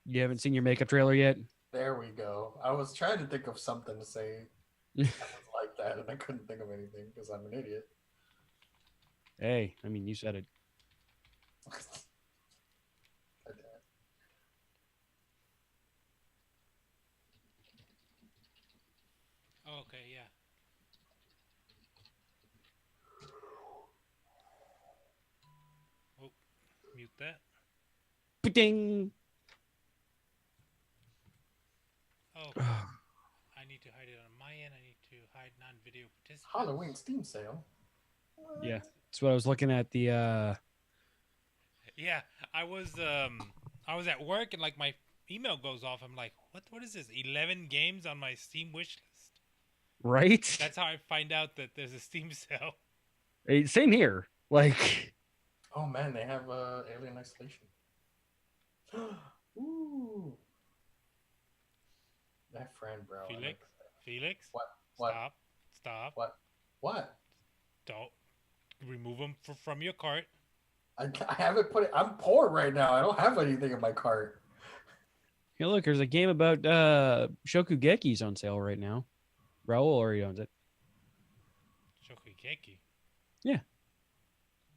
You haven't seen your makeup trailer yet? There we go. I was trying to think of something to say that was like that, and I couldn't think of anything because I'm an idiot. Hey, I mean, you said it. Oh, okay, yeah. Oh, mute that. Ding. Oh, okay. I need to hide it on my end. I need to hide non-video Halloween participants. Steam sale. Yeah, that's what I was looking at. The Yeah, I was at work and like my email goes off. I'm like, what is this? 11 games on my Steam wish list. right. That's how I find out that there's a Steam sale. Same here. Like, Oh man, they have Alien Isolation. Ooh, that friend, bro. I like Felix, that. Felix, What? What? stop, stop. What? What? Don't remove them from your cart. I haven't put it. I'm poor right now. I don't have anything in my cart. hey, look, there's a game about Shokugekis on sale right now. Raul already owns it. Shokugeki. Yeah,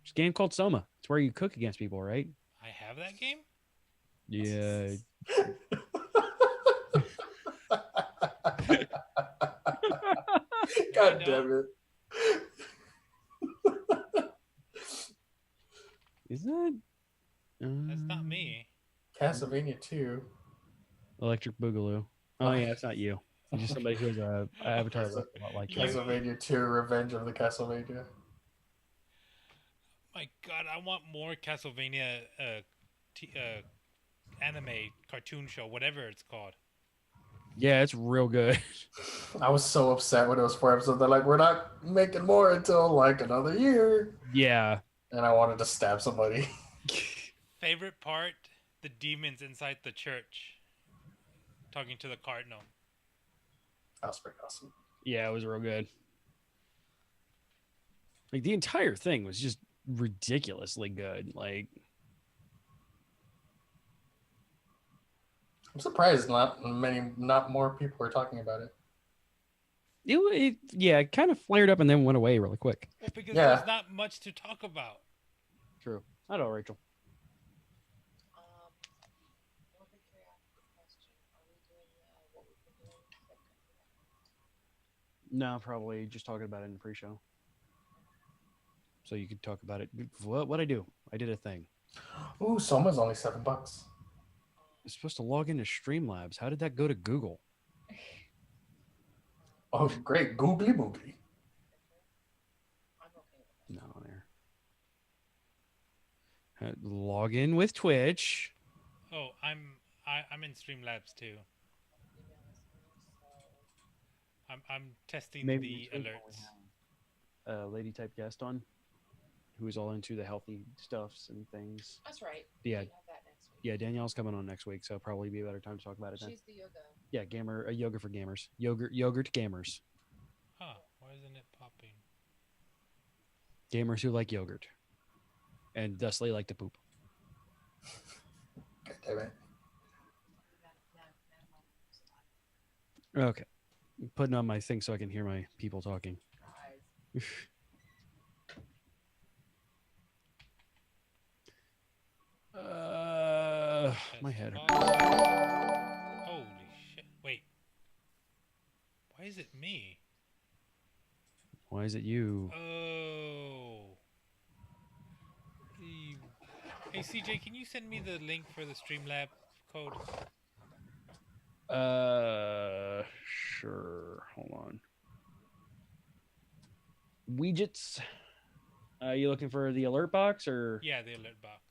it's a game called Soma. It's where you cook against people, right? I have that game. Yeah. No, I God don't. damn it. Is that That's not me. Castlevania 2. Electric Boogaloo? Oh yeah, it's not you. It's just somebody who has a avatar that looks a lot like you. You, Castlevania 2 Revenge of the Castlevania. my God, I want more Castlevania anime cartoon show, whatever it's called. Yeah, it's real good. I was so upset when it was 4 episodes. They're like, we're not making more until like another year. Yeah. And I wanted to stab somebody. Favorite part: the demons inside the church talking to the cardinal. That was pretty awesome. Yeah, it was real good. Like the entire thing was just ridiculously good. Like I'm surprised not more people are talking about it. it kind of flared up and then went away really quick. Well, because Yeah. there's not much to talk about. True. I know, Rachel. One big curiosity question: are we doing what we've been doing? No, probably just talking about it in the pre-show. So you could talk about it. What I do? I did a thing. Ooh, Soma's only $7. I'm supposed to log into Streamlabs. How did that go to Google? Oh, great. Googly boogly. I'm okay with that. No, there. Log in with Twitch. Oh, I'm in Streamlabs too. Email us I'm testing Maybe the next week when we alerts. have a lady type guest on who is all into the healthy stuffs and things. That's right. Yeah. We have that next week. Yeah, Danielle's coming on next week, so probably be a better time to talk about it then. She's the yoga. Yeah, yoga for gamers. Yogurt gamers. Huh? Why isn't it popping? Gamers who like yogurt. And thusly like to poop. God damn it. Okay. I'm putting on my thing so I can hear my people talking. My head. Holy shit! Wait. Why is it me? Why is it you? Oh. Hey CJ, can you send me the link for the Streamlab code? Sure. Hold on. Widgets. You looking for the alert box or Yeah, the alert box.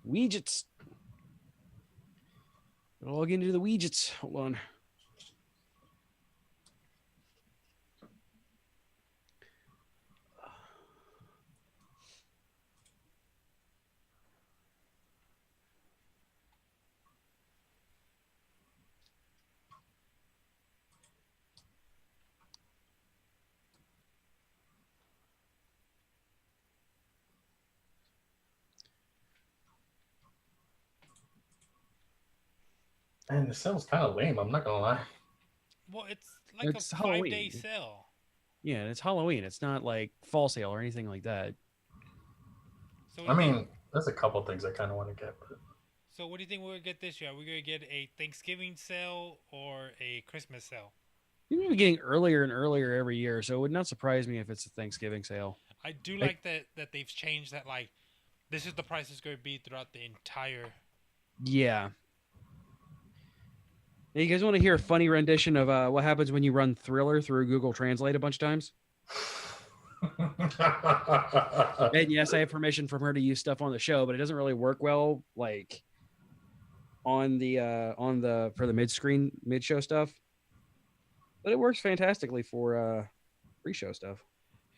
widgets? Log into the widgets. Hold on. Man, the sale's kind of lame. I'm not gonna lie. Well, it's like It's a Halloween. 5-day sale. Yeah, it's Halloween. It's not like fall sale or anything like that. So I mean, there's a couple things I kind of want to get, but so what do you think we're gonna get this year? Are we gonna get a Thanksgiving sale or a Christmas sale? You're getting earlier and earlier every year, so it would not surprise me if it's a Thanksgiving sale. I do Like- like that they've changed that. Like, this is the price it's going to be throughout the entire. Yeah. Hey, you guys want to hear a funny rendition of what happens when you run Thriller through Google Translate a bunch of times? And yes, I have permission from her to use stuff on the show, but it doesn't really work well, like on the for the mid show stuff. But it works fantastically for pre-show stuff.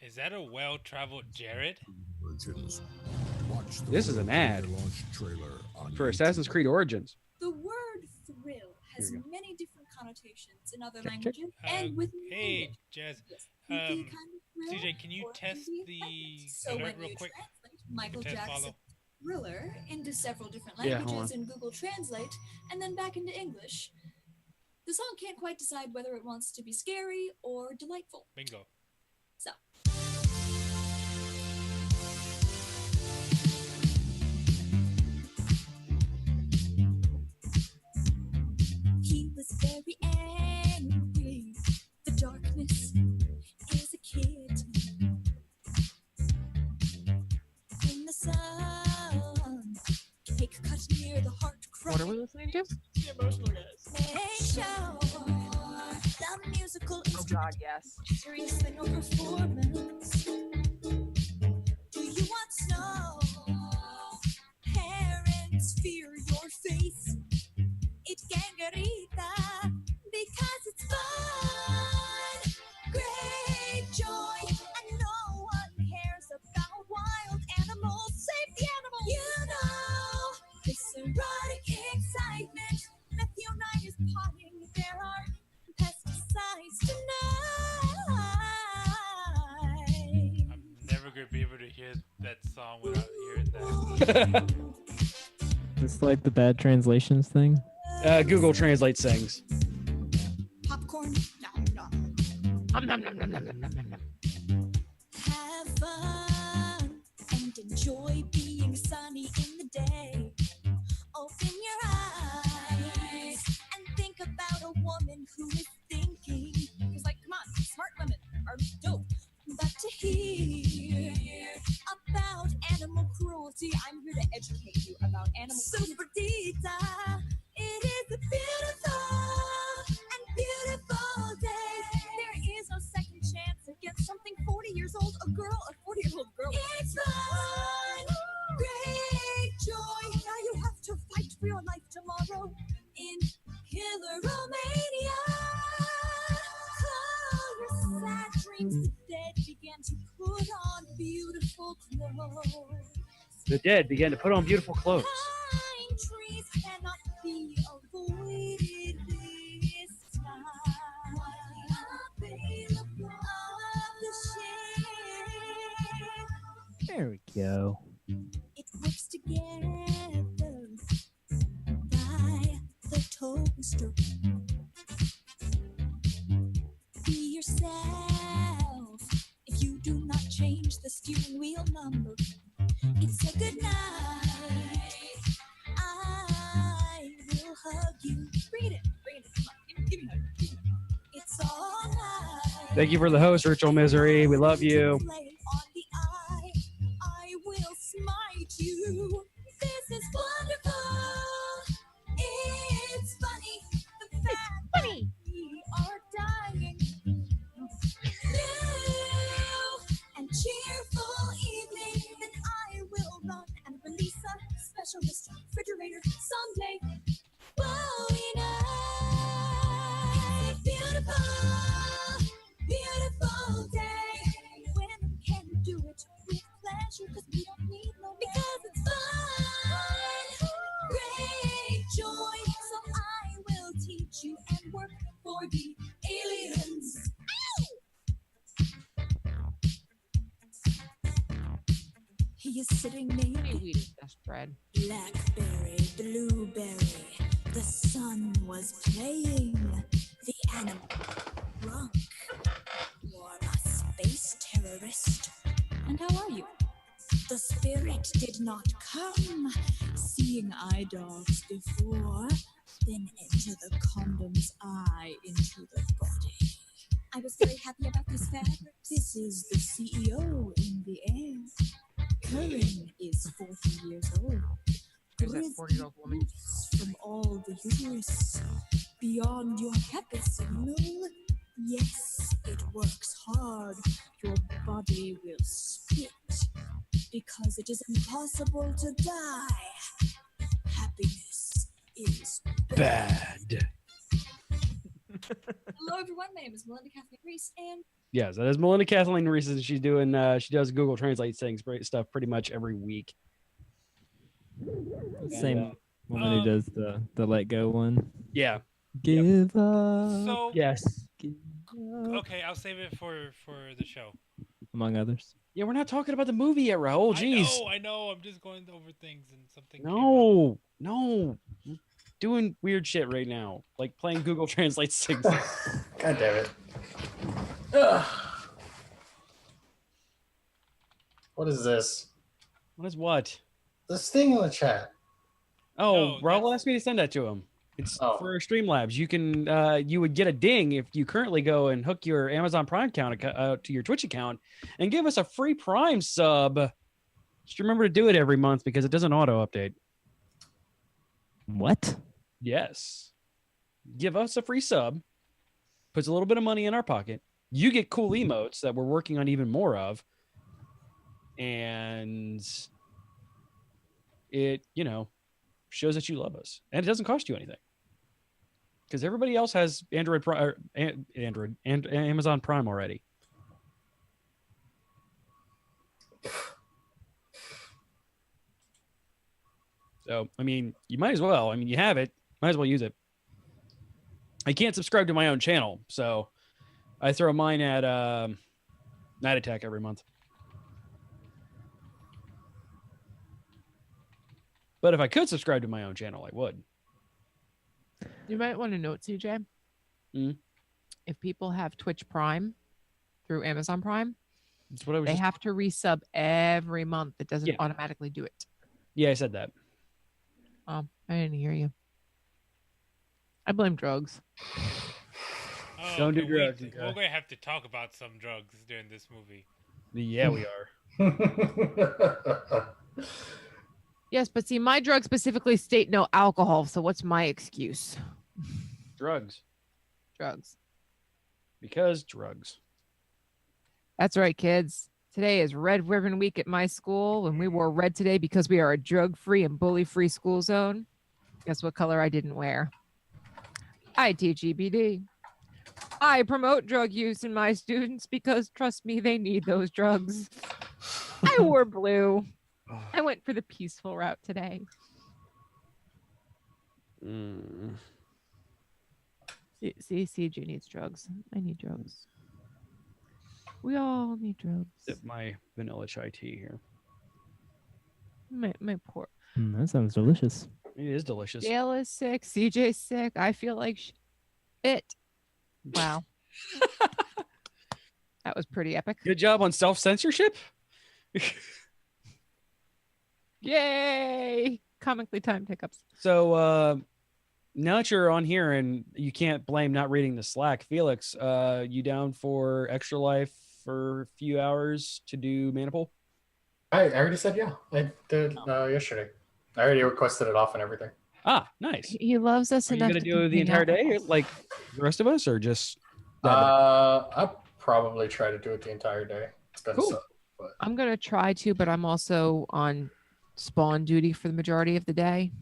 Is that a well-traveled Jared? This is an ad for Assassin's Creed Origins. The word thrill has Here we many different connotations in other Check. languages and with Hey, language. Jazz. Yes, spooky kind of thrill CJ, can you or test can be the excitement. So alert when real you quick? translate Michael Test Jackson follow. Thriller into several different Yeah, hold languages in Google Translate and then back into English, the song can't quite decide whether it wants to be scary or delightful. Bingo. So. He was very angry. The darkness is a kid. In the sun, cake cut near the heart cry. What are we listening to? The emotional guys. Make sure the musical Oh God, yes. serious in your performance. Do you want snow? Parents fear your face. It's gangarita because it's fun. Great joy, and no one cares about wild animals. Save the animals. You know, this erotic excitement. Methionine is potting. There are pesticides tonight. I'm never going to be able to hear that song without hearing that. It's like the bad translations thing. Google Translate sings. Popcorn. Nom, nom. Have fun and enjoy being sunny in the day. Open your eyes and think about a woman who is thinking. It's like, come on, smart women are dope. But to hear about animal cruelty, I'm here to educate you about animal cruelty. Superdita, it is a beautiful day. There is no second chance against something 40 years old, a 40-year-old girl. It's fun, great joy. Now you have to fight for your life tomorrow in Killer Romania. Close sad dreams, the dead began to put on beautiful clothes. The dead began to put on beautiful clothes. Pine trees cannot be avoided this time. Available of the shade. There we go. It works together by the toaster. Be yourself. If you do not change the steering wheel number, it's a good night. I will hug you. Bring it in. Come on. Give me a hug. It's all right. Thank you for the host, Rachel Misery. We love you. Play on the eye. I will smite you. This is wonderful. It's funny. The fact that we are dying. New and cheerful evening. Then I will run and release a specialist refrigerator someday. Bowie night. Beautiful day. Women can do it with pleasure because we don't need no because it's fun. Great joy. So I will teach you and work for the aliens. He is sitting Hey, named weed is best bread. blackberry, blueberry, the sun. son was playing the animal drunk. You're a space terrorist. And how are you? The spirit did not come. Seeing eye dogs before, then enter the condom's eye into the body. I was very happy about this fabric. This is the CEO in the air. Curran is 40 years old. There's that 40-year-old woman. From all the uterus, beyond your capacity. Yes, it works hard. Your body will split because it is impossible to die. Happiness is Bad. Hello, everyone. My name is Melinda Kathleen Reese, and Yes, that is Melinda Kathleen Reese. And she's doing. She does Google Translate things, stuff pretty much every week. Same woman who does the Let Go one. Yeah. Give up. So Yes. Give up. okay, I'll save it for the show. Among others. Yeah, we're not talking about the movie yet, Raul. Jeez. I know. I'm just going over things and something. No. Doing weird shit right now, like playing Google Translate things. God damn it. Ugh. What is this? What is what? This thing in the chat. Oh, No, Raul that's- asked me to send that to him. It's Oh. for Streamlabs. You can, you would get a ding if you currently go and hook your Amazon Prime account to your Twitch account and give us a free Prime sub. Just remember to do it every month because it doesn't auto update. What? Yes. Give us a free sub. Puts a little bit of money in our pocket. You get cool emotes that we're working on even more of. And it, shows that you love us. And it doesn't cost you anything. Because everybody else has Android and Amazon Prime already. So, you might as well. You have it. Might as well use it. I can't subscribe to my own channel, so I throw mine at Night Attack every month. But if I could subscribe to my own channel, I would. You might want to note, CJ. Mm. If people have Twitch Prime through Amazon Prime, That's what I was. they have to resub every month. It doesn't Yeah. automatically do it. Yeah, I said that. Oh, I didn't hear you. I blame drugs. Oh, Don't do okay, drugs, We're okay. going to have to talk about some drugs during this movie. Yeah, we are. Yes, but see, my drugs specifically state no alcohol. So what's my excuse? Drugs. Drugs. Because drugs. That's right, kids. Today is Red Ribbon Week at my school, and we wore red today because we are a drug-free and bully-free school zone. Guess what color I didn't wear? I teach EBD. I promote drug use in my students because, trust me, they need those drugs. I wore blue. I went for the peaceful route today. Mm. See, CJ needs drugs. I need drugs. We all need drugs. Sip my vanilla chai tea here. My poor That sounds delicious. It is delicious. Dale is sick. CJ's sick. I feel like shit. Wow. That was pretty epic. Good job on self-censorship. Yay! Comically timed hiccups. So now that you're on here and you can't blame not reading the Slack, Felix, you down for Extra Life for a few hours to do Maniple? I already said yeah. I did yesterday. I already requested it off and everything. Ah, nice. He loves us Are you enough gonna to do the hang entire out day with us. like the rest of us, or just that day? I'll probably try to do it the entire day. It's gonna Cool. suck. I'm gonna try to, but I'm also on spawn duty for the majority of the day.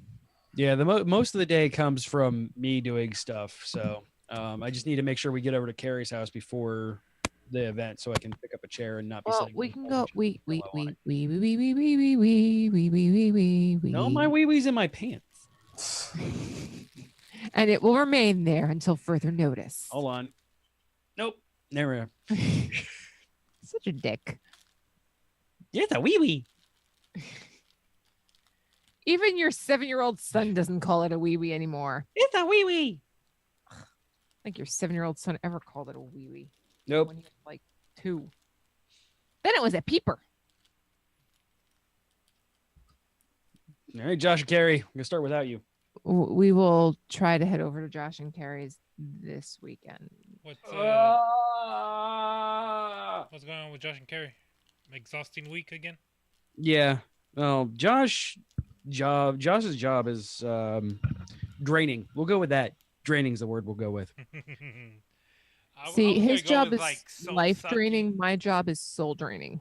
Yeah, the most of the day comes from me doing stuff. So I just need to make sure we get over to Carrie's house before the event, so I can pick up a chair and not be Well, sitting. we on can the go. couch. We. No, my wee wee's in my pants. And it will remain there until further notice. Hold on. Nope. Never. Such a dick. Yeah, it's a wee wee. Even your 7-year-old son doesn't call it a wee wee anymore. It's a wee wee. I think your 7-year-old son ever called it a wee wee. Nope. When he was like 2. Then it was a peeper. All right, Josh and Carrie, I'm gonna start without you. We will try to head over to Josh and Carrie's this weekend. What's going on with Josh and Carrie? Exhausting week again? Yeah. Well, Josh's job is draining. We'll go with that. Draining is the word we'll go with. See, his job is life draining. My job is soul draining.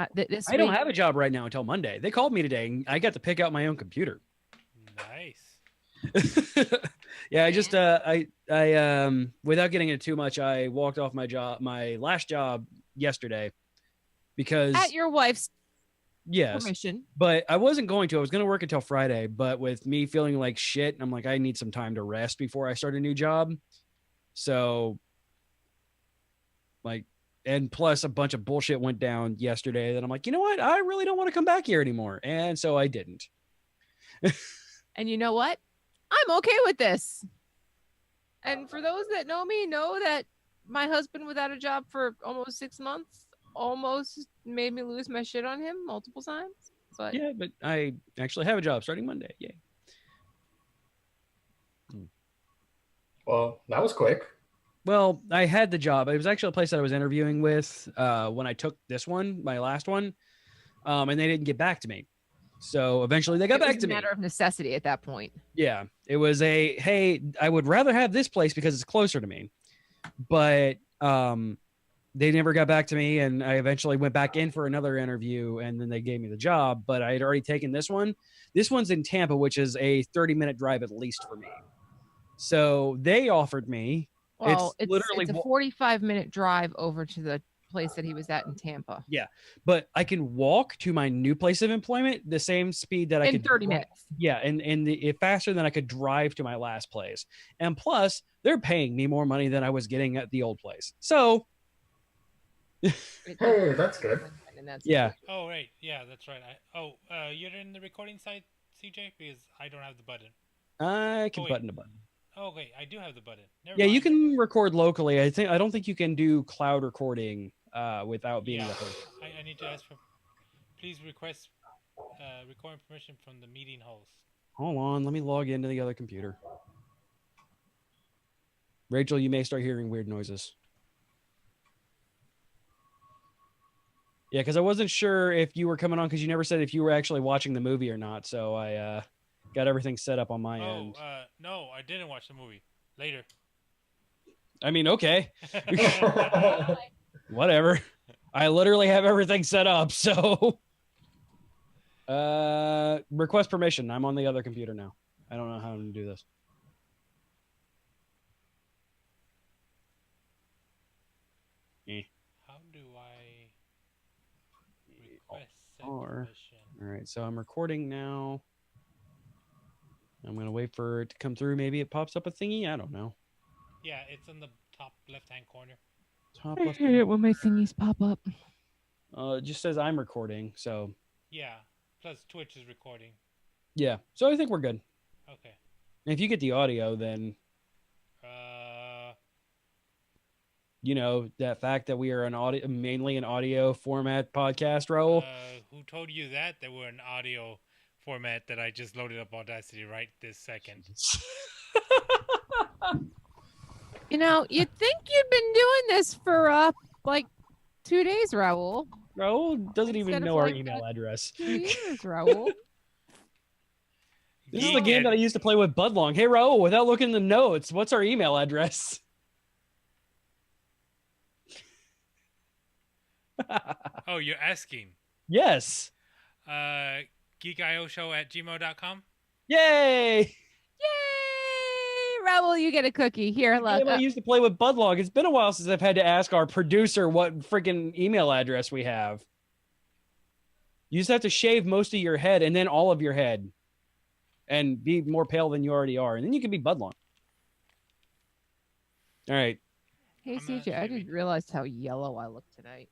I don't have a job right now until Monday. They called me today and I got to pick out my own computer. Nice. Yeah, I just I without getting into too much, I walked off my last job yesterday because at your wife's yes permission. But I wasn't going to. I was going to work until Friday, but with me feeling like shit, I'm like, I need some time to rest before I start a new job. So like, and plus a bunch of bullshit went down yesterday that I'm like, you know what? I really don't want to come back here anymore. And so I didn't. And you know what? I'm okay with this. And for those that know me, know that my husband without a job for almost 6 months almost made me lose my shit on him multiple times. But yeah, but I actually have a job starting Monday. Yay. Well, that was quick. Well, I had the job. It was actually a place that I was interviewing with when I took this one, my last one, and they didn't get back to me. So eventually they got back to me. It was a matter of necessity at that point. Yeah, it was hey, I would rather have this place because it's closer to me. But they never got back to me, and I eventually went back in for another interview, and then they gave me the job. But I had already taken this one. This one's in Tampa, which is a 30-minute drive at least for me. So they offered me. Well, it's a 45-minute drive over to the place that he was at in Tampa. Yeah, but I can walk to my new place of employment the same speed that I could in 30 minutes. Yeah, and faster than I could drive to my last place. And plus, they're paying me more money than I was getting at the old place. So, hey, that's good. Yeah. Oh right, yeah, that's right. You're in the recording side, CJ, because I don't have the button. I can button a button. Oh, okay, I do have the button. Never Yeah, mind. you can record locally. I don't think you can do cloud recording without being the host. I need to ask for. Please request recording permission from the meeting host. Hold on, let me log into the other computer. Rachel, you may start hearing weird noises. Yeah, because I wasn't sure if you were coming on because you never said if you were actually watching the movie or not. So I got everything set up on my end. No, I didn't watch the movie. Later. I mean, okay. Whatever. I literally have everything set up, so request permission. I'm on the other computer now. I don't know how to do this. How do I request permission? All right, so I'm recording now. I'm gonna wait for it to come through. Maybe it pops up a thingy. I don't know. Yeah, it's in the top left-hand corner. Top I left. hate it when my thingies pop up. It just says I'm recording. So. Yeah. Plus Twitch is recording. Yeah. So I think we're good. Okay. And if you get the audio, then. You know, that fact that we are mainly an audio format podcast, Raul. Who told you that? They were an audio format that I just loaded up Audacity right this second. You know, you'd think you'd been doing this for like 2 days, Raul. Raul doesn't even know our email address. 2 years, Raul. This is the game that I used to play with Budlong. Hey, Raul, without looking in the notes, what's our email address? Oh, you're asking? Yes. geekioshow@gmail.com. Yay! Yay! Raul, you get a cookie. Here, look. I used to play with Budlong. It's been a while since I've had to ask our producer what freaking email address we have. You just have to shave most of your head and then all of your head and be more pale than you already are. And then you can be Budlong. All right. Hey, CJ, I didn't realize how yellow I look tonight.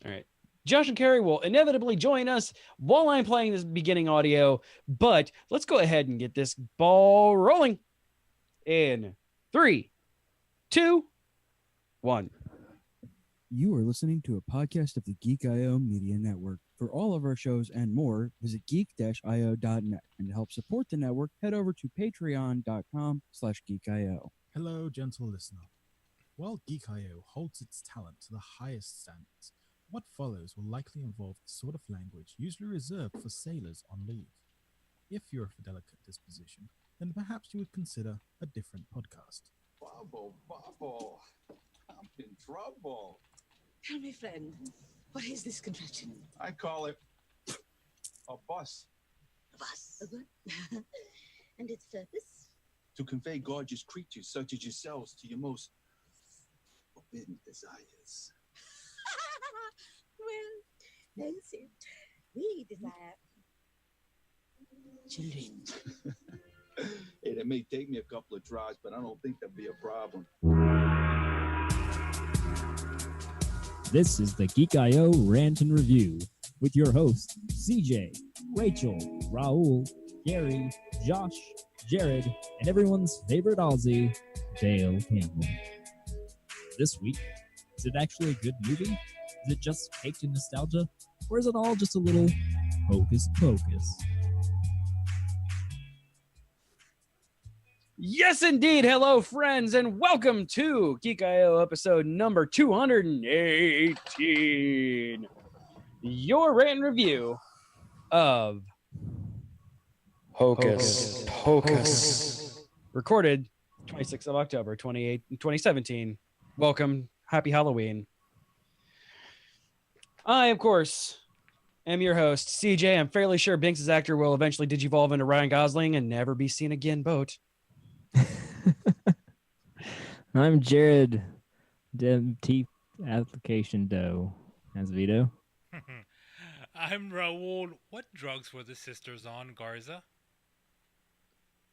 All right. Josh and Carrie will inevitably join us while I'm playing this beginning audio, but let's go ahead and get this ball rolling in 3, 2, 1. You are listening to a podcast of the Geek.io Media Network. For all of our shows and more, visit geek-io.net. And to help support the network, head over to patreon.com/geek.io. Hello, gentle listener. While Geek.io holds its talent to the highest standards, what follows will likely involve the sort of language usually reserved for sailors on leave. If you're of a delicate disposition, then perhaps you would consider a different podcast. Bubble, I'm in trouble. Tell me, friend, what is this contraption? I call it a bus. A bus. And its purpose? To convey gorgeous creatures such as yourselves to your most forbidden desires. Well, Nancy, we desire children. Hey, that may take me a couple of tries, but I don't think that'd be a problem. This is the Geek.io Rant and Review with your hosts, CJ, Rachel, Raul, Gary, Josh, Jared, and everyone's favorite Aussie, Dale Campbell. This week, is it actually a good movie? Is it just caked in nostalgia? Or is it all just a little hocus pocus? Yes, indeed. Hello, friends, and welcome to Geek.io episode number 218. Your rant and review of Hocus Pocus. Recorded 26th of October, 2017. Welcome. Happy Halloween. I, of course, am your host, CJ. I'm fairly sure Binks' actor will eventually digivolve into Ryan Gosling and never be seen again, boat. I'm Jared, Teeth Application Doe, as Vito. I'm Raul. What drugs were the sisters on, Garza?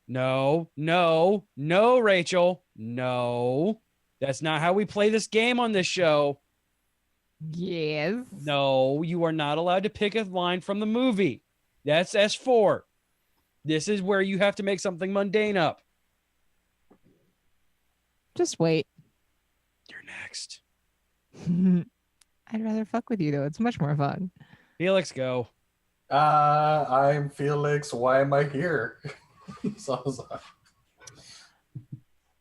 No, Rachel. No. That's not how we play this game on this show. Yes. No, you are not allowed to pick a line from the movie. That's S4. This is where you have to make something mundane up. Just wait. You're next. I'd rather fuck with you, though. It's much more fun. Felix, go. I'm Felix. Why am I here?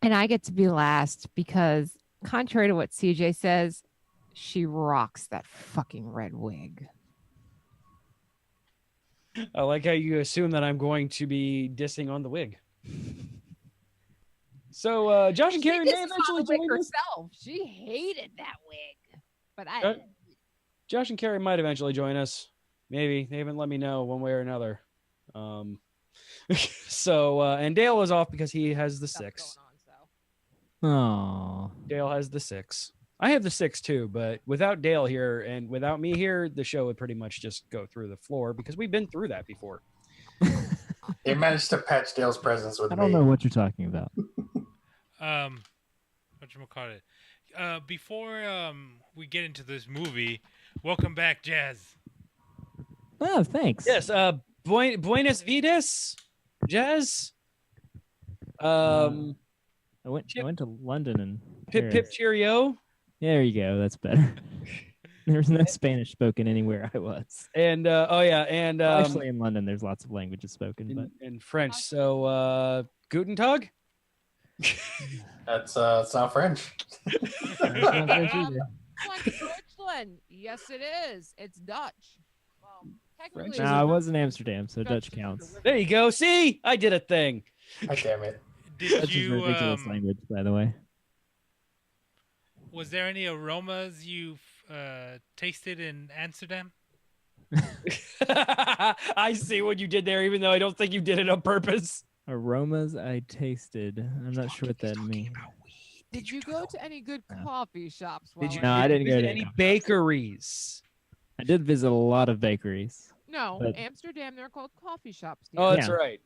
And I get to be last because, contrary to what CJ says, she rocks that fucking red wig. I like how you assume that I'm going to be dissing on the wig. So, Josh and Carrie may eventually join us. Herself. She hated that wig. But I... Josh and Carrie might eventually join us. Maybe. They haven't let me know one way or another. And Dale is off because he has the 6. Aww. Dale has the 6. I have the 6 too, but without Dale here and without me here, the show would pretty much just go through the floor because we've been through that before. He managed to patch Dale's presence with me. I don't know what you're talking about. Whatchamacallit? Before we get into this movie, welcome back, Jazz. Oh, thanks. Yes, Buenos Vidas, Jazz. I went to London and Pip cheerio. There you go. That's better. There's no Spanish spoken anywhere I was. And actually in London there's lots of languages spoken, but in French. So Guten Tag. That's it's not French. Deutschland. Yes, it is. It's Dutch. Well, technically, no, I was in Amsterdam, so Dutch counts. There you go. See, I did a thing. God damn it. That's a ridiculous language, by the way. Was there any aromas you tasted in Amsterdam? I see what you did there, even though I don't think you did it on purpose. Aromas I tasted. I'm not sure what that means. Did you go to any good coffee shops? Did you? No, I didn't go to any bakeries. I did visit a lot of bakeries. No, but... Amsterdam, they're called coffee shops. Oh, that's right.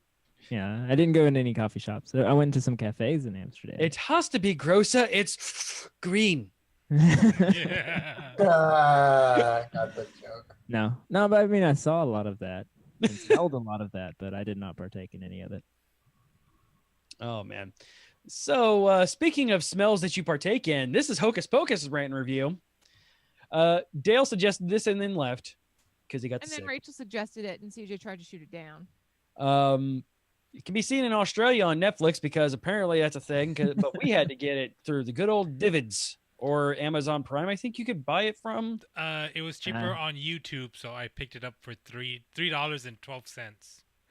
Yeah, I didn't go in any coffee shops. I went to some cafes in Amsterdam. It has to be grosser. It's green. Yeah. Got the joke. No, but I mean, I saw a lot of that and smelled a lot of that, but I did not partake in any of it. Oh man. So speaking of smells that you partake in, this is Hocus Pocus rant and review. Dale suggested this and then left because he got And sick. then Rachel suggested it, and CJ tried to shoot it down. It can be seen in Australia on Netflix because apparently that's a thing. But we had to get it through the good old Divids or Amazon Prime. I think you could buy it from. It was cheaper on YouTube, so I picked it up for $3.12.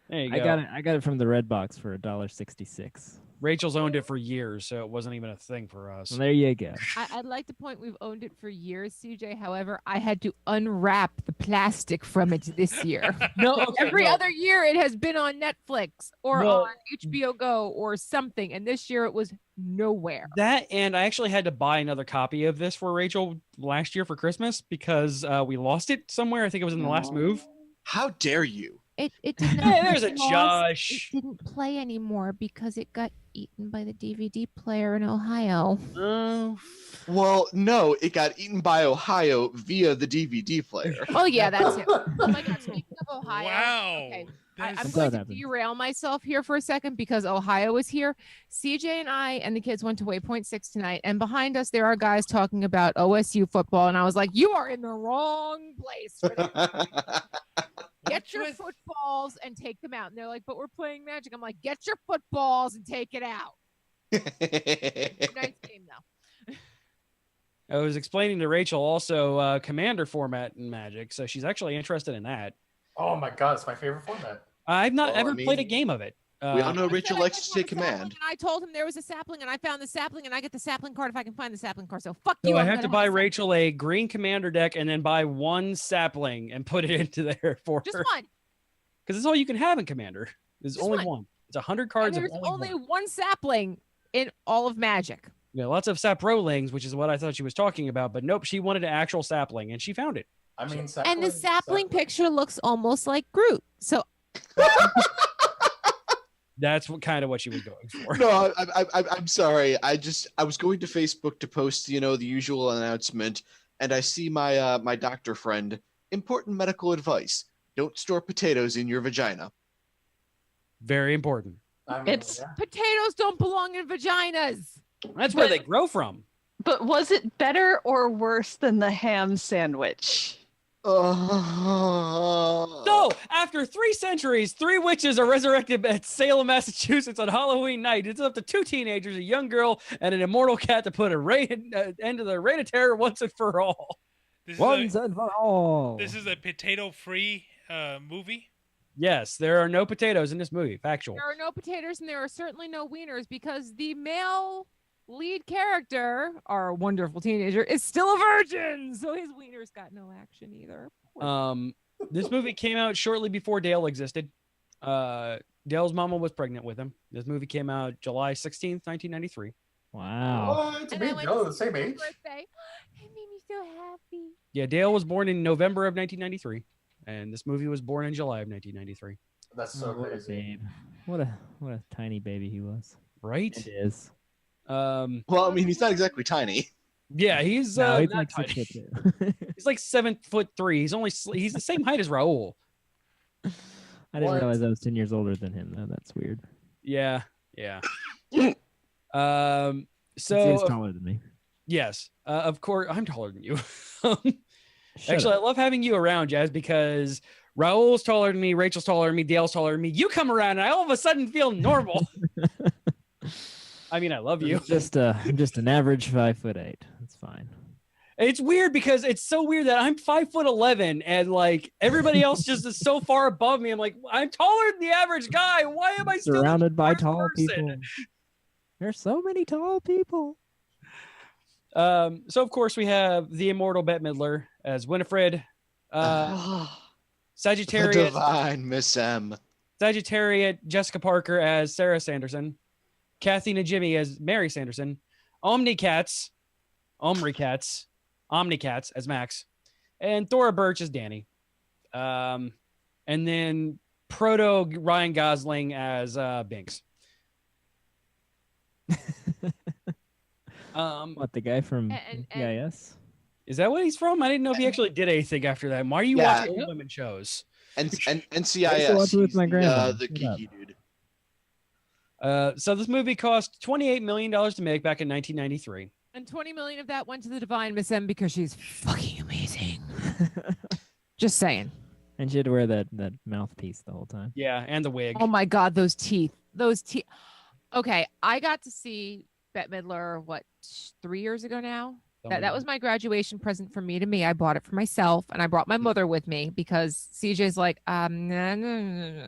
There you go. I got it from the Red Box for $1.66. Rachel's owned it for years, so it wasn't even a thing for us. Well, there you go. I'd like to point we've owned it for years, CJ. However, I had to unwrap the plastic from it this year. Every other year it has been on Netflix or on HBO Go or something, and this year it was nowhere. That, and I actually had to buy another copy of this for Rachel last year for Christmas because we lost it somewhere. I think it was in the last move. How dare you? It did not. Hey, there's a Josh. It didn't play anymore because it got eaten by the DVD player in Ohio. Well, no, it got eaten by Ohio via the DVD player. Oh yeah, that's it. Oh my God, speaking of Ohio. Wow. Okay. That's- I'm going to derail myself here for a second because Ohio is here. CJ and I and the kids went to Waypoint 6 tonight, and behind us there are guys talking about OSU football, and I was like, you are in the wrong place for this. Get your footballs and take them out. And they're like, but we're playing Magic. I'm like, get your footballs and take it out. Nice game, though. I was explaining to Rachel also commander format in Magic, so she's actually interested in that. Oh my God, it's my favorite format. I've not ever played a game of it. We all know Rachel likes to take command. And I told him there was a sapling, and I found the sapling, and I get the sapling card if I can find the sapling card. So fuck you. So I I'm have gonna to buy have Rachel a green commander deck and then buy one sapling and put it into there for just her. one. Because it's all you can have in commander. There's Just only one. one. It's 100 And cards of there's only one. one sapling in all of Magic. Yeah, lots of saprolings, which is what I thought she was talking about. But nope, she wanted an actual sapling, and she found it. I mean, And the sapling picture looks almost like Groot. So That's what she was going for. No, I'm sorry. I was going to Facebook to post, the usual announcement, and I see my my doctor friend. Important medical advice: don't store potatoes in your vagina. Very important. potatoes don't belong in vaginas. That's where they grow from. But was it better or worse than the ham sandwich? So, after 3 centuries, 3 witches are resurrected at Salem, Massachusetts on Halloween night. It's up to 2 teenagers, a young girl, and an immortal cat to put an end to the reign of terror once and for all. Once and for all. This is a potato-free movie? Yes, there are no potatoes in this movie. Factual. There are no potatoes and there are certainly no wieners because the male lead character, our wonderful teenager, is still a virgin. So his wieners got no action either. This movie came out shortly before Dale existed. Dale's mama was pregnant with him. This movie came out July 16th, 1993. Wow. What? To me, Dale the same age. Birthday. It made me so happy. Yeah, Dale was born in November of 1993, and this movie was born in July of 1993. That's so what crazy. a babe. What a tiny baby he was. Right? It is. Well, I mean, he's not exactly tiny. Yeah, he's No, he's not like tiny. 6'2". He's like 7'3". He's the same height as Raul. I didn't What? realize I was 10 years older than him, though. That's weird. Yeah. So he's So taller than me. yes, of course I'm taller than you. Shut Actually, up. I love having you around, Jazz, because Raul's taller than me, Rachel's taller than me, Dale's taller than me. You come around, and I all of a sudden feel normal. I mean, I love you. I'm just an average 5'8". That's fine. It's weird because it's so weird that I'm 5'11", and like everybody else just is so far above me. I'm like, I'm taller than the average guy. Why am I still Surrounded by the tall person? people. There's so many tall people. So of course we have the immortal Bette Midler as Winifred, The Sagittarius, divine Miss M. Sagittarius Jessica Parker as Sarah Sanderson, Kathy Najimy as Mary Sanderson, Omni Cats as Max, and Thora Birch as Danny. And then Proto Ryan Gosling as Binks. What, the guy from And- GIS? Is that what he's from? I didn't know if he actually did anything after that. Why are you Yeah. watching old women shows? And I used to NCIS. watch it with He's my grandma. the Shut up. geeky dude. So this movie cost $28 million to make back in 1993. And 20 million of that went to the divine Miss M because she's fucking amazing. Just saying. And she had to wear that mouthpiece the whole time. Yeah, and the wig. Oh my God, those teeth. Those teeth. Okay, I got to see Bette Midler, 3 years ago now? That was my graduation present from me to me. I bought it for myself, and I brought my mother with me because CJ's like, no.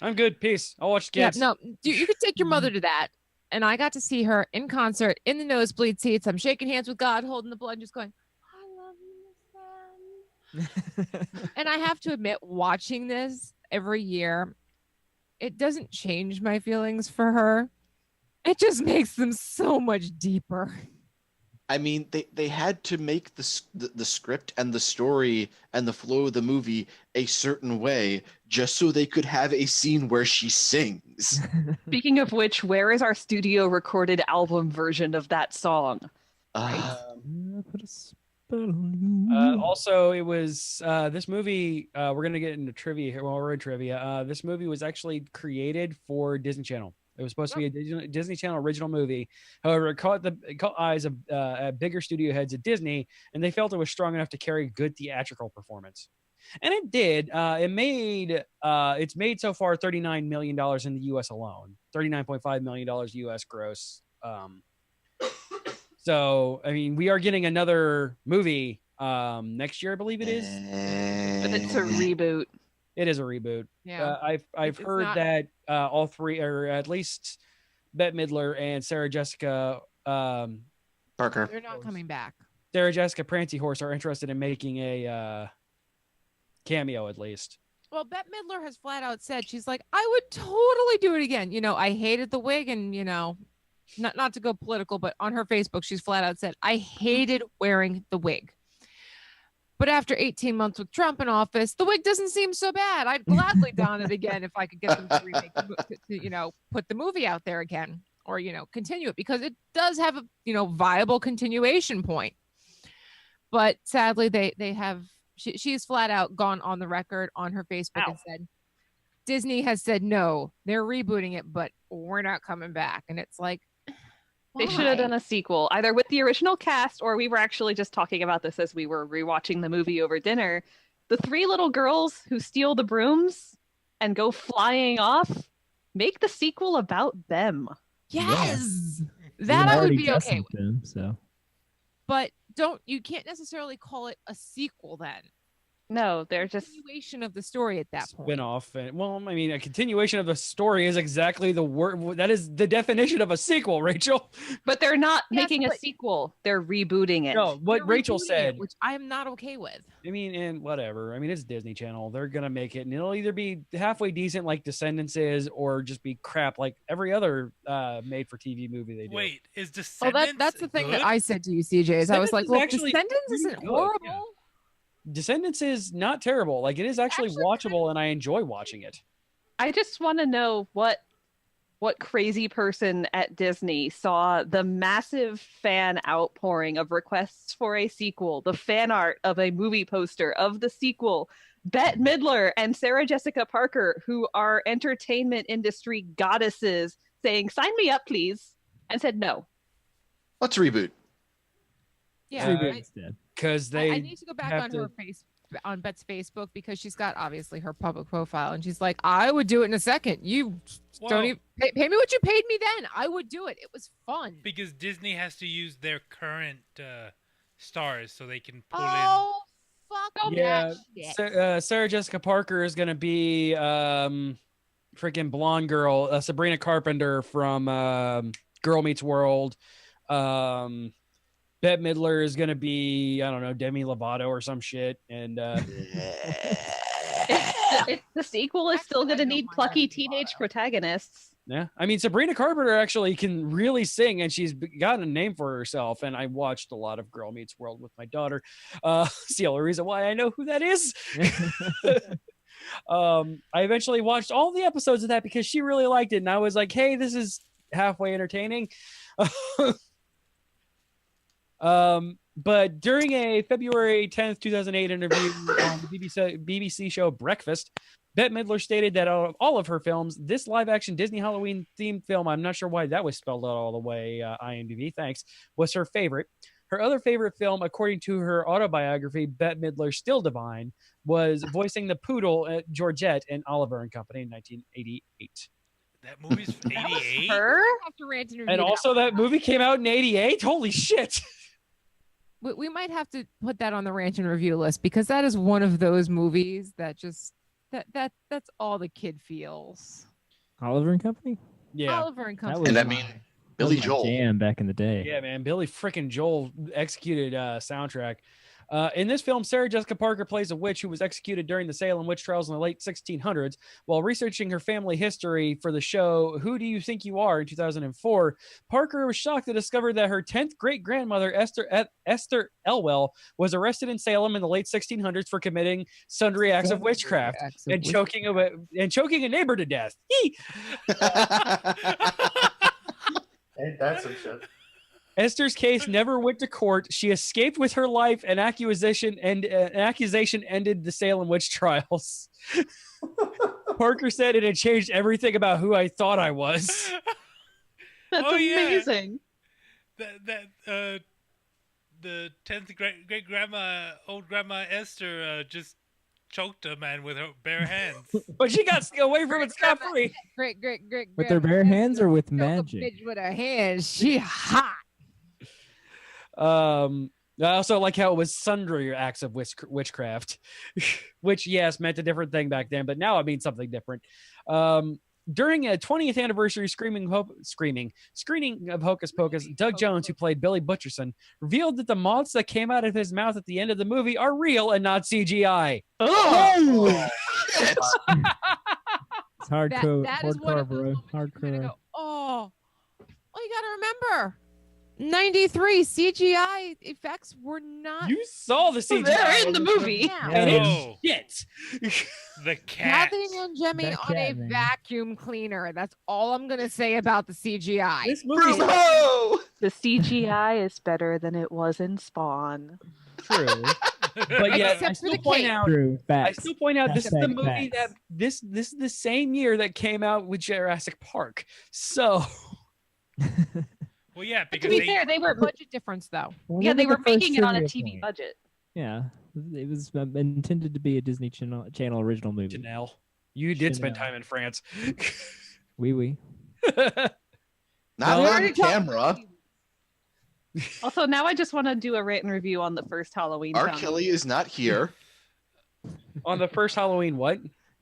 I'm good. Peace. I'll watch Yeah, kids. no, you could take your mother to that. And I got to see her in concert in the nosebleed seats. I'm shaking hands with God, holding the blood, just going, I love you, Sam. And I have to admit, watching this every year, it doesn't change my feelings for her. It just makes them so much deeper. I mean, they had to make the script and the story and the flow of the movie a certain way just so they could have a scene where she sings. Speaking of which, where is our studio recorded album version of that song? Put a spell on you. Also, it was this movie. We're gonna get into trivia here. Well, we're in trivia. This movie was actually created for Disney Channel. It was supposed to be a Disney Channel original movie. However, it caught eyes of bigger studio heads at Disney, and they felt it was strong enough to carry a good theatrical performance. And it did. It's made so far $39 million in the U.S. alone. $39.5 million U.S. gross. So, I mean, we are getting another movie next year, I believe it is. But it's a reboot. It is a reboot. Yeah. I've heard that all three, or at least Bette Midler and Sarah Jessica Parker. They're not coming back. Sarah Jessica Prancy Horse are interested in making a cameo at least. Well, Bette Midler has flat out said she's like, I would totally do it again. I hated the wig, and not to go political, but on her Facebook, she's flat out said, I hated wearing the wig. But after 18 months with Trump in office, the wig doesn't seem so bad. I'd gladly don it again if I could get them to remake, put the movie out there again, or continue it, because it does have a viable continuation point. But sadly, they have. She's flat out gone on the record on her Facebook and said, Disney has said no, they're rebooting it, but we're not coming back. And it's like, they should have done a sequel, either with the original cast, or we were actually just talking about this as we were rewatching the movie over dinner. The three little girls who steal the brooms and go flying off, make the sequel about them. Yes, that I would be okay with. Them, so. But you can't necessarily call it a sequel then. No, they're just continuation of the story at that point. Spin-off. A continuation of the story is exactly the word. That is the definition of a sequel, Rachel. But they're not making a sequel. They're rebooting it. No, what Rachel said, which I'm not okay with. And whatever. It's Disney Channel. They're gonna make it, and it'll either be halfway decent like Descendants is, or just be crap like every other made-for-TV movie they do. Wait, is Descendants? That's the thing good? that I said to you, CJ. Is I was like, well, Descendants isn't good, horrible. yeah. Descendants is not terrible. Like, it is actually watchable, and I enjoy watching it. I just want to know what crazy person at Disney saw the massive fan outpouring of requests for a sequel, the fan art of a movie poster of the sequel, Bette Midler and Sarah Jessica Parker, who are entertainment industry goddesses, saying, sign me up, please, and said no. Let's reboot. Yeah, because I need to go back on her on Bette's Facebook, because she's got obviously her public profile, and she's like, I would do it in a second. You don't even pay me what you paid me then. I would do it. It was fun. Because Disney has to use their current stars so they can pull fuck that shit. Sarah Jessica Parker is gonna be freaking blonde girl, Sabrina Carpenter from Girl Meets World. Bette Midler is going to be, I don't know, Demi Lovato or some shit. And the sequel is still going to need plucky teenage protagonists. Yeah. Sabrina Carpenter actually can really sing, and she's got a name for herself. And I watched a lot of Girl Meets World with my daughter. It's the only reason why I know who that is. I eventually watched all the episodes of that because she really liked it. And I was like, hey, this is halfway entertaining. But during a February 10th, 2008 interview on the BBC show Breakfast, Bette Midler stated that out of all of her films, this live-action Disney Halloween-themed film, I'm not sure why that was spelled out all the way, IMDb, thanks, was her favorite. Her other favorite film, according to her autobiography, Bette Midler Still Divine, was voicing the poodle Georgette in Oliver and Company in 1988. That movie's 88? Her? And also that movie came out in 88? Holy shit! We might have to put that on the Rant and Review list because that is one of those movies that just that's all the kid feels. Oliver and Company? Yeah. Oliver and Company. And I mean, Billy Joel. Jam back in the day. Yeah, man. Billy frickin' Joel executed soundtrack. In this film, Sarah Jessica Parker plays a witch who was executed during the Salem witch trials in the late 1600s. While researching her family history for the show Who Do You Think You Are in 2004, Parker was shocked to discover that her 10th great-grandmother, Esther Elwell, was arrested in Salem in the late 1600s for committing sundry acts of witchcraft and choking a neighbor to death. Ain't that some shit? Esther's case never went to court. She escaped with her life. An accusation ended the Salem witch trials. Parker said it had changed everything about who I thought I was. That's amazing. The 10th great grandma, old grandma Esther, just choked a man with her bare hands. But she got away from it scot-free. Great. With her bare hands or with magic? Bitch with her hands. She hot. I also like how it was sundry acts of witchcraft, which yes meant a different thing back then, but now it means something different. During a 20th anniversary screening of Hocus Pocus, Doug Jones, who played Billy Butcherson, revealed that the moths that came out of his mouth at the end of the movie are real and not CGI. Oh! It's hardcore. That is one of those moments you're gonna go, oh, you gotta remember. 93 CGI effects were not. You saw the CGI. They're in the movie. And it's shit. The cat. Nothing and Jemmy on a vacuum cleaner. That's all I'm gonna say about the CGI. This movie. The CGI is better than it was in Spawn. True. But yet, I still point out. True. I still point out this is the movie Facts. that this is the same year that came out with Jurassic Park. So. Well, yeah, To because be fair, they were budget difference though. Well, yeah, look they at were the first making it on a trivia TV point. budget. Yeah, it was intended to be a Disney Channel original movie. Janelle, you did spend time in France. Oui. Not on camera. Also, now I just want to do a rate and review on the first Halloween. R. Town Kelly movie. is not here. On the first Halloween, what?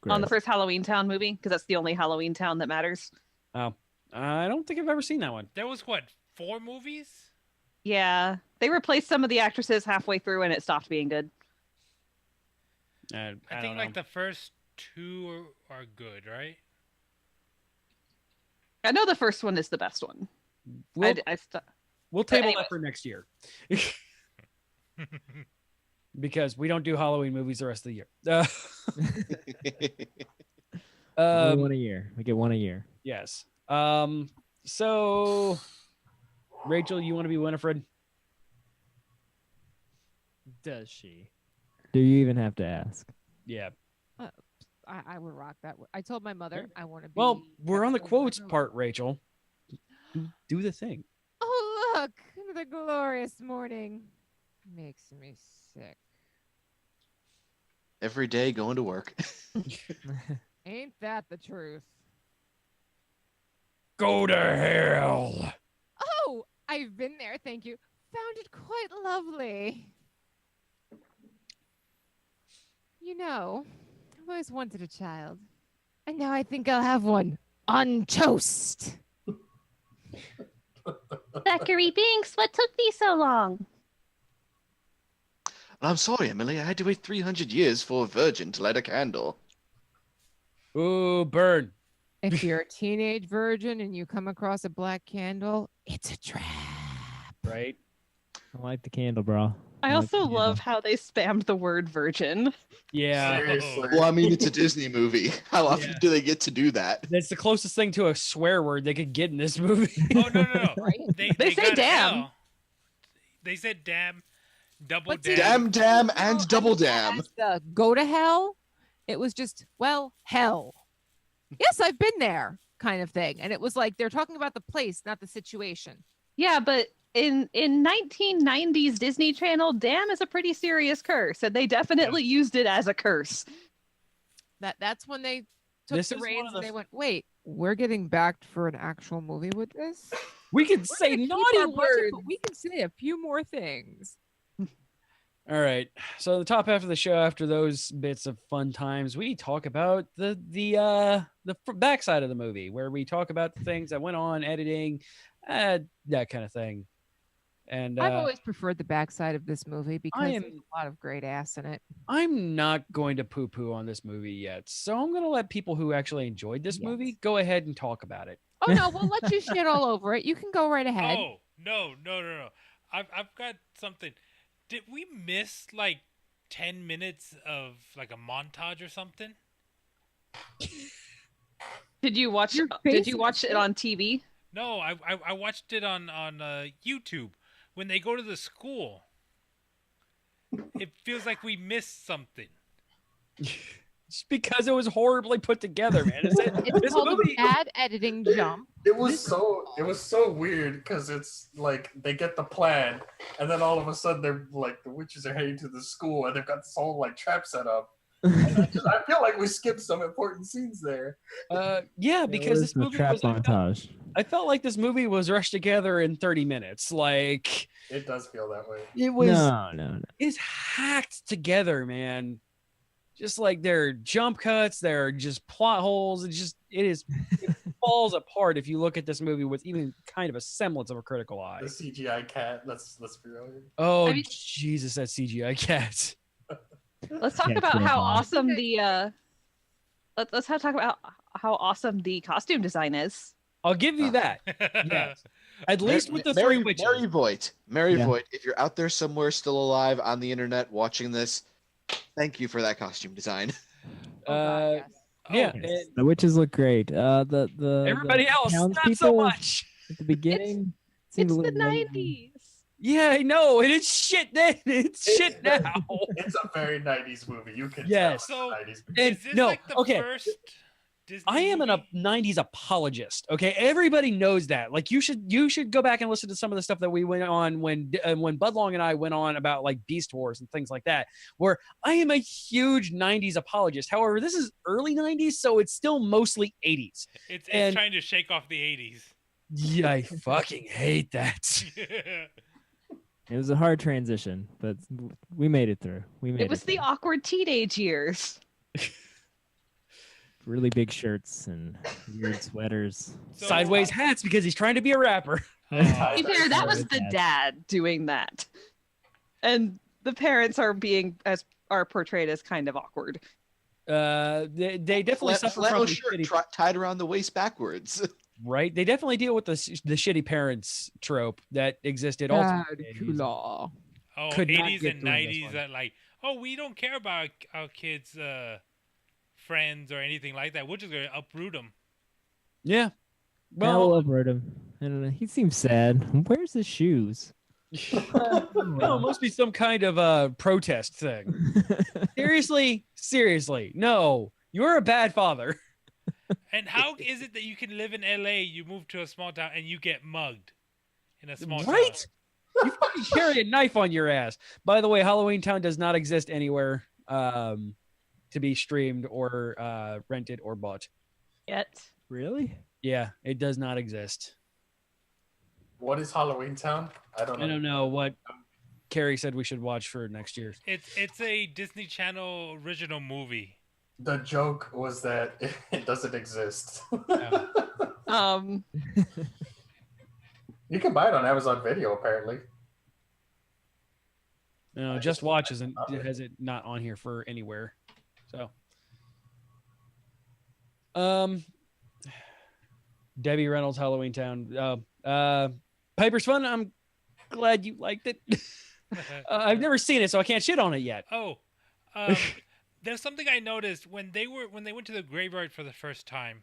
On the first Halloween Town movie, because that's the only Halloween Town that matters. Oh, I don't think I've ever seen that one. There was what, 4 movies? Yeah, they replaced some of the actresses halfway through, and it stopped being good. I I don't think know. like the first 2 are good, right? I know the first one is the best one. We'll, we'll But table anyways. that for next year. Because we don't do Halloween movies the rest of the year. Only one a year. We get one a year. Yes. So, Rachel, you want to be Winifred? Does she? Do you even have to ask? Yeah. I would rock that. I told my mother I want to be. Well, we're on the quotes part, Rachel. Do the thing. Oh, look, the glorious morning makes me sick. Every day going to work. Ain't that the truth? Go to hell. Oh, I've been there, thank you. Found it quite lovely. You know, I've always wanted a child. And now I think I'll have one on toast. Zachary Binks, what took thee so long? I'm sorry, Emily. I had to wait 300 years for a virgin to light a candle. Ooh, burn. If you're a teenage virgin and you come across a black candle, it's a trap. Right? I like the candle, bro. I like also the candle. love how they spammed the word virgin. Yeah. Seriously. Well, I mean, it's a Disney movie. How often Yeah. do they get to do that? That's the closest thing to a swear word they could get in this movie. Oh, no. They say got damn. L. they said damn, double But see, damn. Damn, No, and double I mean, damn. as the go to hell. It was just, well, hell. Yes, I've been there, kind of thing. And it was like they're talking about the place, not the situation. Yeah, but in 1990s Disney Channel, damn is a pretty serious curse, and they definitely used it as a curse. That's when they took This the is one reins of and the they went, wait, we're getting backed for an actual movie with this? We can We're say gonna keep naughty our budget, words. but we can say a few more things. All right. So the top half of the show, after those bits of fun times, we talk about the backside of the movie, where we talk about the things that went on, editing, that kind of thing. And I've always preferred the backside of this movie because am- there's a lot of great ass in it. I'm not going to poo-poo on this movie yet, so I'm going to let people who actually enjoyed this Yes. movie go ahead and talk about it. Oh no, we'll let you shit all over it. You can go right ahead. Oh no. I've got something. Did we miss like 10 minutes of like a montage or something? Did you watch it on TV? No, I watched it on YouTube when they go to the school. It feels like we missed something. Just because it was horribly put together, man. It's This called movie- a bad editing jump. It was so weird because it's like they get the plan, and then all of a sudden they're like the witches are heading to the school, and they've got this whole like trap set up. And I feel like we skipped some important scenes there. Yeah, because this the movie trap was. montage. I felt like this movie was rushed together in 30 minutes. Like It does feel that way. it was. No. It's hacked together, man. Just like they're jump cuts, they're just plot holes. It falls apart if you look at this movie with even kind of a semblance of a critical eye. The CGI cat. Let's be real here. Oh, I mean- Jesus, that CGI cat. Let's talk Yeah, about it's how really awesome the let's talk about how awesome the costume design is. I'll give you that. Yes. At least with the three witches. Mary Yeah. Voigt, if you're out there somewhere still alive on the internet watching this, thank you for that costume design. Uh, yeah. Oh, and The witches look great. The everybody else, not so townspeople much. at the beginning seemed It's a the little lame. 90s. Yeah, I know. And it's shit then. It's shit now. It's a very 90s movie. You can Yes. tell So- it's a 90s movie. And Is this no, like the okay. first Disney I am movie? a 90s apologist. Okay, everybody knows that. Like you should go back and listen to some of the stuff that we went on when Budlong and I went on about like Beast Wars and things like that. Where I am a huge 90s apologist. However, this is early 90s, so it's still mostly 80s. It's and- trying to shake off the 80s. Yeah, I fucking hate that. It was a hard transition, but we made it through. We made It was the awkward teenage years. really big shirts and weird sweaters. So- Sideways hats because he's trying to be a rapper. Oh, To be fair, that was the dad doing that, and the parents are portrayed as kind of awkward. They definitely suffer from Flannel the shirt shitty, tied around the waist backwards. right? They definitely deal with the shitty parents trope that existed all Bad through the 80s. Kula. Oh, Could not 80s get and through this 90s one. that like, oh, we don't care about our kids' friends or anything like that. We're just gonna uproot them. Yeah. Well, Well, over him. I don't know. He seems sad. Where's his shoes? no, it must be some kind of protest thing. Seriously, no, you're a bad father. And how is it that you can live in LA, you move to a small town, and you get mugged in a small town? Right? You fucking carry a knife on your ass. By the way, Halloween Town does not exist anywhere to be streamed or rented or bought. Yet. Really? Yeah, it does not exist. What is Halloween Town? I don't know. I don't know what Carrie said we should watch for next year. It's a Disney Channel original movie. The joke was that it doesn't exist. Um, You can buy it on Amazon Video, apparently. No, Just Watch has it not on here for anywhere. So, Debbie Reynolds, Halloween Town. Piper's Fun. I'm glad you liked it. I've never seen it, so I can't shit on it yet. Oh, there's something I noticed when they went to the graveyard for the first time.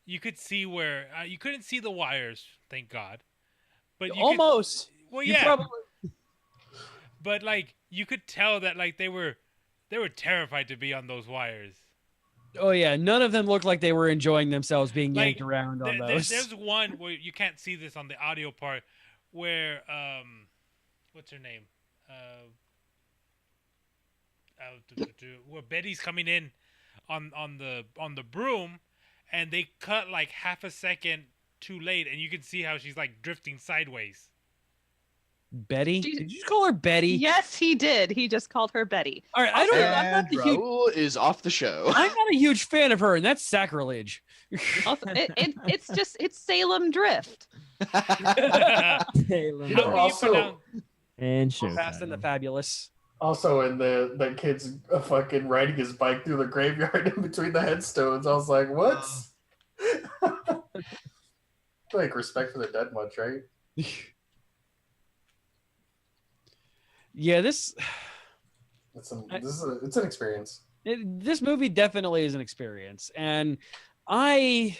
You could see where you couldn't see the wires, thank God. But you Almost. Well, You yeah. probably- but like you could tell that like they were terrified to be on those wires. Oh yeah, none of them looked like they were enjoying themselves being Like, yanked around on those. There's one where you can't see this on the audio part, where what's her name? Where Betty's coming in on the broom, and they cut like half a second too late, and you can see how she's like drifting sideways. Betty? Did you call her Betty? Yes, he did. He just called her Betty. All right, I'm not the huge. Raul is off the show. I'm not a huge fan of her, and that's sacrilege. Also, it's Salem Drift. Also, and show Fast and the Fabulous. Also, in the kid's fucking riding his bike through the graveyard in between the headstones, I was like, what? Like, respect for the dead much, right? Yeah, it's an experience. This movie definitely is an experience, and I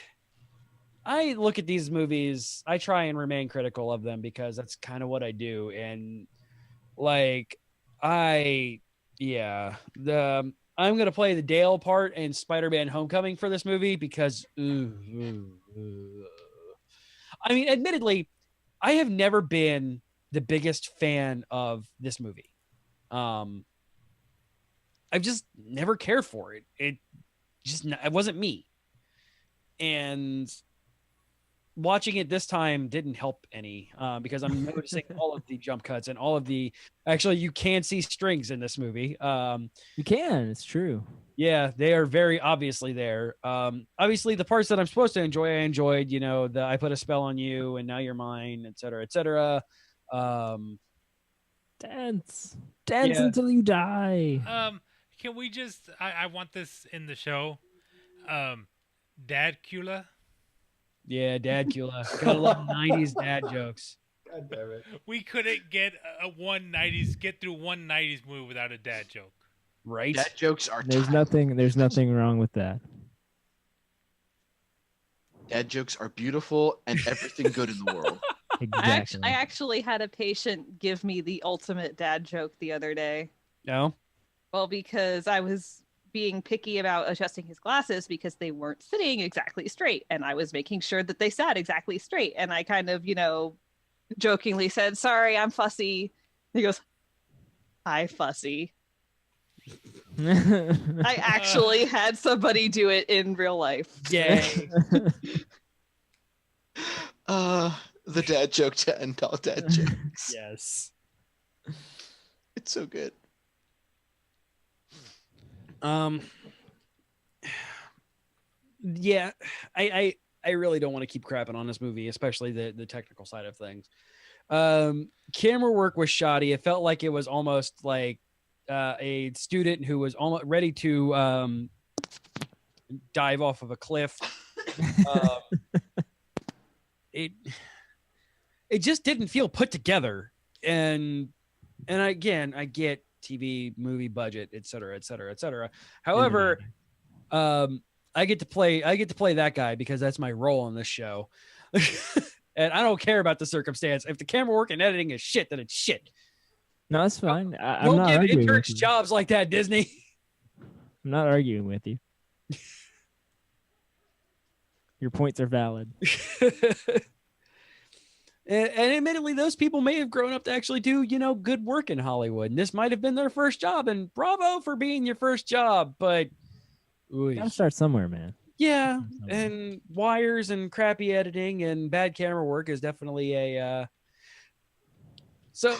look at these movies. I try and remain critical of them because that's kind of what I do, and like I'm gonna play the Dale part in Spider-Man: Homecoming for this movie because, I mean, admittedly, I have never been the biggest fan of this movie. I've just never cared for it. It wasn't me. And watching it this time didn't help any because I'm noticing all of the jump cuts and all of the, actually you can see strings in this movie. You can, it's true. Yeah, they are very obviously there. Obviously the parts that I'm supposed to enjoy, I enjoyed, you know, the I put a spell on you and now you're mine, etc., etc. Dance until you die. Can we just I want this in the show. Dadcula. Yeah, Dadcula. Gotta love 90s dad jokes. God damn it. We couldn't get get through one 90s movie without a dad joke. Right? Dad jokes are There's nothing wrong with that. Dad jokes are beautiful and everything good in the world. Exactly. I actually had a patient give me the ultimate dad joke the other day. No? Well, because I was being picky about adjusting his glasses because they weren't sitting exactly straight, and I was making sure that they sat exactly straight. And I kind of, jokingly said, "Sorry, I'm fussy." He goes, "Hi, fussy." I actually had somebody do it in real life. Yay. The dad joke to end all dad jokes. Yes. It's so good. Yeah, I really don't want to keep crapping on this movie, especially the technical side of things. Camera work was shoddy. It felt like it was almost like a student who was almost ready to dive off of a cliff. It just didn't feel put together. And again, I get TV, movie budget, et cetera, et cetera, et cetera. However, I get to play that guy because that's my role in this show. And I don't care about the circumstance. If the camera work and editing is shit, then it's shit. No, that's fine. I'm Don't not give arguing interns with you. jobs like that, Disney. I'm not arguing with you. Your points are valid. And admittedly, those people may have grown up to actually do, good work in Hollywood. And this might have been their first job. And bravo for being your first job. But Gotta start somewhere, man. yeah, and wires and crappy editing and bad camera work is definitely a. So,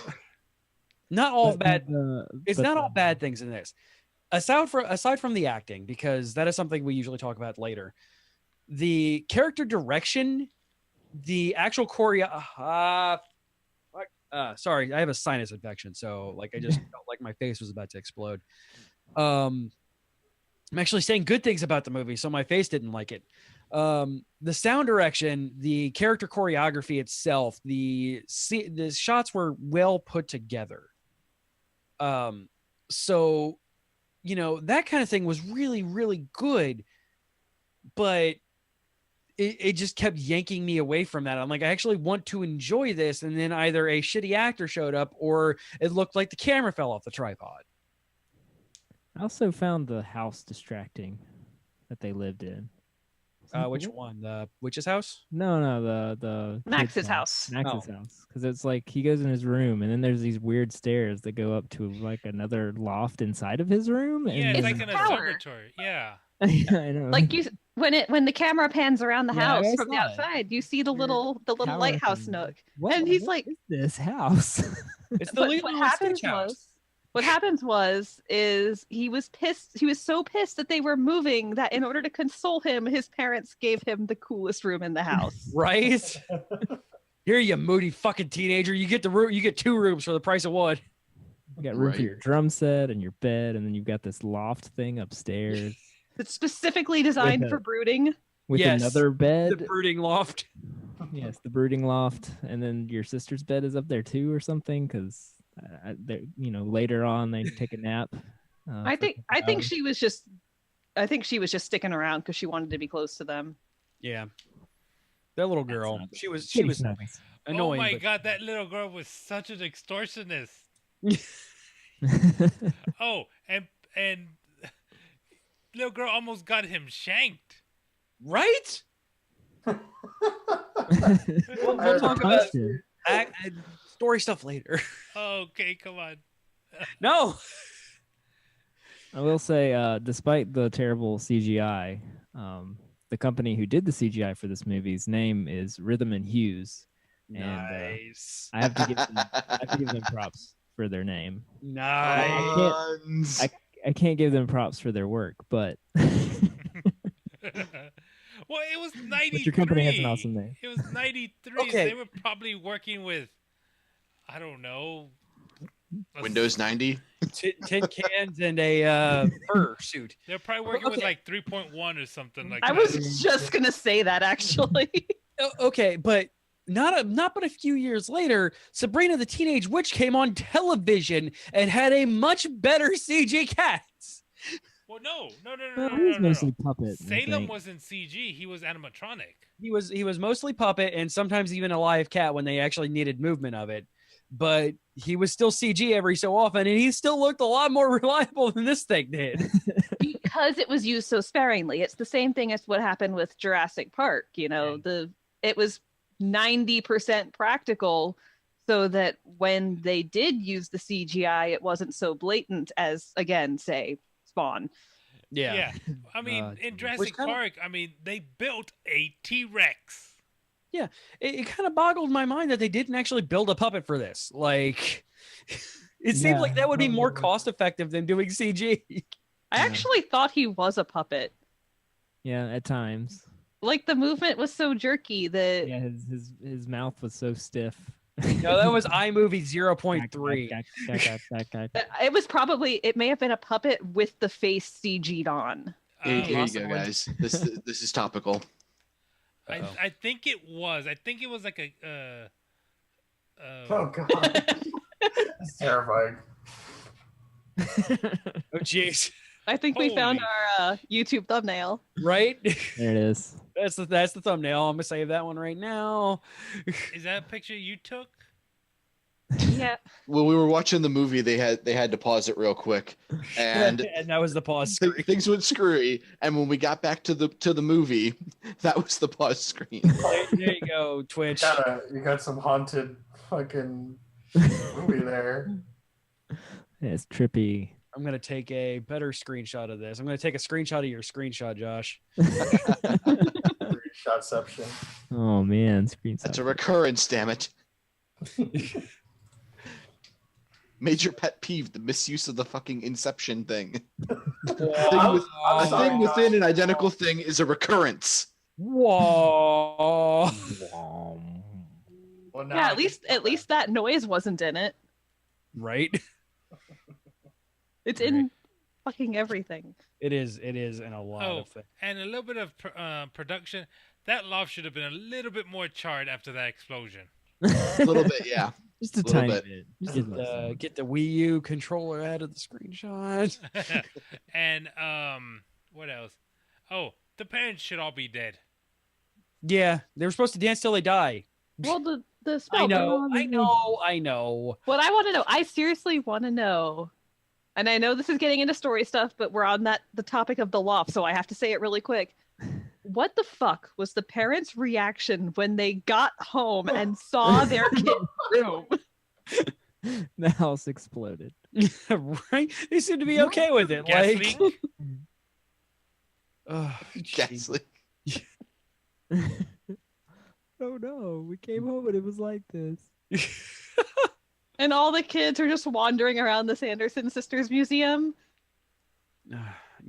not all bad. It's not all bad things in this. Aside from the acting, because that is something we usually talk about later. The character direction. The actual choreo. Sorry, I have a sinus infection, so I just felt like my face was about to explode. I'm actually saying good things about the movie, so my face didn't like it. The sound direction, the character choreography itself, the shots were well put together. So, that kind of thing was really, really good, but it just kept yanking me away from that. I'm like, I actually want to enjoy this. And then either a shitty actor showed up or it looked like the camera fell off the tripod. I also found the house distracting that they lived in. Which one? The witch's house? No, the Max's kid's house. Max's house. Because it's like he goes in his room, and then there's these weird stairs that go up to like another loft inside of his room. Yeah, and it's then- like an observatory. Yeah. I know. Like when the camera pans around the Yeah, house I from the saw it. outside, you see the little tower lighthouse thing. nook, What and he's what like, is this house? It's the But Lilo and Stitch house. what happens was he was pissed. He was so pissed that they were moving that in order to console him, his parents gave him the coolest room in the house. Right? Here, you moody fucking teenager. You get you get 2 rooms for the price of one. You got room for Right. your drum set and your bed, and then you've got this loft thing upstairs It's specifically designed With a- for brooding. with Yes, another bed. The brooding loft. Yes, the brooding loft, and then your sister's bed is up there too, or something. Because later on they take a nap. I think she was just sticking around because she wanted to be close to them. Yeah. That little girl. not- She was Kitty snuggles. annoying. Oh my but- god, that little girl was such an extortionist. Oh, and little girl almost got him shanked. Right? We'll I talk remember about that. story stuff later. Okay, come on. No. I will say, despite the terrible CGI, the company who did the CGI for this movie's name is Rhythm and Hughes. And Nice. I have to give them props for their name. Nice. I can't give them props for their work, but Well, it was 93. but your company has an awesome name. It was 93. Okay. So they were probably working with, I don't know. Windows 90. Tin cans and a fur suit. They're probably working with Okay. like 3.1 or something like I that. was just gonna say that actually. Okay, but not but a few years later, Sabrina the Teenage Witch came on television and had a much better CG cats. Well, no. Well, he was mostly puppet. I Salem think. wasn't CG. He was animatronic. He was mostly puppet and sometimes even a live cat when they actually needed movement of it. But he was still CG every so often, and he still looked a lot more reliable than this thing did. Because it was used so sparingly. It's the same thing as what happened with Jurassic Park. It was 90% practical, so that when they did use the CGI, it wasn't so blatant as, again, say, Spawn. Yeah. I mean, in Jurassic Park, I mean, they built a T-Rex. Yeah, it kind of boggled my mind that they didn't actually build a puppet for this. Like, it seems like that would be more cost effective than doing CG. I actually thought he was a puppet. Yeah, at times. Like the movement was so jerky that Yeah, his mouth was so stiff. No, that was iMovie 0.3. it may have been a puppet with the face CG'd on. Here you go, Possibly. guys. This is topical. I think it was. I think it was like a. Oh god, that's terrifying. Oh jeez. I think we found Holy- our YouTube thumbnail. Right? There it is. That's the thumbnail. I'm gonna save that one right now. Is that a picture you took? Yeah. When we were watching the movie, they had to pause it real quick, and and that was the pause th- screen. things went screwy. And when we got back to the movie, that was the pause screen. There you go, Twitch. You got some haunted fucking movie there. Yeah, it's trippy. I'm gonna take a better screenshot of this. I'm gonna take a screenshot of your screenshot, Josh. Shotception. Oh man, screen. That's a recurrence, damn it. Major pet peeve: the misuse of the fucking Inception thing. A thing within an identical thing is a recurrence. Whoa. Well, Yeah, at least that noise wasn't in it. Right? It's in fucking everything. It is in a lot Oh, of things. and a little bit of production. That loft should have been a little bit more charred after that explosion. A little bit, yeah. Just a Little tiny bit. bit. Just Get the Wii U controller out of the screenshot. And what else? Oh, the parents should all be dead. Yeah, they were supposed to dance till they die. Well, the spell. I know. What I want to know, I seriously want to know, and I know this is getting into story stuff, but we're on the topic of the loft, so I have to say it really quick. What the fuck was the parents' reaction when they got home and saw their kid's room? The house exploded. Right? They seem to be okay with it. Gas like, leak? oh, Gas leak. Oh no, we came home and it was like this. And all the kids are just wandering around the Sanderson Sisters Museum.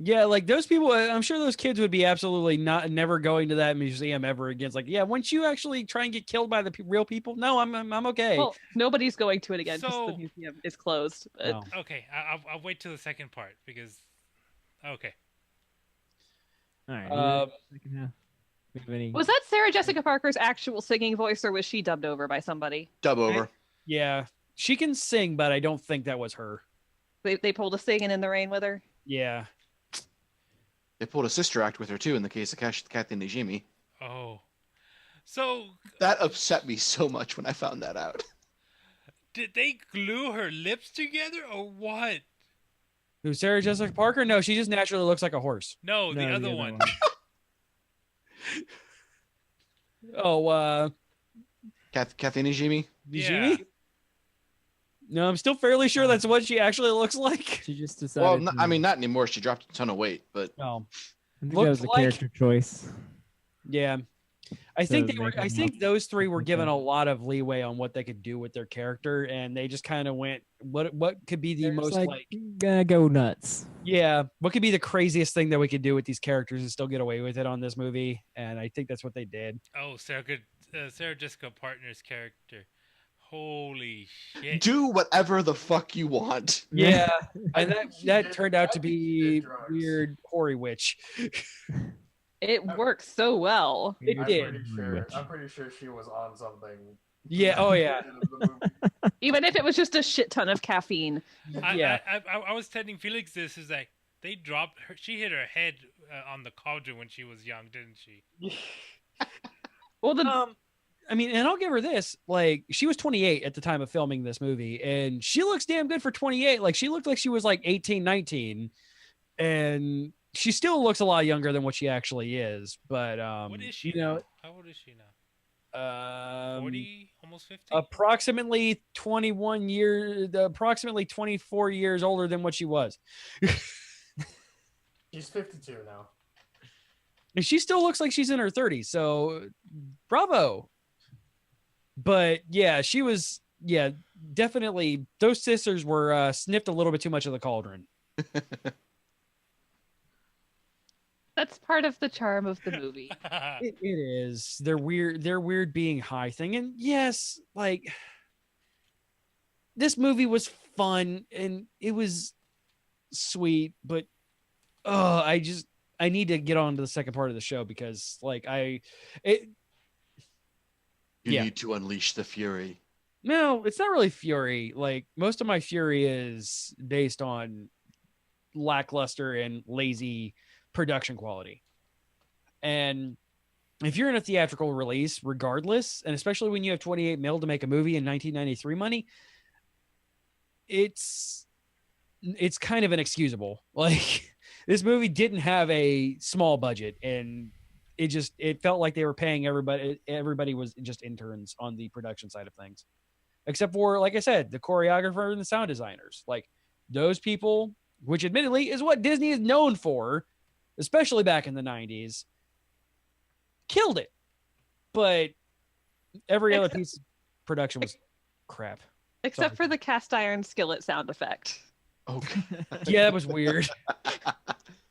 Yeah, like those people, I'm sure those kids would be absolutely never going to that museum ever again. It's like, yeah, once you actually try and get killed by the real people, no, I'm okay. Well, nobody's going to it again because So- the museum is closed. But No. Okay, I'll wait till the second part because. Okay. All right. Second half. We have any- was that Sarah Jessica Parker's actual singing voice, or was she dubbed over by somebody? Dub over. Yeah, she can sing, but I don't think that was her. They pulled a singing in the rain with her. Yeah. They pulled a sister act with her too in the case of Kathy Najimy. Oh. So That upset me so much when I found that out. did they glue her lips together or what? Who, Sarah Jessica Parker? No, she just naturally looks like a horse. No, the other one. Oh, Kathy Najimy? Yeah. No, I'm still fairly sure that's what she actually looks like. She just decided. Well, to- I mean, not anymore. She dropped a ton of weight, but No. I think that looked was a like- character choice. Yeah. I So think make them I think look those three were given okay. a lot of leeway on what they could do with their character, and they just kind of went, what could be the They're just most like, gonna go nuts. yeah, what could be the craziest thing that we could do with these characters and still get away with it on this movie? And I think that's what they did. Oh, Sarah Jessica Parker's character. Holy shit. do whatever the fuck you want. Yeah, and She that did- turned out I to think she be did drugs. weird hoary witch. It works so well. It I'm did. pretty sure she was on something. Yeah. Oh yeah. Even if it was just a shit ton of caffeine. Yeah. I was telling Felix this is like they dropped her. She hit her head on the cauldron when she was young, didn't she? Well, I mean, and I'll give her this. Like, she was 28 at the time of filming this movie, and she looks damn good for 28. Like, she looked like she was like 18, 19, and she still looks a lot younger than what she actually is. But What is she? you know, now? How old is she now? 40, almost 50. approximately 21 years, approximately 24 years older than what she was. She's 52 now. And she still looks like she's in her 30s. So, bravo. But yeah, she was, yeah, definitely. Those sisters were sniffed a little bit too much of the cauldron. that's part of the charm of the movie. It is. Their weird being high thing. And yes, like, this movie was fun and it was sweet, but I need to get on to the second part of the show because like You need to unleash the fury. no, it's not really fury. Like, most of my fury is based on lackluster and lazy production quality. And if you're in a theatrical release, regardless, and especially when you have 28 mil to make a movie in 1993 money, it's kind of inexcusable. Like, this movie didn't have a small budget, and it felt like they were paying everybody. Everybody was just interns on the production side of things, except for, like I said, the choreographer and the sound designers. Like, those people, which admittedly is what Disney is known for, especially back in the 90s, killed it. But every other piece of production was crap. Except for the cast iron skillet sound effect. Okay. Yeah, that was weird.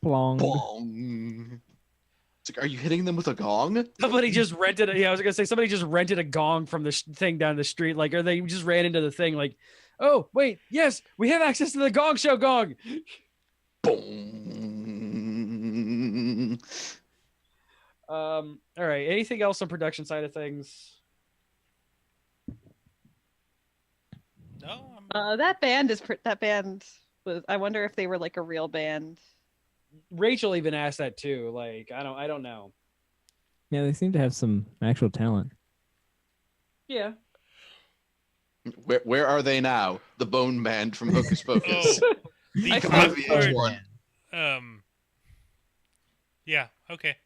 Plong. Bong. It's like, are you hitting them with a gong? Somebody just rented I was gonna say somebody just rented a gong from the thing down the street. Like, or they just ran into the thing. Like, oh wait, yes, we have access to the Gong Show gong. Boom. All right. Anything else on production side of things? No. That band was. I wonder if they were like a real band. Rachel even asked that too. Like, I don't know. Yeah, they seem to have some actual talent. Yeah. Where are they now? The Bone Band from Hocus Pocus. The Come on, crossword, VH1. Yeah. Okay.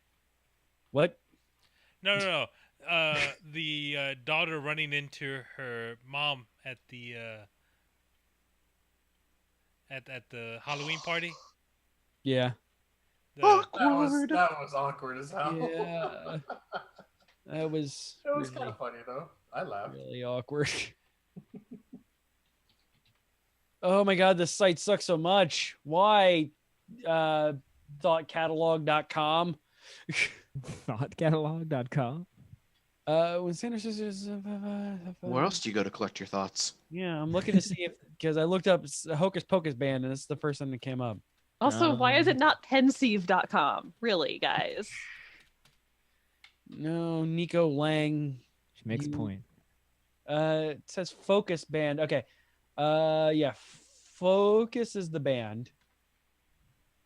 What? No. The daughter running into her mom at the at the Halloween party. Yeah. The- That was awkward as hell. Yeah. That was. It was really, kind of funny though. I laughed. really awkward. Oh my god, this site sucks so much. Why? Thoughtcatalog.com. Thoughtcatalog.com. When Sanders is Where else do you go to collect your thoughts? Yeah, I'm looking to see if because I looked up Hocus Pocus band and it's the first thing that came up. Also, why is it not Pensieve.com? Really, guys? No, Nico Lang. She makes a point. It says Focus band. Okay. Yeah, Focus is the band.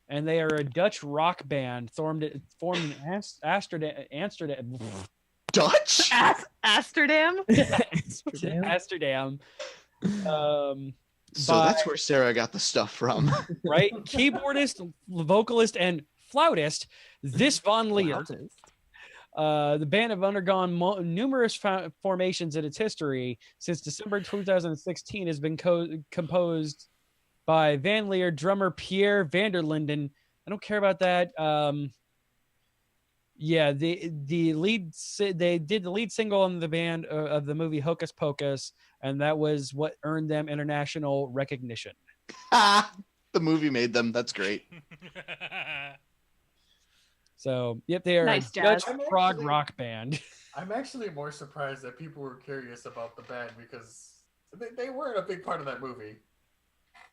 And they are a Dutch rock band formed in Amsterdam. Dutch? Amsterdam? Amsterdam. So that's where Sarah got the stuff from. Right? Keyboardist, vocalist, and flautist, this Von Leer. The band have undergone numerous formations in its history. Since December 2016 has been composed by Van Leer, drummer Pierre Vanderlinden. I don't care about that. Yeah, they did the lead single on the band of the movie Hocus Pocus, and that was what earned them international recognition. The movie made them. That's great. So, yep, they are Nice, a Dutch Jazz. prog rock band. I'm actually more surprised that people were curious about the band because they weren't a big part of that movie.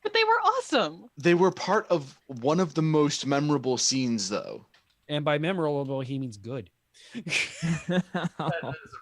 But they were awesome. They were part of one of the most memorable scenes, though. And by memorable, he means good. That is a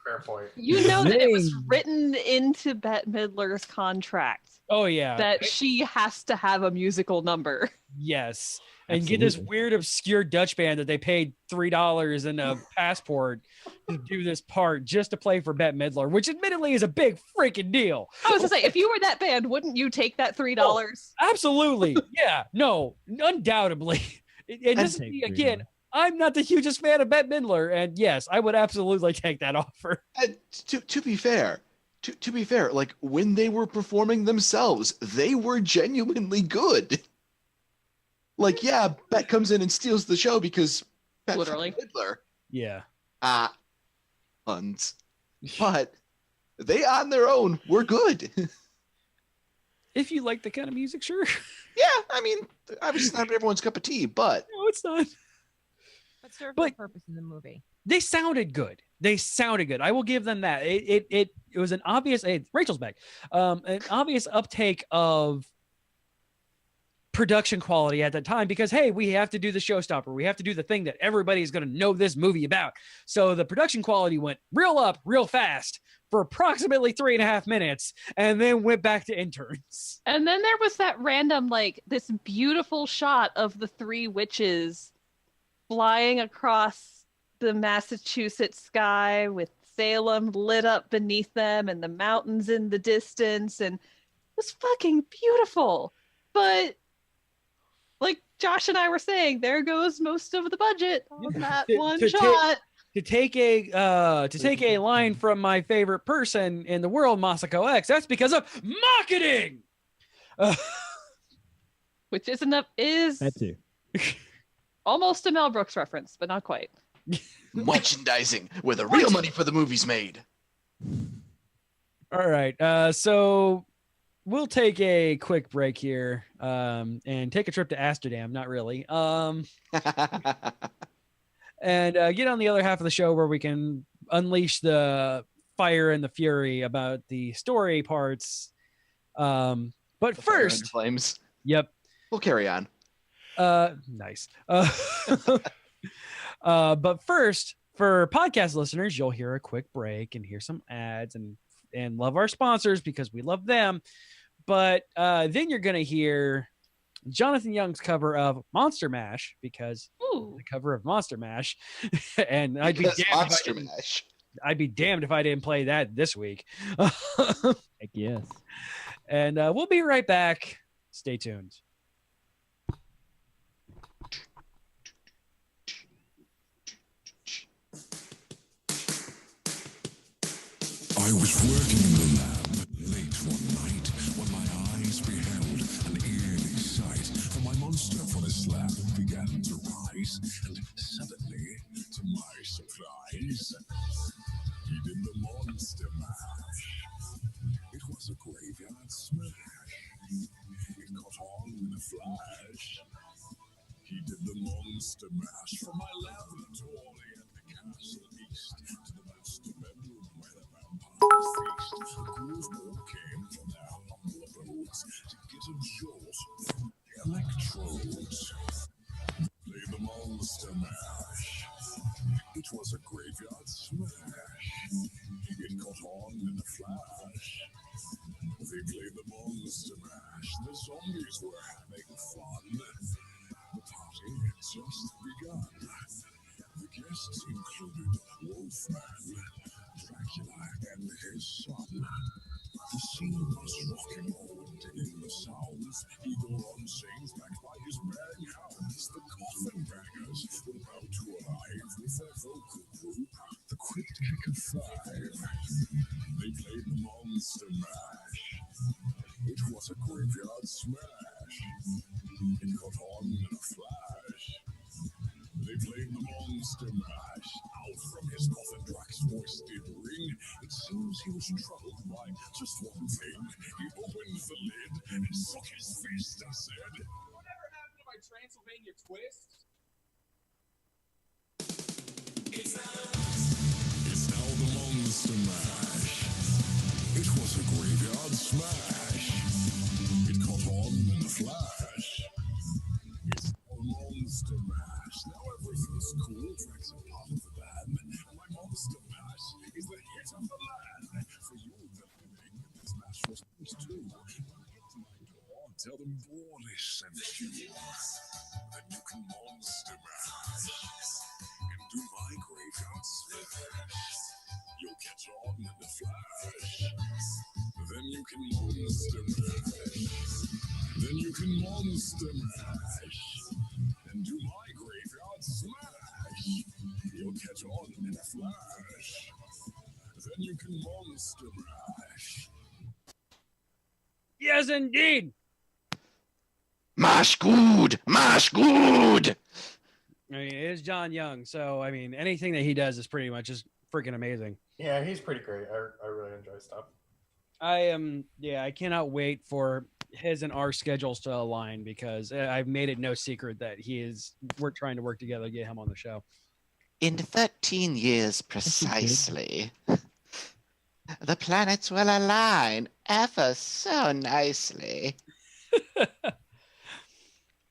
fair point. You know that it was written into Bette Midler's contract Oh, yeah. that she has to have a musical number. Yes. And get this weird, obscure Dutch band that they paid $3 and a passport to do this part just to play for Bette Midler, which admittedly is a big freaking deal. I was gonna say, if you were that band, wouldn't you take that $3? Oh, absolutely. Yeah. No, undoubtedly. And this is, again, I'm not the hugest fan of Bette Midler. And yes, I would absolutely take that offer. And to be fair, like when they were performing themselves, they were genuinely good. Like, yeah, Bette comes in and steals the show because Bette Literally. Midler. Yeah. Puns. But they on their own were good. If you like the kind of music, sure. Yeah, I mean, obviously not everyone's cup of tea, but No, it's not. But served a purpose in the movie. They sounded good. I will give them that. It was an obvious. Rachel's back. An obvious uptake of production quality at that time because hey, we have to do the showstopper. We have to do the thing that everybody's going to know this movie about. So the production quality went real up, real fast for approximately 3.5 minutes, and then went back to interns. And then there was that random, like, this beautiful shot of the three witches flying across the Massachusetts sky with Salem lit up beneath them and the mountains in the distance, and it was fucking beautiful. But like Josh and I were saying, there goes most of the budget on that one shot. To take a line from my favorite person in the world, Masako X, that's because of marketing. Which is That too. almost a Mel Brooks reference, but not quite. Merchandising, where the real money for the movie's made. All right. So we'll take a quick break here and take a trip to Amsterdam. Not really. And get on the other half of the show where we can unleash the fire and the fury about the story parts. But The fire first, under flames. Yep. We'll carry on. Nice. But first, for podcast listeners, you'll hear a quick break and hear some ads and love our sponsors because we love them. But then you're going to hear Jonathan Young's cover of Monster Mash because Ooh. the cover of Monster Mash, and I'd be Because damned if I Monster didn't. Mash. I'd be damned if I didn't play that this week. Heck yes. And we'll be right back. Stay tuned. I was working in the lab late one night when my eyes beheld an eerie sight. For my monster from his slab began to rise, and suddenly, to my surprise, he did the monster mash. It was a graveyard smash. It caught on in a flash. He did the monster mash from my laboratory at the castle east to the master bedroom where the vampires feast. The ghouls all came from their humble abodes to get a jolt from the electrodes. Play the monster mash. It was a graveyard smash. It caught on in a flash. They played the monster mash. The zombies were having fun. The party had just begun. The guests included Wolfman, Dracula, and his son. The scene was rock and rolled in the sounds. Eagle on chains backed by his bang hounds. The coffin bangers were about to arrive with their vocal group, the Crypt Kicker 5. They played the monster mash. It was a graveyard smash. It caught on in a flash. They played the monster mash. Out from his coffin, Drax's voice did ring. It seems he was troubled by just one thing. He opened the lid and shook his fist and said, "Whatever happened to my Transylvania twist?" It's now the monster mash. It was a graveyard smash. It caught on in a flash. It's a monster mash. Now everything's cool. Drax are part of the band. My monster mash is the hit of the land. For you, the living, this mash was yours too. Hit my door, tell them Boris sent you. Then you can monster mash and do my graveyard smash. You'll catch on in the flash. Then you can monster mash. Then you can monster mash and do my graveyard smash. You'll catch on in a flash. Then you can monster mash. Yes, indeed. Mash good! Mash good! I mean, it is John Young, so I mean, anything that he does is pretty much just freaking amazing. Yeah, he's pretty great. I really enjoy stuff. I cannot wait for his and our schedules to align because I've made it no secret that we're trying to work together to get him on the show. In 13 years precisely, the planets will align ever so nicely.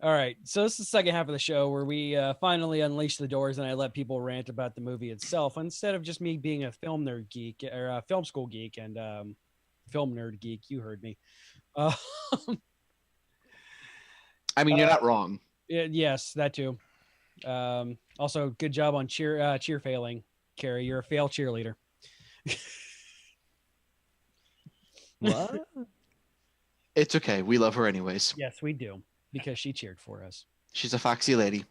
All right, so this is the second half of the show where we finally unleash the doors and I let people rant about the movie itself instead of just me being a film nerd geek or a film school geek and film nerd geek. You heard me. I mean, you're not wrong. Yes, that too. Also, good job on cheer failing, Carrie. You're a fail cheerleader. What? It's okay. We love her anyways. Yes, we do because she cheered for us. She's a foxy lady.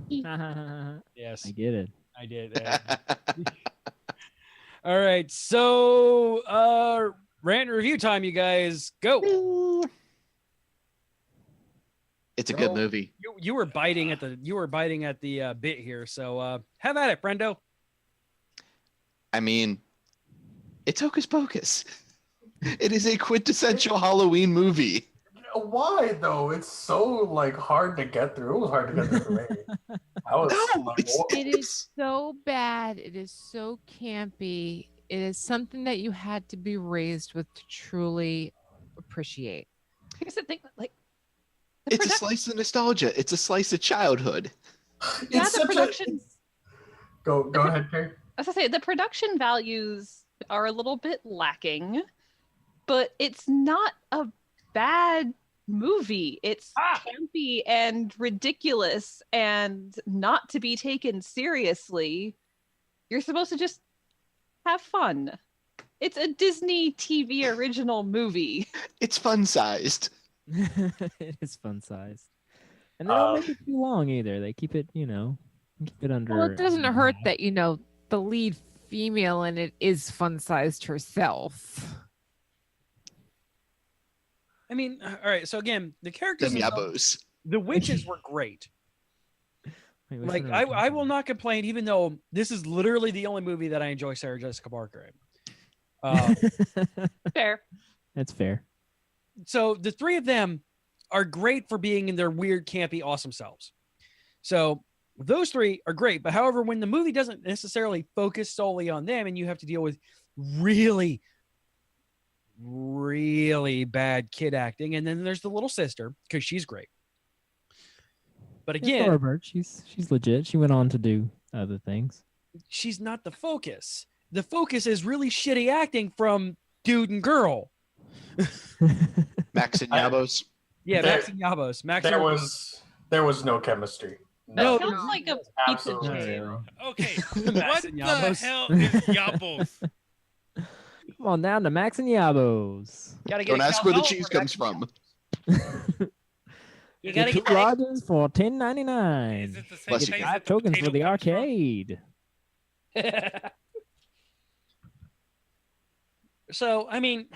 Yes, I get it. I did. All right, so rant and review time, you guys. Go. It's a good movie. You were biting at the bit here, so have at it, friendo. I mean, it's Hocus Pocus. It is a quintessential Halloween movie. Why though? It's so like hard to get through. It was hard to get through for me. It is so bad. It is so campy. It is something that you had to be raised with to truly appreciate. Here's the thing, like it's a slice of nostalgia. It's a slice of childhood. Yeah, the production. Go ahead, Kay. As I say, the production values are a little bit lacking, but it's not a bad movie. It's campy and ridiculous and not to be taken seriously. You're supposed to just have fun. It's a Disney TV original movie. It's fun-sized. It is fun-sized. And they don't make it too long either. They keep it, keep it under. Well, it doesn't hurt that, the lead female in it is fun-sized herself. I mean, all right. So again, the characters, Yabos. the witches were great. Wait, Like I will not complain, even though this is literally the only movie that I enjoy Sarah Jessica Parker in. Fair. That's fair. So the three of them are great for being in their weird, campy, awesome selves. So those three are great. But however, when the movie doesn't necessarily focus solely on them and you have to deal with really, really bad kid acting, and then there's the little sister because she's great. But again, Laura Bird, she's legit. She went on to do other things. she's not the focus. The focus is really shitty acting from dude and girl. Max and Yabos. Yeah, Max and Yabos. There was no chemistry. No, Sounds like a pizza Absolutely chain. zero. Okay, Max what and the Yabos. hell is Yabos? Come on down to Max and Yabos. Gotta get Don't a ask where the calzone cheese for comes Max. from. You gotta Two get that. lodges for Is $10.99. it the same Bless you. place Five that the tokens for potato the comes from? arcade. So I mean,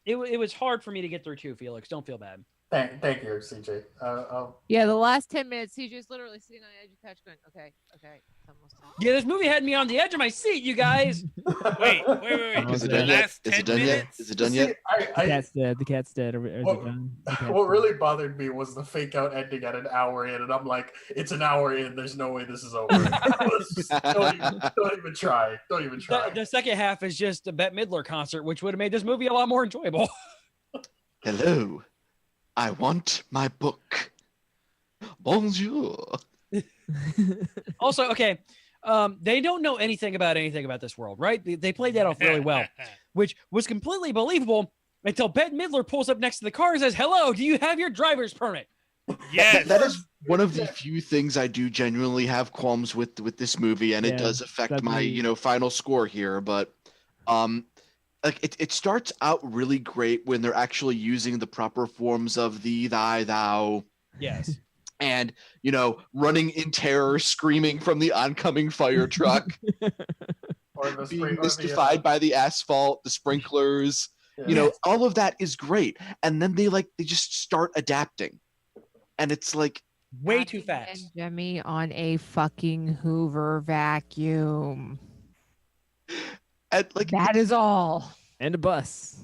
it was hard for me to get through too. Felix, don't feel bad. Thank you, CJ. Yeah, the last 10 minutes, he's just literally sitting on the edge of the couch going, okay, it's almost time. Yeah, this movie had me on the edge of my seat, you guys. Wait. Is it The done yet? last Is 10 it done yet? minutes? Is it done yet? The cat's dead. The cat's dead. Or is What- it done? The cat's What dead. really bothered me was the fake out ending at an hour in, and I'm like, it's an hour in. There's no way this is over. don't even try. Don't even try. The second half is just a Bette Midler concert, which would have made this movie a lot more enjoyable. Hello. I want my book. Bonjour. Also, okay, they don't know anything about this world, right? They played that off really well, which was completely believable until Bette Midler pulls up next to the car and says, "Hello, do you have your driver's permit?" Yes. That is one of the few things I do genuinely have qualms with this movie, and it Yeah, does affect that'd my be- final score here. But like it starts out really great when they're actually using the proper forms of the thy thou, Yes. and running in terror, screaming from the oncoming fire truck, Or the being spring- or the, mystified by the asphalt, the sprinklers. yeah. All of that is great, and then they just start adapting, and it's like Way too And fast. Jimmy on a fucking Hoover vacuum. and like That is all. And a bus.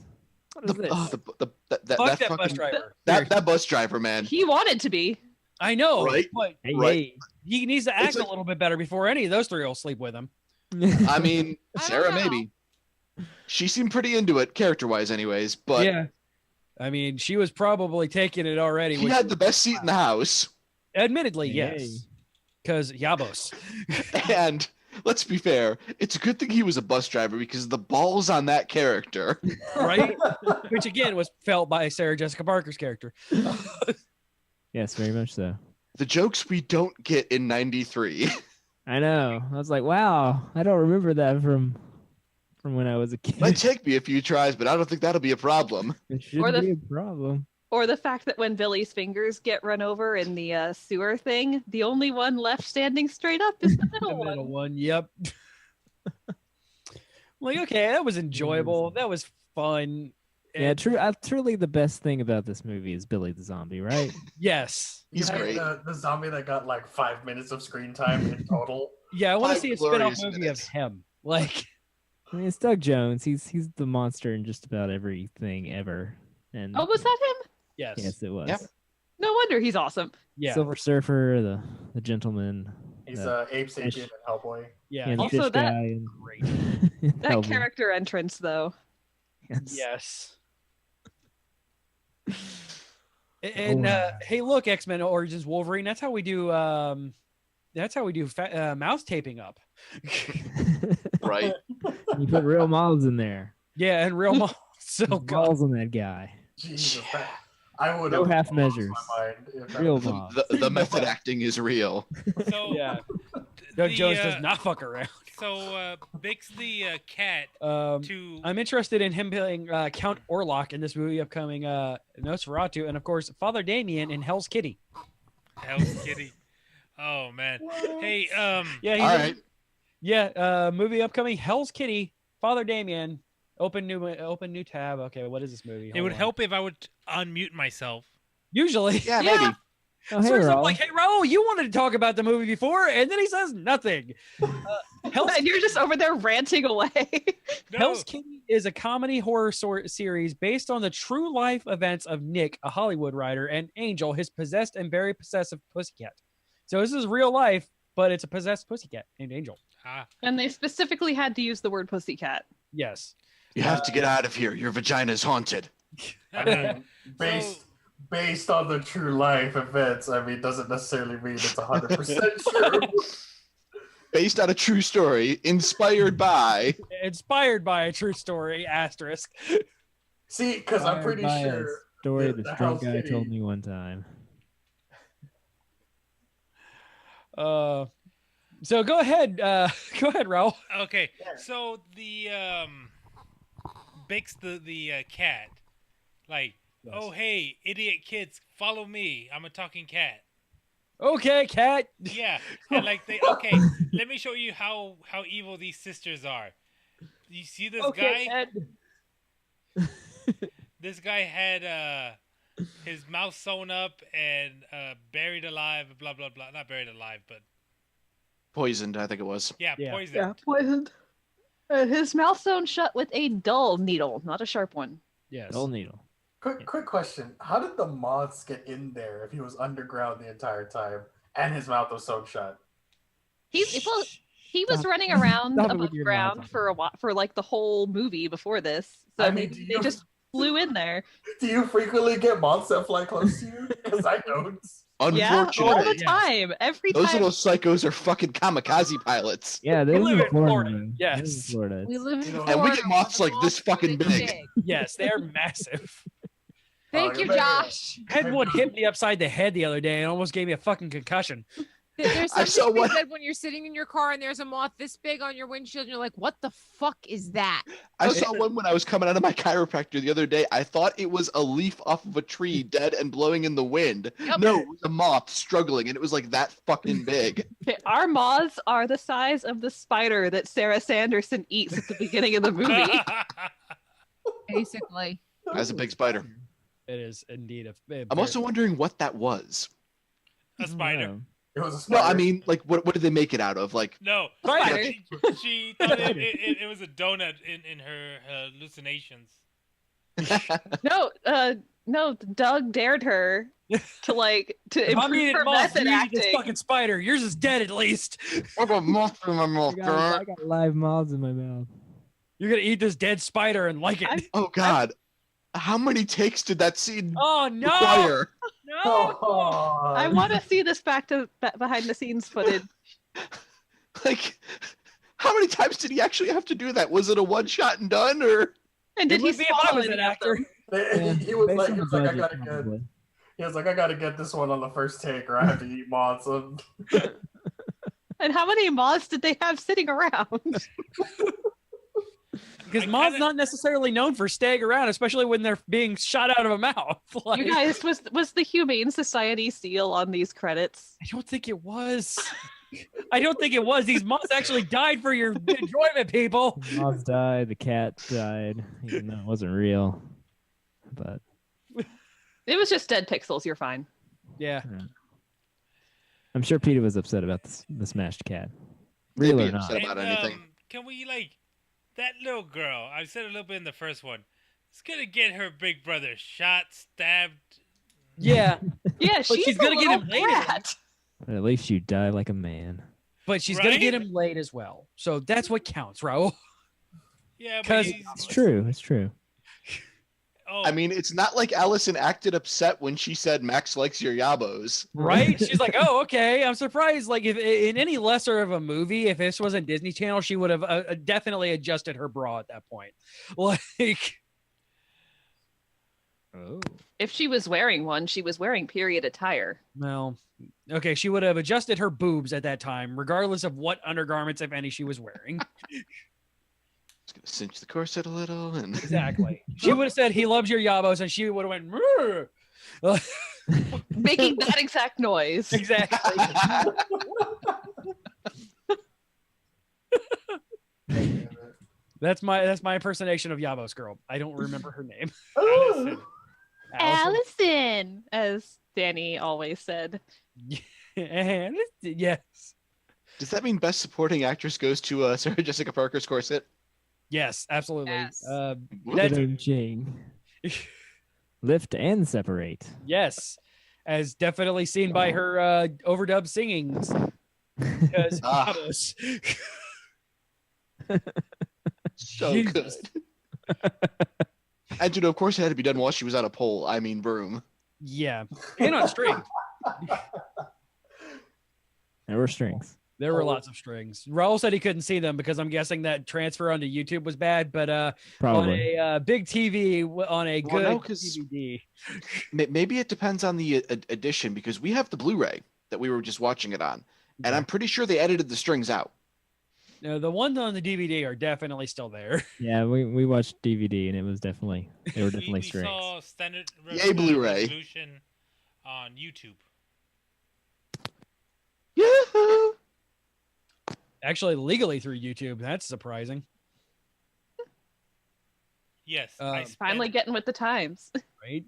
What is this? that Fuck that bus fucking- driver. that bus driver, man. He wanted to be. I know, Right? but Hey, right. he needs to act It's like- a little bit better before any of those three will sleep with him. hey. I mean, I don't Sarah, know. maybe. She seemed pretty into it, character-wise, anyways. But Yeah. I mean, she was probably taking it already. he which- had the best seat in the house. admittedly, Hey. yes. Because Yabos. And let's be fair, it's a good thing he was a bus driver because the balls on that character. Right? Which again was felt by Sarah Jessica Parker's character. Yes, very much so. The jokes we don't get in '93. I know. I was like, wow, I don't remember that from when I was a kid. Might take me a few tries, but I don't think that'll be a problem. It shouldn't the- be a problem. Or the fact that when Billy's fingers get run over in the sewer thing, the only one left standing straight up is the middle The one. middle one, yep. Like, okay, that was enjoyable. That was fun. Yeah, And- truly the best thing about this movie is Billy the Zombie, right? Yes. He's Like great. The zombie that got like 5 minutes of screen time in total. Yeah, I want to 5 see a spin-off glorious movie minutes. of him. Like, I mean, it's Doug Jones. He's the monster in just about everything ever. And Oh, was that him? yes. yes, it was. Yep. No wonder he's awesome. Yeah. Silver Surfer, the gentleman. He's the Abe Sapien fish- and Hellboy. Yeah. and the Also fish that- guy and Great. That Hellboy. character entrance, though. Yes. Yes. And hey, look, X-Men Origins Wolverine. That's how we do. Mouth taping up. Right. You put real mouths in there. Yeah, and real mouth. So There's God. balls on that guy. Jesus, I would No have half lost measures. my mind if that Real was- mob. The method acting is real. So Yeah. Doug the, Jones does not fuck around. So Bix the cat to I'm interested in him playing Count Orlok in this movie upcoming Nosferatu, and of course Father Damien in Hell's Kitty. Hell's Kitty. Oh man. Hey, Yeah, he's All in- right. Yeah, movie upcoming Hell's Kitty, Father Damien. Open new tab. Okay, what is this movie? it Hold would on. help if I would unmute myself. Usually. Yeah, maybe. Oh, hey, So I'm Raul. like, hey, Raul, you wanted to talk about the movie before, and then he says nothing. Hell's, And you're just over there ranting away. No. Hell's Kitty is a comedy horror series based on the true life events of Nick, a Hollywood writer, and Angel, his possessed and very possessive pussycat. So this is real life, but it's a possessed pussycat named Angel. Ah. And they specifically had to use the word pussycat. Yes. You have to get out of here. Your vagina's haunted. I mean, based on the true life events, I mean, doesn't necessarily mean it's 100% true. Based on a true story, inspired by. Inspired by a true story, asterisk. See, because I'm pretty By a sure story the this drunk Hell's guy Kitty- told me one time. So go ahead, Raul. Okay, so the Bix the cat, like, Yes. oh hey, idiot kids, follow me. I'm a talking cat. Okay, cat. Yeah, and like they okay, let me show you how evil these sisters are. You see this Okay, guy? Ed. This guy had his mouth sewn up and buried alive. Blah blah blah. Not buried alive, but Poisoned, I think it was. yeah, Yeah. poisoned. Yeah, poisoned. His mouth sewn shut with a dull needle, not a sharp one. Yes. Dull needle. Quick question. How did the moths get in there if he was underground the entire time and his mouth was sewn shut? He was Stop. running around Stop it with above your ground mouth. for a while, for like the whole movie before this. So I mean, maybe do they you- just flew in there. Do you frequently get moths that fly close to you? Because I don't. Yeah, all Unfortunately, the time. Every those time. little psychos are fucking kamikaze pilots. Yeah, they We live live in in Florida. Florida, man. They live in yes. Florida. We live in You know, And we Florida get moths where like the this fucking moths are big. Yes, they are massive. Thank Oh, you, you're right. Josh. Had one hit me upside the head the other day and almost gave me a fucking concussion. There's I something saw to be one- said when you're sitting in your car and there's a moth this big on your windshield and you're like, what the fuck is that? I saw one when I was coming out of my chiropractor the other day. I thought it was a leaf off of a tree dead and blowing in the wind. Yep. No, it was a moth struggling, and it was like that fucking big. Okay, our moths are the size of the spider that Sarah Sanderson eats at the beginning of the movie. Basically. That's a big spider. It is indeed a. I'm also wondering what that was. A spider. Oh. It was a No, spider. I mean, like, what did they make it out of? Like, No, Spider. she thought it was a donut in her hallucinations. No, Doug dared her to If I'm improve eating her moth, method you eat this acting. fucking spider. Yours is dead at least. I got moth in my mouth. I got live moths in my mouth. You're gonna eat this dead spider and like it. Oh God, how many takes did that scene Oh no! require? No! Oh, I want to see this behind the scenes footage. Like, how many times did he actually have to do that? Was it a one shot and done, or? And did It he would be if I swallow was an any of actor. them? Yeah, he was based like, on he the was like, I budget, gotta get. probably. He was like, I gotta get this one on the first take, or I have to eat moths. And how many moths did they have sitting around? Because moths not necessarily known for staying around, especially when they're being shot out of a mouth. Like, You guys, was the Humane Society seal on these credits? I don't think it was. I don't think it was. These moths actually died for your enjoyment, people. The moths died. The cat died, even though it wasn't real. But It was just dead pixels. You're fine. Yeah. I'm sure Peter was upset about the smashed cat. Real They'd or be not? upset about anything. Can we that little girl? I said a little bit in the first one. It's gonna get her big brother shot, stabbed. Yeah. Yeah, But she's gonna get him later. brat. But at least you die like a man. But she's gonna Right? get him laid as well. So that's what counts, Raul. Yeah, but 'Cause- It's true. It's true. oh, I mean, it's not like Allison acted upset when she said Max likes your yabos. Right? She's like, oh, okay. I'm surprised. Like, if in any lesser of a movie, if this wasn't Disney Channel, she would have definitely adjusted her bra at that point. Like, Oh. If she was wearing one, she was wearing period attire. Well, okay, she would have adjusted her boobs at that time, regardless of what undergarments, if any, she was wearing. Just gonna cinch the corset a little and Exactly. She would have said, "He loves your yabos," and she would have went, "Mrr." Making that exact noise. Exactly. That's my impersonation of Yabos girl. I don't remember her name. Allison, as Danny always said. And yes. Does that mean best supporting actress goes to Sarah Jessica Parker's corset? Yes, absolutely. Yes. Jane. Lift and separate. Yes, as definitely seen by her overdub singings. Because Yabos. So good. And of course, it had to be done while she was on a pole. I mean, broom. Yeah, and on string. There were strings. There were lots of strings. Raul said he couldn't see them because I'm guessing that transfer onto YouTube was bad, but on Probably. a big TV, on a good DVD. Maybe it depends on the edition because we have the Blu-ray that we were just watching it on, and I'm pretty sure they edited the strings out. No, the ones on the DVD are definitely still there. Yeah, we watched DVD and it was definitely they were definitely we strings. saw standard Yay, Blu-ray. resolution on YouTube. Yahoo! Actually, legally through YouTube. That's surprising. Yes, Finally getting with the times. Right?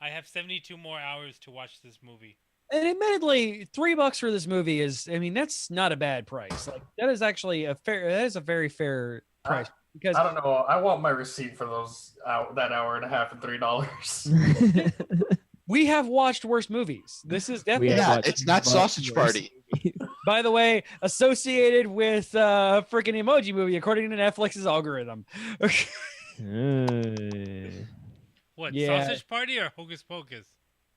I have 72 more hours to watch this movie. And admittedly, $3 for this movie is, I mean, that's not a bad price. Like that is actually a very fair price. Because I don't know. I want my receipt for that hour and a half and $3. We have watched worse movies. This is definitely it's not Sausage Party. By the way, associated with freaking Emoji Movie, according to Netflix's algorithm. What, Yeah. Sausage Party or Hocus Pocus?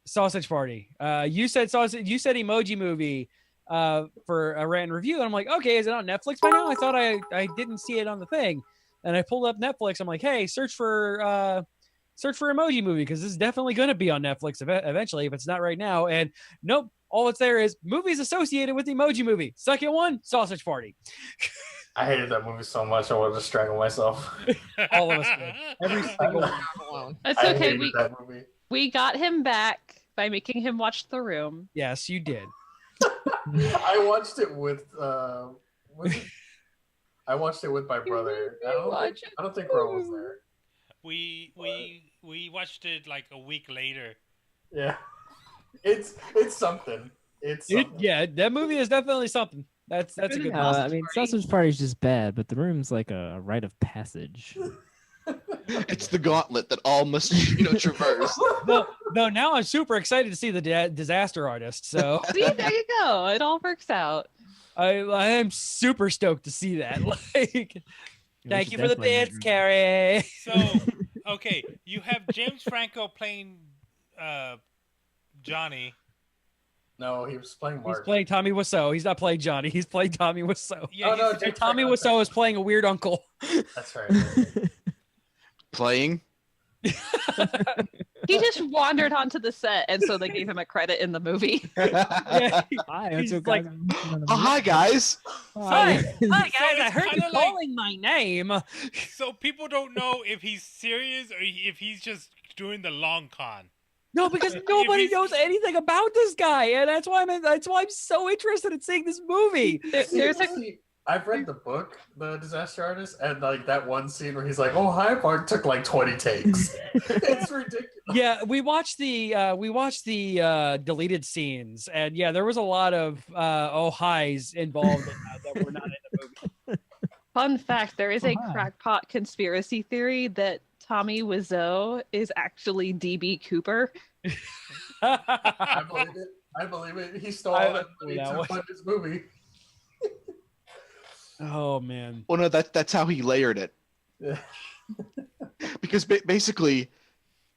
Sausage Party. You said Emoji Movie for a rant and review, and I'm like, okay, is it on Netflix by now? I thought I didn't see it on the thing, and I pulled up Netflix. I'm like, hey, search for Emoji Movie because this is definitely going to be on Netflix eventually if it's not right now. And nope, all it's there is movies associated with Emoji Movie. Second one, Sausage Party. I hated that movie so much I wanted to strangle myself. All of us did. Every single one. It's I okay. hated that movie. We got him back by making him watch The Room. Yes, you did. I watched it with I watched it with my brother. I don't think Ron was there. We watched it like a week later. Yeah. It's something. Yeah, that movie is definitely something. That's a good one. I mean, Sausage Party is just bad, but The Room's like a rite of passage. It's the gauntlet that all must, traverse. No, now I'm super excited to see the Disaster Artist. So See, there you go. It all works out. I am super stoked to see that. Like, thank you for the bits, Carrie. So, okay, you have James Franco playing Johnny. No, he was playing Mark. He's playing Tommy Wiseau. He's not playing Johnny. He's playing Tommy Wiseau. Yeah, no, and Tommy Wiseau is playing a weird uncle. That's right. Playing? He just wandered onto the set, and so they gave him a credit in the movie. Yeah, Hi, like, hi, guys. Hi guys. it's I heard you kinda like- calling my name. So people don't know if he's serious or if he's just doing the long con. No, because nobody knows anything about this guy, and that's why I'm so interested in seeing this movie. I've read the book, The Disaster Artist, and like that one scene where he's like, "Oh, hi, Mark," took like 20 takes. It's ridiculous. Yeah, we watched the deleted scenes, and yeah, there was a lot of highs involved in that were not in the movie. Fun fact: there is a crackpot conspiracy theory that Tommy Wiseau is actually DB Cooper. I believe it. He stole all that money to fund his movie. Oh man. Well, no, that's how he layered it. Yeah. Because basically,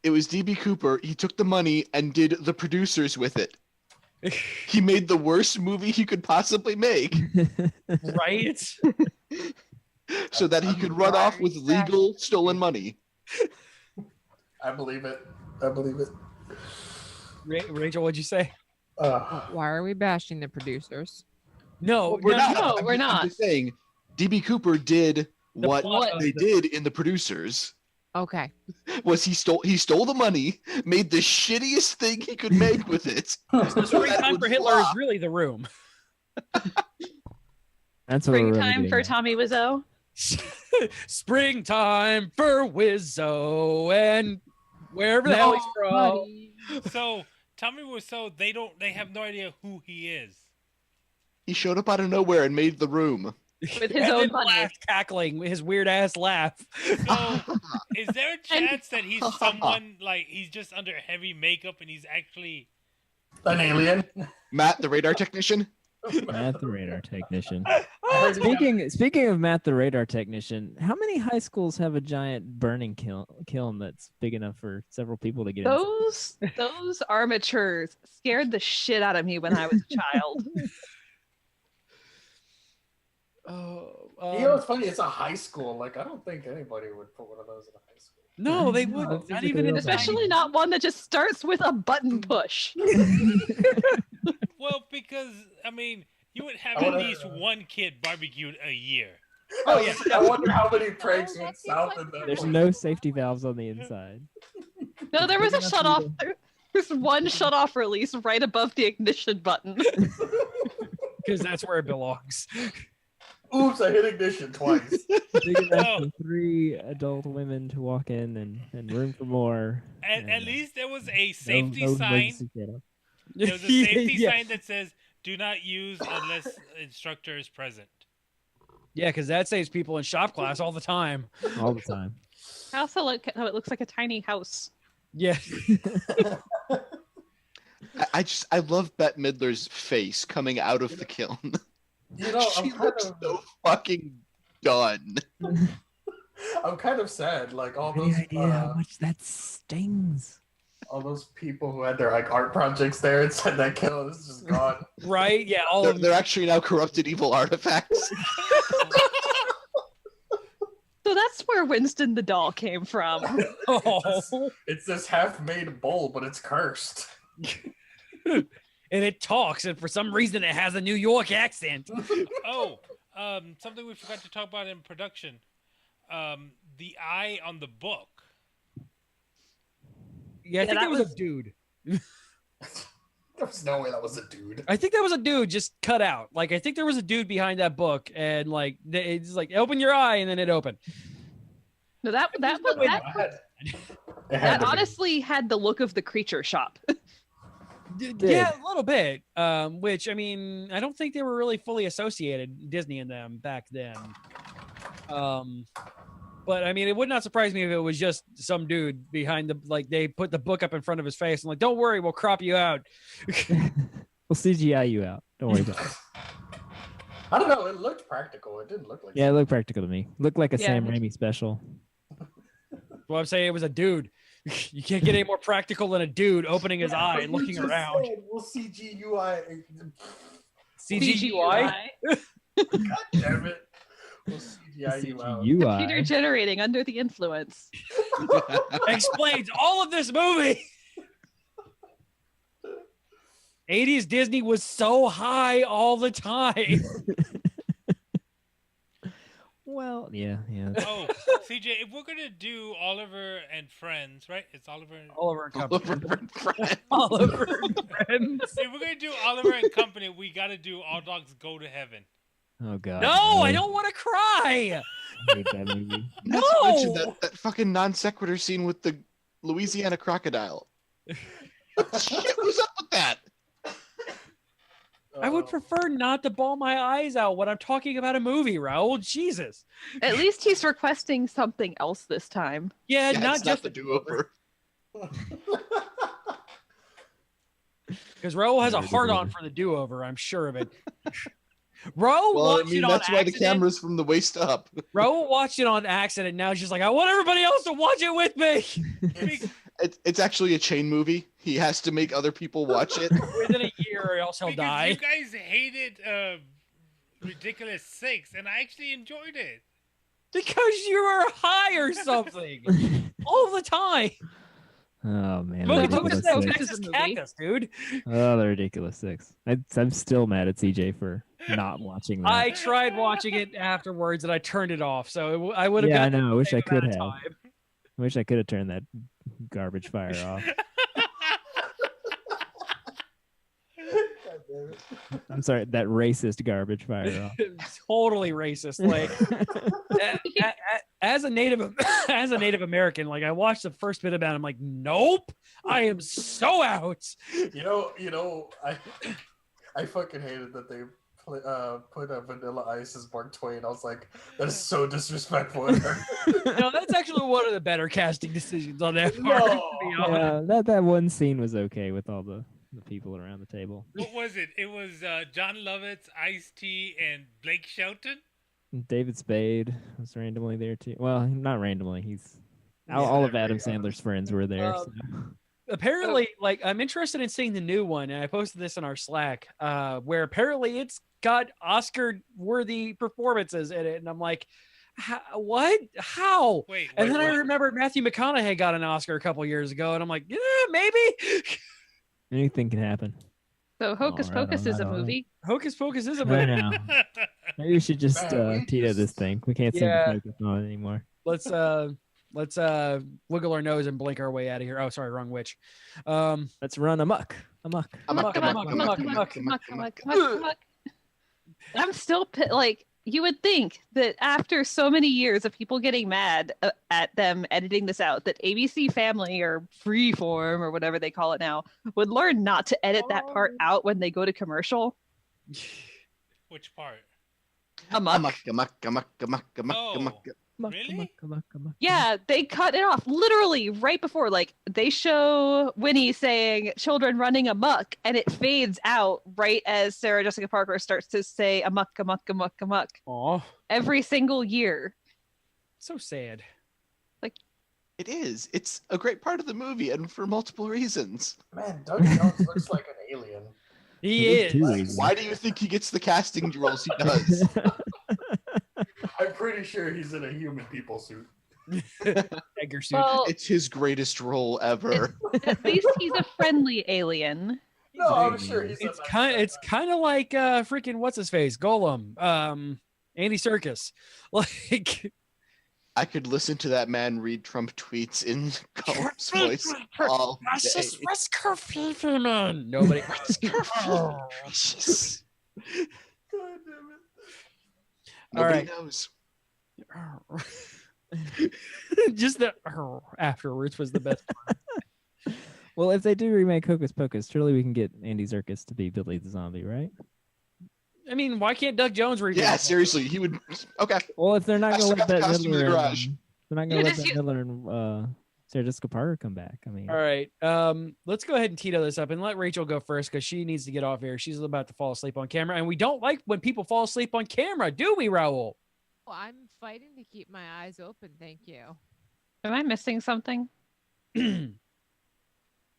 it was DB Cooper. He took the money and did the producers with it. He made the worst movie he could possibly make. Right? So that he could run off with legal stolen money. I believe it. I believe it. Rachel, what'd you say? Why are we bashing the producers? No, We're not. No, we're I'm not. just saying, DB Cooper did what plot they did in the producers. Okay. Was he stole the money, made the shittiest thing he could make with it. The Springtime for Hitler is really The Room. That's what we're really Springtime getting for at. Tommy Wiseau. Springtime for Wizzo and wherever the hell he's from. So Tommy Wiseau, they have no idea who he is. He showed up out of nowhere and made The Room. With his And own then money. laughed, cackling, his weird ass laugh. So is there a chance that he's someone like he's just under heavy makeup and he's actually An alien. Matt, the radar technician. Matt the radar technician. Speaking of Matt the radar technician, how many high schools have a giant burning kiln that's big enough for several people to get in? Those armatures scared the shit out of me when I was a child. You know what's funny? It's a high school. Like, I don't think anybody would put one of those in a high school. No, they wouldn't. Not even in Especially not one that just starts with a button push. well, because I mean, you would have at least one kid barbecued a year. Oh yeah. I wonder how many pranks went south in that. There's no safety valves on the inside. No, there was a shut off. There's one shut off release right above the ignition button. Because that's where it belongs. Oops, I hit ignition twice. Big enough for 3 adult women to walk in and room for more. At least there was a safety no sign. emergency setup. There was a safety Yeah. sign that says "Do not use unless instructor is present." Yeah, because that saves people in shop class all the time. All the time. I also like how it looks like a tiny house. Yeah. I love Bette Midler's face coming out of the kiln. You know, She looks so fucking done. I'm kind of sad. Like all those, Any idea how much that stings? all those people who had their like art projects there and said that kill is just gone. Right? Yeah. All of They're actually now corrupted evil artifacts. So that's where Winston the doll came from. It's this half-made bowl, but it's cursed. And it talks, and for some reason it has a New York accent. Oh, something we forgot to talk about in production. The eye on the book. Yeah, I think that was a dude. There was no way that was a dude. I think that was a dude just cut out. Like, I think there was a dude behind that book, and like, it's like, open your eye, and then it opened. No, that honestly had the look of the creature shop. Yeah, a little bit. Which, I mean, I don't think they were really fully associated, Disney and them, back then. But I mean, it would not surprise me if it was just some dude behind the, like, they put the book up in front of his face and like, don't worry, we'll crop you out. We'll CGI you out. Don't worry about it. I don't know. It looked practical. It didn't look like. Yeah, it looked practical to me. Looked like a Yeah. Sam Raimi special. Well, I'm saying it was a dude. You can't get any more practical than a dude opening his eye and looking around. We'll CGUI. CGI? God damn it. We'll CGI you out. Computer generating under the influence. Explains all of this movie. 80s Disney was so high all the time. Well, yeah. Oh, CJ, if we're gonna do Oliver and Friends, right? It's Oliver and Friends. Oliver and Friends. If we're gonna do Oliver and Company, we gotta do All Dogs Go to Heaven. Oh god. No, I don't want to cry. I hate that movie. Not to mention that fucking non sequitur scene with the Louisiana crocodile. What the shit was up with that? I would prefer not to bawl my eyes out when I'm talking about a movie, Raul. Jesus. At least he's requesting something else this time. Yeah, Yeah, not it's just the do-over. because Raul has a hard-on for the do-over. I'm sure of it. Raul Well, I watched mean, it on that's why the accident. camera's from the waist up. Raul watched it on accident. Now he's just like, I want everybody else to watch it with me. It's actually a chain movie. He has to make other people watch it. Within a year, or else he'll Because die. you guys hated Ridiculous 6, and I actually enjoyed it. Because you were high or something all the time. Oh man, Smoky the Focus ridiculous is six. Texas Cactus, dude. Oh, the ridiculous six. I'm still mad at CJ for not watching that. I tried watching it afterwards and I turned it off. So I would have. Yeah, I gotten know. I wish I could have. time. I wish I could have turned that garbage fire off. I'm sorry, that racist garbage fire off. Totally racist. Like as a Native American, like I watched the first bit about it, I'm like, nope, I am so out. You know, I fucking hated that they put Vanilla Ice as Mark Twain. I was like, that is so disrespectful. No, that's actually one of the better casting decisions on that part. To be honest. Yeah, that one scene was okay with all the people around the table. What was it? It was John Lovitz, Ice-T, and Blake Shelton. David Spade was randomly there too. Well, not randomly. He's all of Adam Sandler's friends were there. So. Apparently, like I'm interested in seeing the new one, and I posted this in our Slack, where apparently it's got Oscar-worthy performances in it, and I'm like, what? How? And then I remembered Matthew McConaughey got an Oscar a couple years ago, and I'm like, yeah, maybe. Anything can happen. So Hocus Pocus is a movie. Hocus Pocus is a movie. I know. Maybe we should just Tito this thing. We can't seem to focus on it anymore. Let's wiggle our nose and blink our way out of here. Oh, sorry, wrong witch. Let's run amok. I'm still like, you would think that after so many years of people getting mad at them editing this out, that ABC Family or Freeform or whatever they call it now would learn not to edit that part out when they go to commercial. Which part? Amok. Really? Yeah, they cut it off literally right before. Like they show Winnie saying "children running amok," and it fades out right as Sarah Jessica Parker starts to say "amok, amok, amok, amok." Aw. Every single year. So sad. Like it is. It's a great part of the movie, and for multiple reasons. Man, Doug Jones looks like an alien. He is. Why do you think he gets the casting roles he does? I'm pretty sure he's in a human people suit. Edgar suit. Well, it's his greatest role ever. At least he's a friendly alien. No, I'm sure he's. It's kind of like freaking what's his face Golem, Andy Serkis. Like I could listen to that man read Trump tweets in Golem's voice all day. Nobody. Nobody knows. Just the afterwards was the best part. Well, if they do remake Hocus Pocus, surely we can get Andy Serkis to be Billy the Zombie, right? I mean, why can't Doug Jones remake? Yeah, seriously, he would. Okay. Well, if they're not going to let Bette Midler, garage. And Sarah Jessica Parker come back. I mean, all right. Let's go ahead and Tito this up and let Rachel go first because she needs to get off here. She's about to fall asleep on camera, and we don't like when people fall asleep on camera, do we, Raul? Well, I'm fighting to keep my eyes open. Thank you. Am I missing something?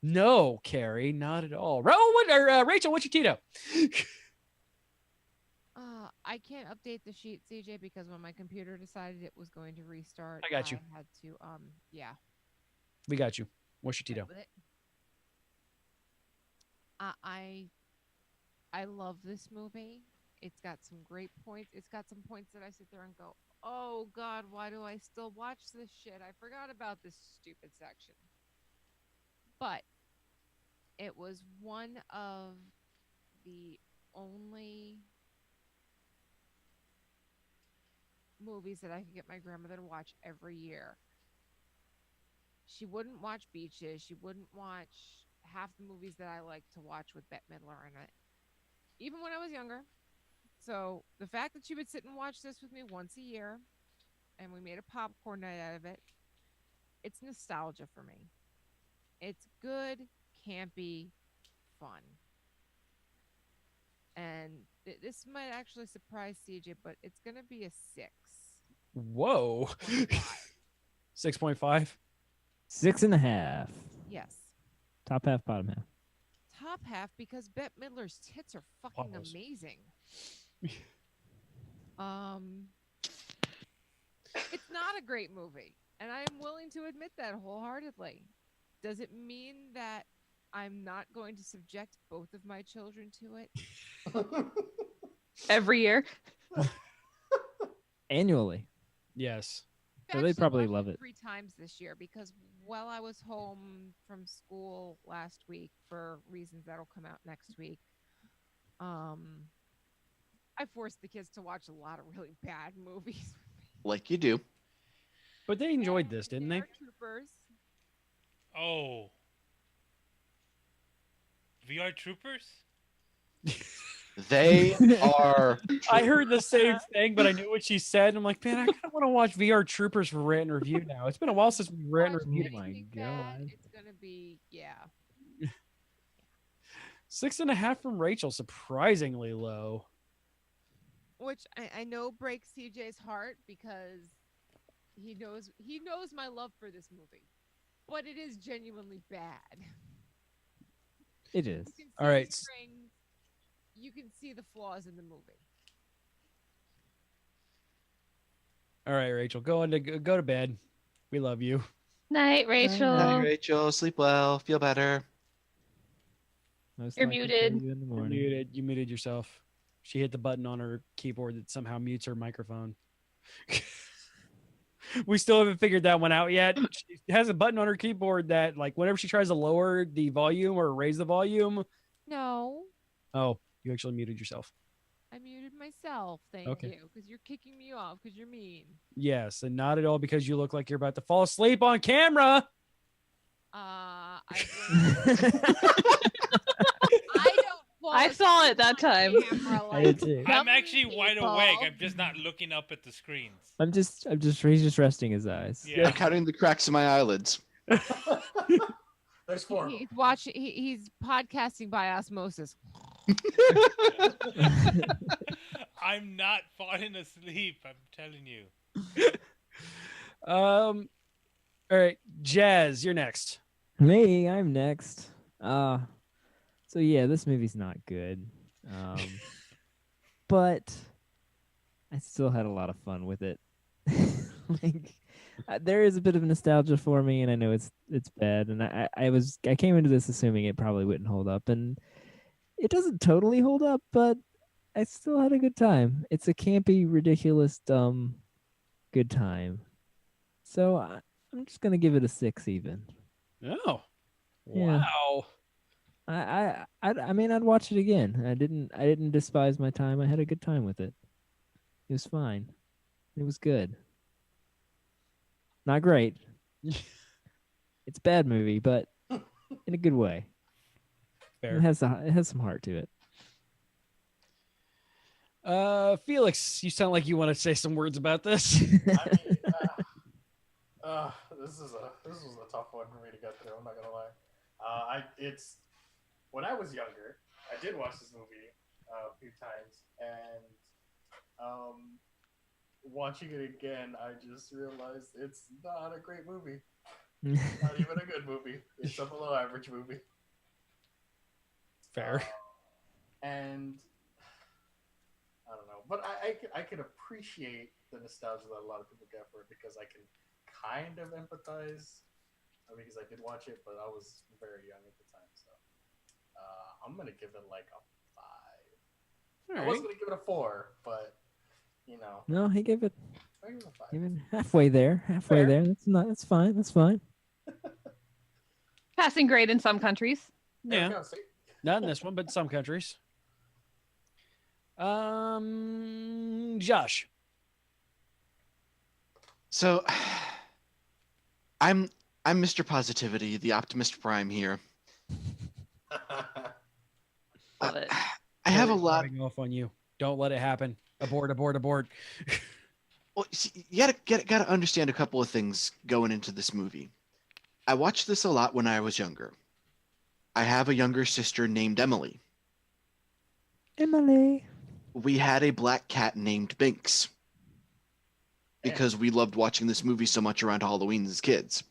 No, Carrie, not at all. Raul, Rachel, what's your Tito? I can't update the sheet, CJ, because when my computer decided it was going to restart, I got you. had to, yeah. We got you. What's your Tito? I love this movie. It's got some great points. It's got some points that I sit there and go, oh God, why do I still watch this shit? I forgot about this stupid section. But it was one of the only movies that I could get my grandmother to watch every year. She wouldn't watch Beaches. She wouldn't watch half the movies that I like to watch with Bette Midler in it, even when I was younger. So the fact that she would sit and watch this with me once a year, and we made a popcorn night out of it, it's nostalgia for me. It's good, campy, fun. And this might actually surprise CJ, but it's going to be a 6. Whoa. 6.5? 6.5. Yes. Top half, bottom half. Top half because Bette Midler's tits are fucking amazing. It's not a great movie, and I am willing to admit that wholeheartedly. does it mean that I'm not going to subject both of my children to it? Every year. Annually. Yes. So they Actually probably watched love it. 3 times this year because while I was home from school last week for reasons that'll come out next week, I forced the kids to watch a lot of really bad movies. Like you do. But they enjoyed this, didn't they? Troopers. Oh. VR Troopers? They are. I heard the same thing, but I knew what she said. I'm like, man, I kind of want to watch VR Troopers for rant and review now. It's been a while since we rant and reviewed. Oh my god. It's gonna be 6.5 from Rachel, surprisingly low. which I know breaks CJ's heart because he knows my love for this movie, but it is genuinely bad. It is. You can see All right. the strings, you can see the flaws in the movie. All right, Rachel, go to bed. We love you. Night, Rachel. Hi, Rachel. Sleep well. Feel better. Most You're likely muted. see you in the You morning. muted yourself. She hit the button on her keyboard that somehow mutes her microphone. We still haven't figured that one out yet. She has a button on her keyboard that, like, whenever she tries to lower the volume or raise the volume. No, Oh, you actually muted yourself. I muted myself. Thank Okay. you, because you're kicking me off because you're mean. Yes, and not at all because you look like you're about to fall asleep on camera. I I saw it that time. I did too. I'm actually wide awake. people. I'm just not looking up at the screens. He's just resting his eyes. Yeah. I'm counting the cracks in my eyelids. There's 4. He's watching. He's podcasting by osmosis. I'm not falling asleep. I'm telling you. All right, Jazz, you're next. Me, I'm next. So yeah, this movie's not good. But I still had a lot of fun with it. Like, there is a bit of nostalgia for me, and I know it's bad. And I came into this assuming it probably wouldn't hold up, and it doesn't totally hold up, but I still had a good time. It's a campy, ridiculous, dumb, good time. So I'm just gonna give it a 6 even. Oh, Yeah. wow. I mean, I'd watch it again. I didn't despise my time. I had a good time with it. It was fine. It was good. Not great. It's a bad movie, but in a good way. Fair. It has some heart to it. Felix, you sound like you want to say some words about this. I mean, this was a tough one for me to get through. I'm not gonna lie. It's when I was younger, I did watch this movie a few times, and watching it again, I just realized it's not a great movie. Not even a good movie. It's a below average movie. Fair. And I don't know, but I can appreciate the nostalgia that a lot of people get for it because I can kind of empathize. Because I did watch it, but I was very young at the time, so I'm gonna give it like a 5. I was gonna give it a 4, but you know. No, he gave it I give it a 5. even halfway there. Halfway Fair. there. That's fine. That's fine. Passing grade in some countries. Yeah. Go, see? Not in this one, but some countries. Josh. So, I'm Mr. Positivity, the Optimist Prime here. Love it. I have a lot. Rubbing off on you. Don't let it happen. Abort, abort, abort. Well, see, you gotta understand a couple of things going into this movie. I watched this a lot when I was younger. I have a younger sister named Emily. Emily. We had a black cat named Binks because we loved watching this movie so much around Halloween as kids.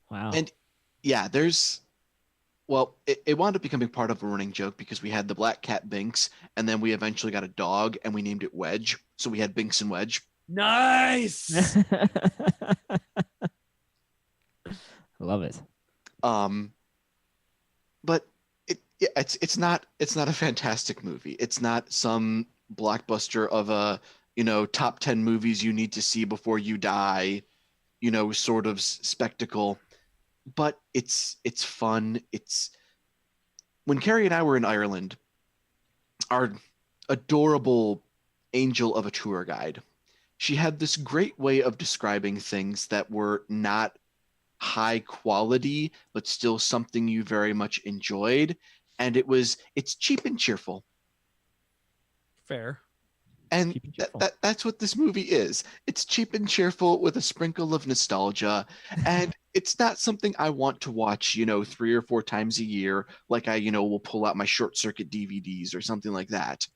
Wow. And yeah, it wound up becoming part of a running joke because we had the black cat Binks, and then we eventually got a dog and we named it Wedge. So we had Binks and Wedge. Nice. I love it. But it's not a fantastic movie. It's not some blockbuster of a top 10 movies you need to see before you die, sort of spectacle. But it's fun. It's when Carrie and I were in Ireland, our adorable angel of a tour guide, she had this great way of describing things that were not high quality, but still something you very much enjoyed. And it's cheap and cheerful. Fair. And that's what this movie is. It's cheap and cheerful with a sprinkle of nostalgia. And it's not something I want to watch, 3 or 4 times a year. Like I, will pull out my Short Circuit DVDs or something like that.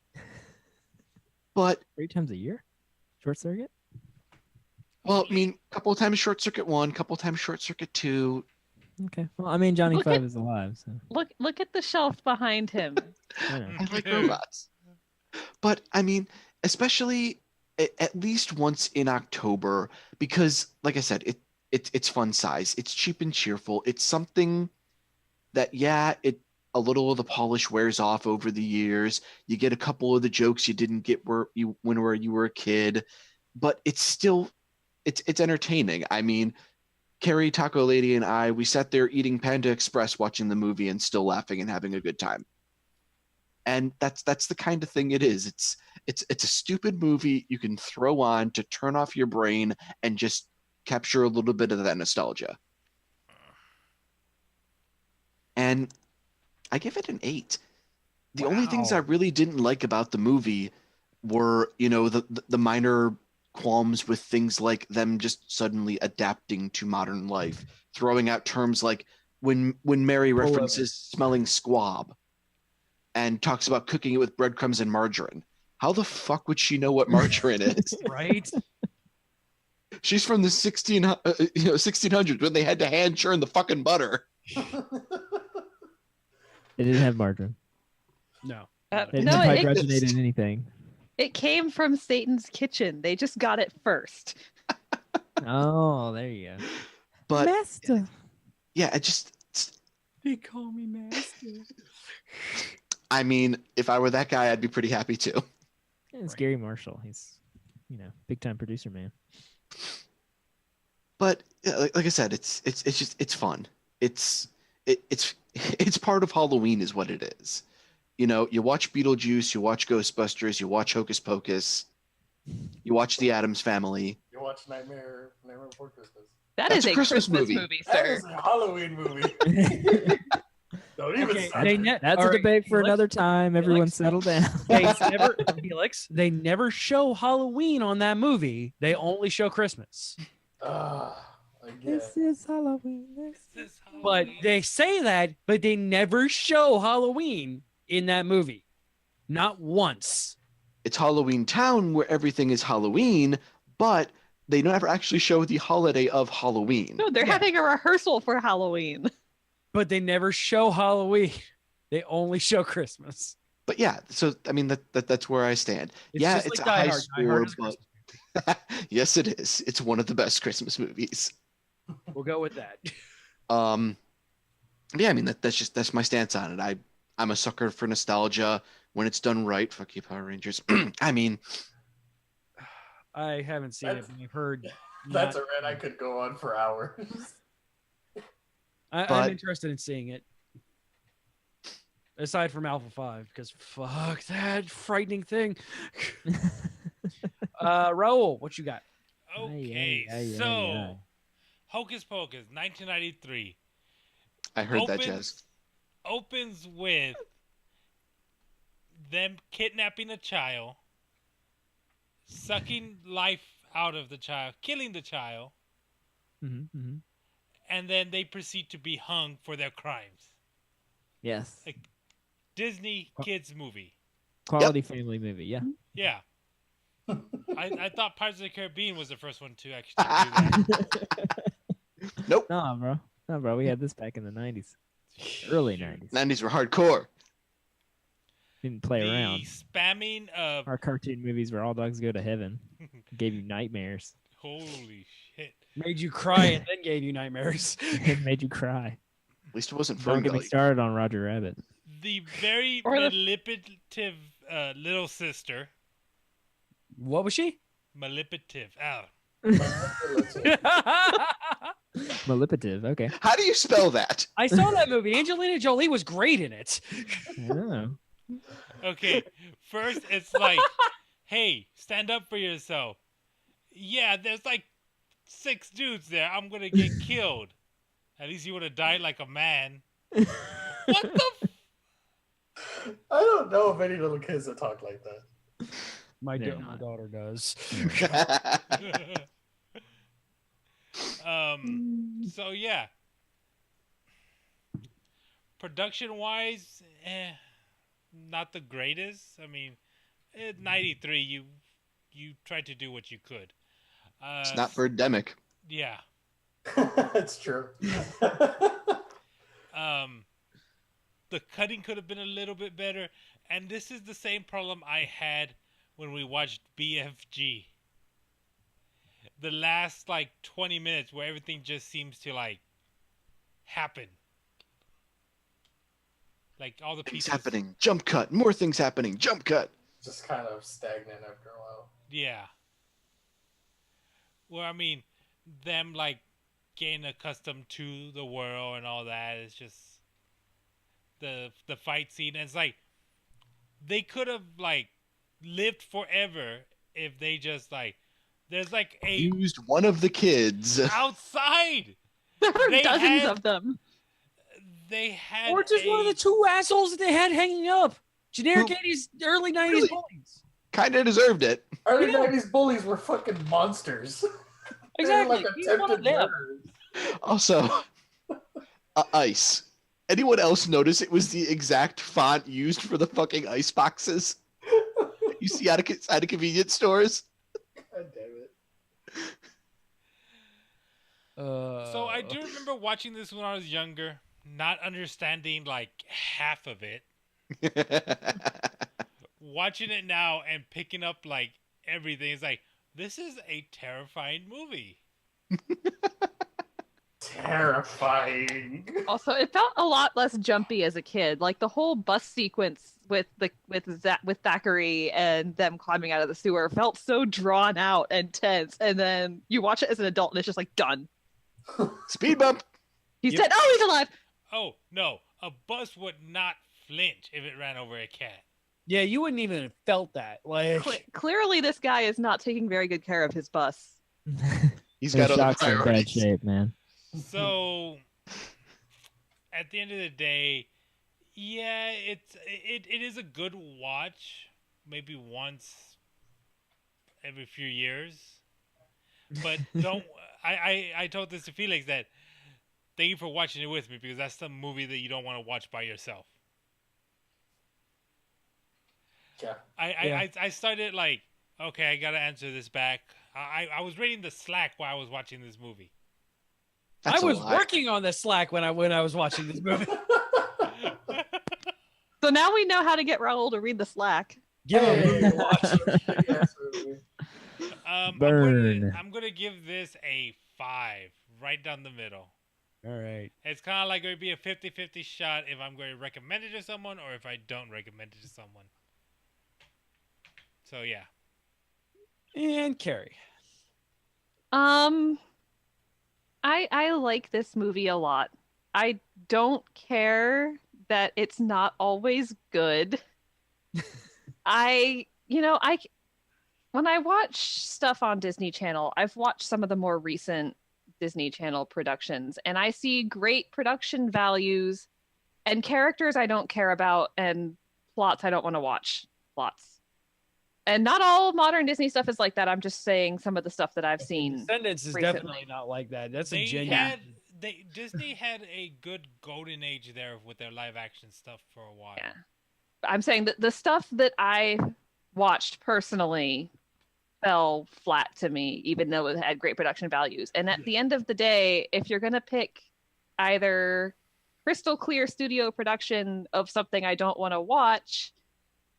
But 3 times a year? Short Circuit? Well, I mean, a couple of times Short Circuit 1, couple of times Short Circuit 2. Okay. Well, I mean, Johnny Five is alive. So. Look at the shelf behind him. I like robots. But, I mean, especially at least once in October, because, like I said, it's fun size. It's cheap and cheerful. It's something that, a little of the polish wears off over the years. You get a couple of the jokes you didn't get when you were a kid, but it's still it's entertaining. I mean, Carrie, Taco Lady, and we sat there eating Panda Express, watching the movie, and still laughing and having a good time. And that's the kind of thing it is. It's a stupid movie you can throw on to turn off your brain and just capture a little bit of that nostalgia. And I give it an 8. The only things I really didn't like about the movie were, the minor qualms with things like them just suddenly adapting to modern life, throwing out terms like when Mary references smelling squab and talks about cooking it with breadcrumbs and margarine. How the fuck would she know what margarine is? Right? She's from the 1600s when they had to hand churn the fucking butter. They didn't have margarine. No. They didn't hydrogenate in anything. It came from Satan's kitchen. They just got it first. Oh, there you go. But Master. Yeah, They call me Master. I mean, if I were that guy, I'd be pretty happy too. Yeah, it's Gary Marshall. He's, big time producer, man. But like I said, it's fun. It's part of Halloween, is what it is. You watch Beetlejuice, you watch Ghostbusters, you watch Hocus Pocus, you watch The Addams Family. You watch Nightmare Before Christmas. That's a Christmas movie, That sir. is a Halloween movie. Don't even start. That's a debate for another time. Everyone settle down. They never show Halloween on that movie. They only show Christmas. This is Halloween. But they say that, but they never show Halloween in that movie. Not once. It's Halloween Town where everything is Halloween, but they never actually show the holiday of Halloween. No, they're having a rehearsal for Halloween. But they never show Halloween. They only show Christmas. But yeah, so I mean that's where I stand. It's it's like a high Die Hard. Die score, Hard is but yes, it is. It's one of the best Christmas movies. We'll go with that. Yeah, I mean that's my stance on it. I'm a sucker for nostalgia when it's done right. Fuck you, Power Rangers. I mean, I haven't seen it, but I've heard. That's a rant I could go on for hours. I'm interested in seeing it. Aside from Alpha 5, because fuck that frightening thing. Raul, what you got? Okay, Hocus Pocus, 1993. I heard that, Jazz. Opens with them kidnapping a child, sucking life out of the child, killing the child, and then they proceed to be hung for their crimes. Yes. Like Disney kids movie. Quality family movie, yeah. Yeah. I thought Pirates of the Caribbean was the first one to actually do that. Nope. No, bro. We had this back in the 90s. Early 90s. 90s were hardcore. Didn't play around. Spamming of our cartoon movies where all dogs go to heaven gave you nightmares. Holy shit. Made you cry and then gave you nightmares. It made you cry. At least it wasn't Don't get me Ferngully. started on Roger Rabbit. The very Or the- manipulative little sister. What was she? Manipulative. Oh. Manipulative. Okay. How do you spell that? I saw that movie. Angelina Jolie was great in it. Oh. Okay, first it's like, hey, stand up for yourself. Yeah, there's like 6 dudes there. I'm gonna get killed. At least you would have died like a man. What the? I don't know of any little kids that talk like that. My They're my not. daughter does. So yeah. Production wise, not the greatest. I mean, 93. You tried to do what you could. It's not Birdemic. Yeah. It's true. The cutting could have been a little bit better, and this is the same problem I had when we watched BFG. The last like 20 minutes where everything just seems to like happen. Like all the Things pieces happening. Jump cut. More things happening. Jump cut. Just kind of stagnant after a while. Yeah. Well, I mean, them like getting accustomed to the world and all that is just the fight scene. And it's like they could have like lived forever if they just like there's like a Used one of the kids. outside. There are They dozens had- of them. They had Or just one of the 2 assholes that they had hanging up. Generic 80s, early 90s Really? bullies. Kind of deserved it. Early 90s bullies were fucking monsters. Exactly. They're like He's one of attempted them. murderers. Also, ice. Anyone else notice it was the exact font used for the fucking ice boxes? You see out of convenience stores? God damn it. So I do remember watching this when I was younger, not understanding like half of it. Watching it now and picking up like everything is like, this is a terrifying movie. Terrifying. Also, it felt a lot less jumpy as a kid. Like the whole bus sequence with Thackeray and them climbing out of the sewer felt so drawn out and tense. And then you watch it as an adult and it's just like done. Speed bump. He's Yep. dead. Oh, he's alive. Oh no, a bus would not flinch if it ran over a cat. Yeah, you wouldn't even have felt that. Like, Clearly, this guy is not taking very good care of his bus. He's The got other shocks are in bad priorities. shape, man. So at the end of the day, yeah, it is a good watch. Maybe once every few years. But don't I told this to Felix that thank you for watching it with me because that's the movie that you don't want to watch by yourself. Yeah. I started like, okay, I gotta answer this back. I was reading the Slack while I was watching this movie. That's I a was lie. working on the Slack when I was watching this movie. So now we know how to get Raul to read the Slack. Give him a movie to watch. Yes, movie. Burn. I'm gonna give this a 5, right down the middle. All right. It's kind of like it would be a 50-50 shot if I'm going to recommend it to someone or if I don't recommend it to someone. So yeah. And Carrie. I like this movie a lot. I don't care that it's not always good. When I watch stuff on Disney Channel, I've watched some of the more recent Disney Channel productions, and I see great production values and characters I don't care about and plots I don't want to watch. Plots. And not all modern Disney stuff is like that. I'm just saying some of the stuff that I've seen. Descendants is recently. definitely not like that. That's a They genuine. Disney had a good golden age there with their live action stuff for a while. Yeah. I'm saying that the stuff that I watched personally fell flat to me, even though it had great production values. And at the end of the day, if you're going to pick either crystal clear studio production of something I don't want to watch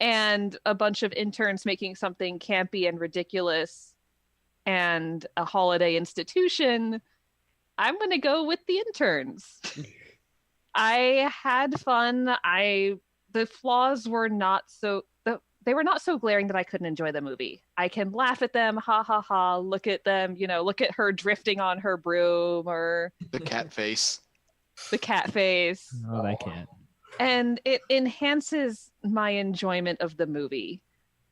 and a bunch of interns making something campy and ridiculous and a holiday institution, I'm going to go with The Interns. I had fun. The flaws were not so they were not so glaring that I couldn't enjoy the movie. I can laugh at them, ha ha ha, look at them, look at her drifting on her broom or The cat face. The cat face. Oh, that cat. And it enhances my enjoyment of the movie.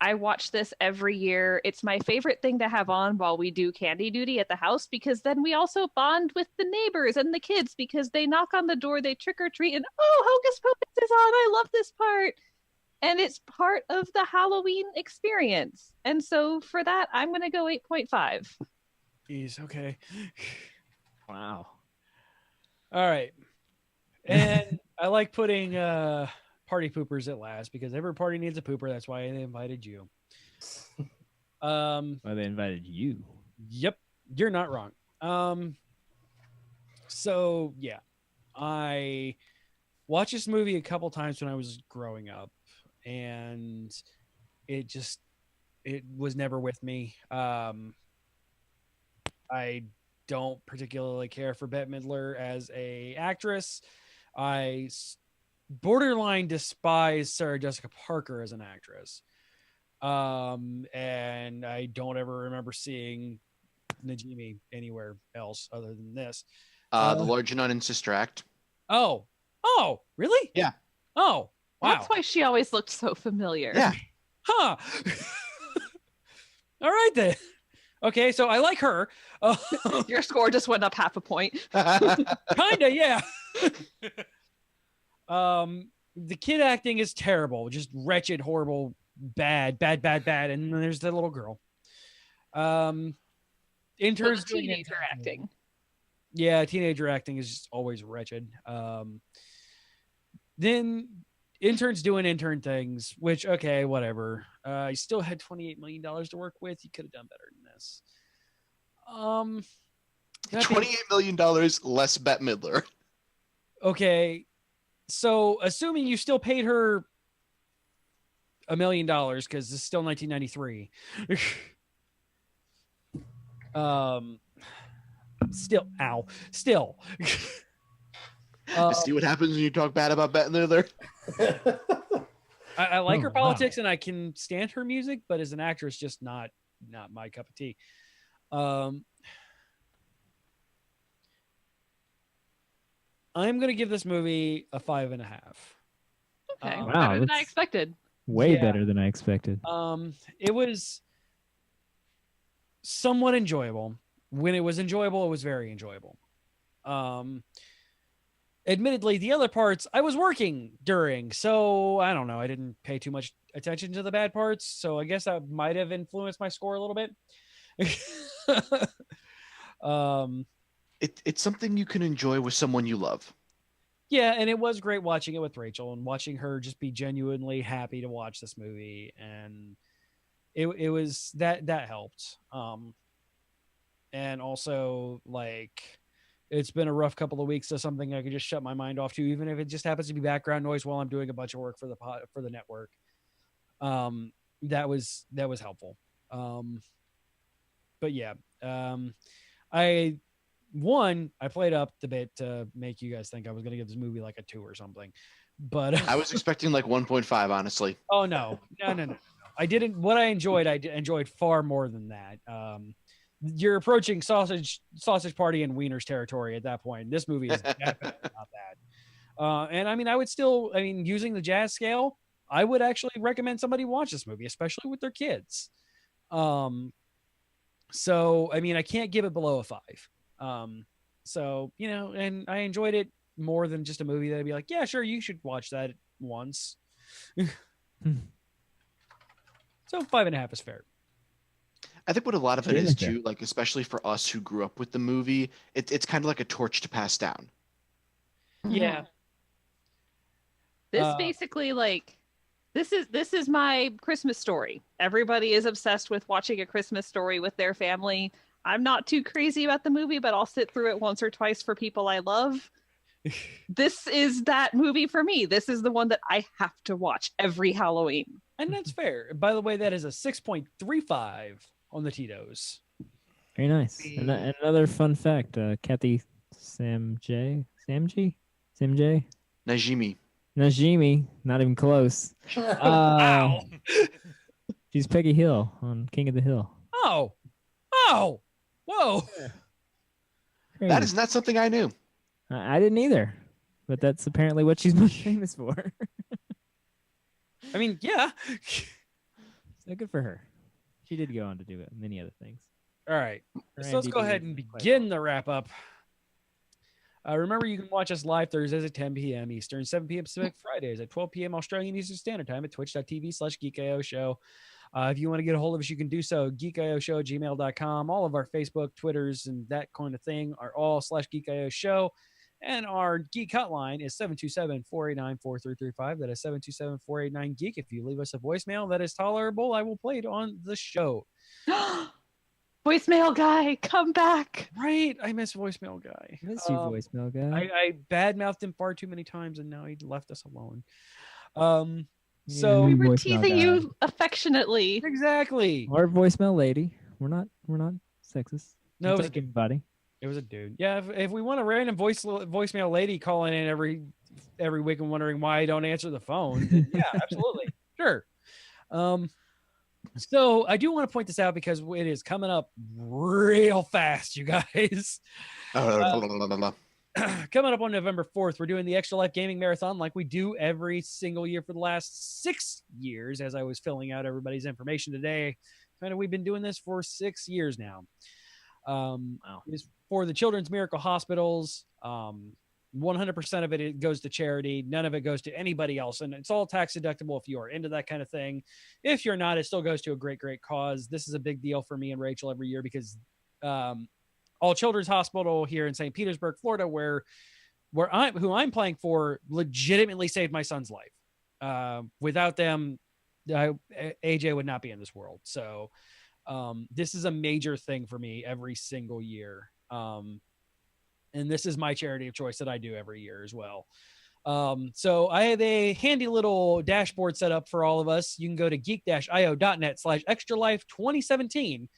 I watch this every year. It's my favorite thing to have on while we do candy duty at the house, because then we also bond with the neighbors and the kids because they knock on the door, they trick or treat, and Hocus Pocus is on. I love this part. And it's part of the Halloween experience. And so for that, I'm going to go 8.5. Jeez, okay. Wow. All right. And I like putting party poopers at last because every party needs a pooper. That's why they invited you. Why they invited you? Yep, you're not wrong. So yeah, I watched this movie a couple times when I was growing up, and it was never with me. I don't particularly care for Bette Midler as a actress. I borderline despise Sarah Jessica Parker as an actress. And I don't ever remember seeing Najimy anywhere else other than this. The Large Nun and Sister Act. Oh, really? Yeah. Oh, wow. That's why she always looked so familiar. Yeah. Huh. All right then. Okay, so I like her. Your score just went up half a point. Kinda, yeah. The kid acting is terrible, just wretched, horrible, bad. And then there's the little girl. Interns doing teenager acting. Yeah, teenager acting is just always wretched. Then interns doing intern things, which, okay, whatever. You still had $28 million to work with. You could have done better than this. $28 million less Bette Midler. Okay, so assuming you still paid her $1 million, because this is still 1993. Still. See what happens when you talk bad about Bette Midler? I like her politics and I can stand her music, but as an actress, just not my cup of tea. I'm going to give this movie a 5.5. Okay, Wow, better than I that's- expected. Way Yeah. better than I expected. It was somewhat enjoyable. When it was enjoyable, it was very enjoyable. Admittedly, the other parts I was working during, so I don't know. I didn't pay too much attention to the bad parts, so I guess that might have influenced my score a little bit. It's something you can enjoy with someone you love. Yeah, and it was great watching it with Rachel and watching her just be genuinely happy to watch this movie, and it was that helped. And also, like, it's been a rough couple of weeks, so something I could just shut my mind off to, even if it just happens to be background noise while I'm doing a bunch of work for the network. That was helpful. But yeah, I played up the bit to make you guys think I was going to give this movie like a 2 or something, but I was expecting like 1.5, honestly. Oh no. I didn't. What I enjoyed far more than that. You're approaching sausage party and wieners territory at that point. This movie is definitely not that. And I mean, using the jazz scale, I would actually recommend somebody watch this movie, especially with their kids. So I mean, I can't give it below a 5. So, and I enjoyed it more than just a movie that I'd be like, yeah, sure, you should watch that once. So 5.5 is fair. I think what a lot of it Yeah, is fair. too, like especially for us who grew up with the movie, it's kind of like a torch to pass down. Yeah. This basically, like, this is my Christmas story. Everybody is obsessed with watching a Christmas story with their family. I'm not too crazy about the movie, but I'll sit through it once or twice for people I love. This is that movie for me. This is the one that I have to watch every Halloween. And that's fair. By the way, that is a 6.35 on the Tito's. Very nice. And another fun fact: Kathy Samjay, Najimy, not even close. Wow. She's Peggy Hill on King of the Hill. Oh, whoa! That is not something I knew. I didn't either, but that's apparently what she's most famous for. I mean, yeah. So good for her. She did go on to do many other things. All right, Her so let's go IMDb ahead and begin the wrap up. Remember, you can watch us live Thursdays at 10 p.m. Eastern, 7 p.m. Pacific, Fridays at 12 p.m. Australian Eastern Standard Time at twitch.tv/GeekIO Show. If you want to get a hold of us, you can do so. geekioshow@gmail.com. All of our Facebook, Twitters, and that kind of thing are all /GeekIO Show. And our Geek hotline is 727-489-4335. That is 727-489-GEEK. If you leave us a voicemail that is tolerable, I will play it on the show. Voicemail guy, come back. Right. I miss voicemail guy. Miss you, voicemail guy. I badmouthed him far too many times, and now he left us alone. So we were voicemail teasing guy. you affectionately. Exactly. Or voicemail lady. We're not sexist. No, it was Thank everybody. It was a dude. Yeah, if we want a random voicemail lady calling in every week and wondering why I don't answer the phone, then yeah, absolutely. Sure. So I do want to point this out because it is coming up real fast, you guys. Coming up on November 4th, we're doing the Extra Life Gaming Marathon like we do every single year for the last 6 years. As I was filling out everybody's information today, we've been doing this for 6 years now. It's for the Children's Miracle Hospitals. 100% of it goes to charity. None of it goes to anybody else. And it's all tax deductible if you are into that kind of thing. If you're not, it still goes to a great, great cause. This is a big deal for me and Rachel every year because All Children's Hospital here in St. Petersburg, Florida, who I'm playing for, legitimately saved my son's life. Without them, AJ would not be in this world. So this is a major thing for me every single year. And this is my charity of choice that I do every year as well. So I have a handy little dashboard set up for all of us. You can go to geek-io.net/extralife2017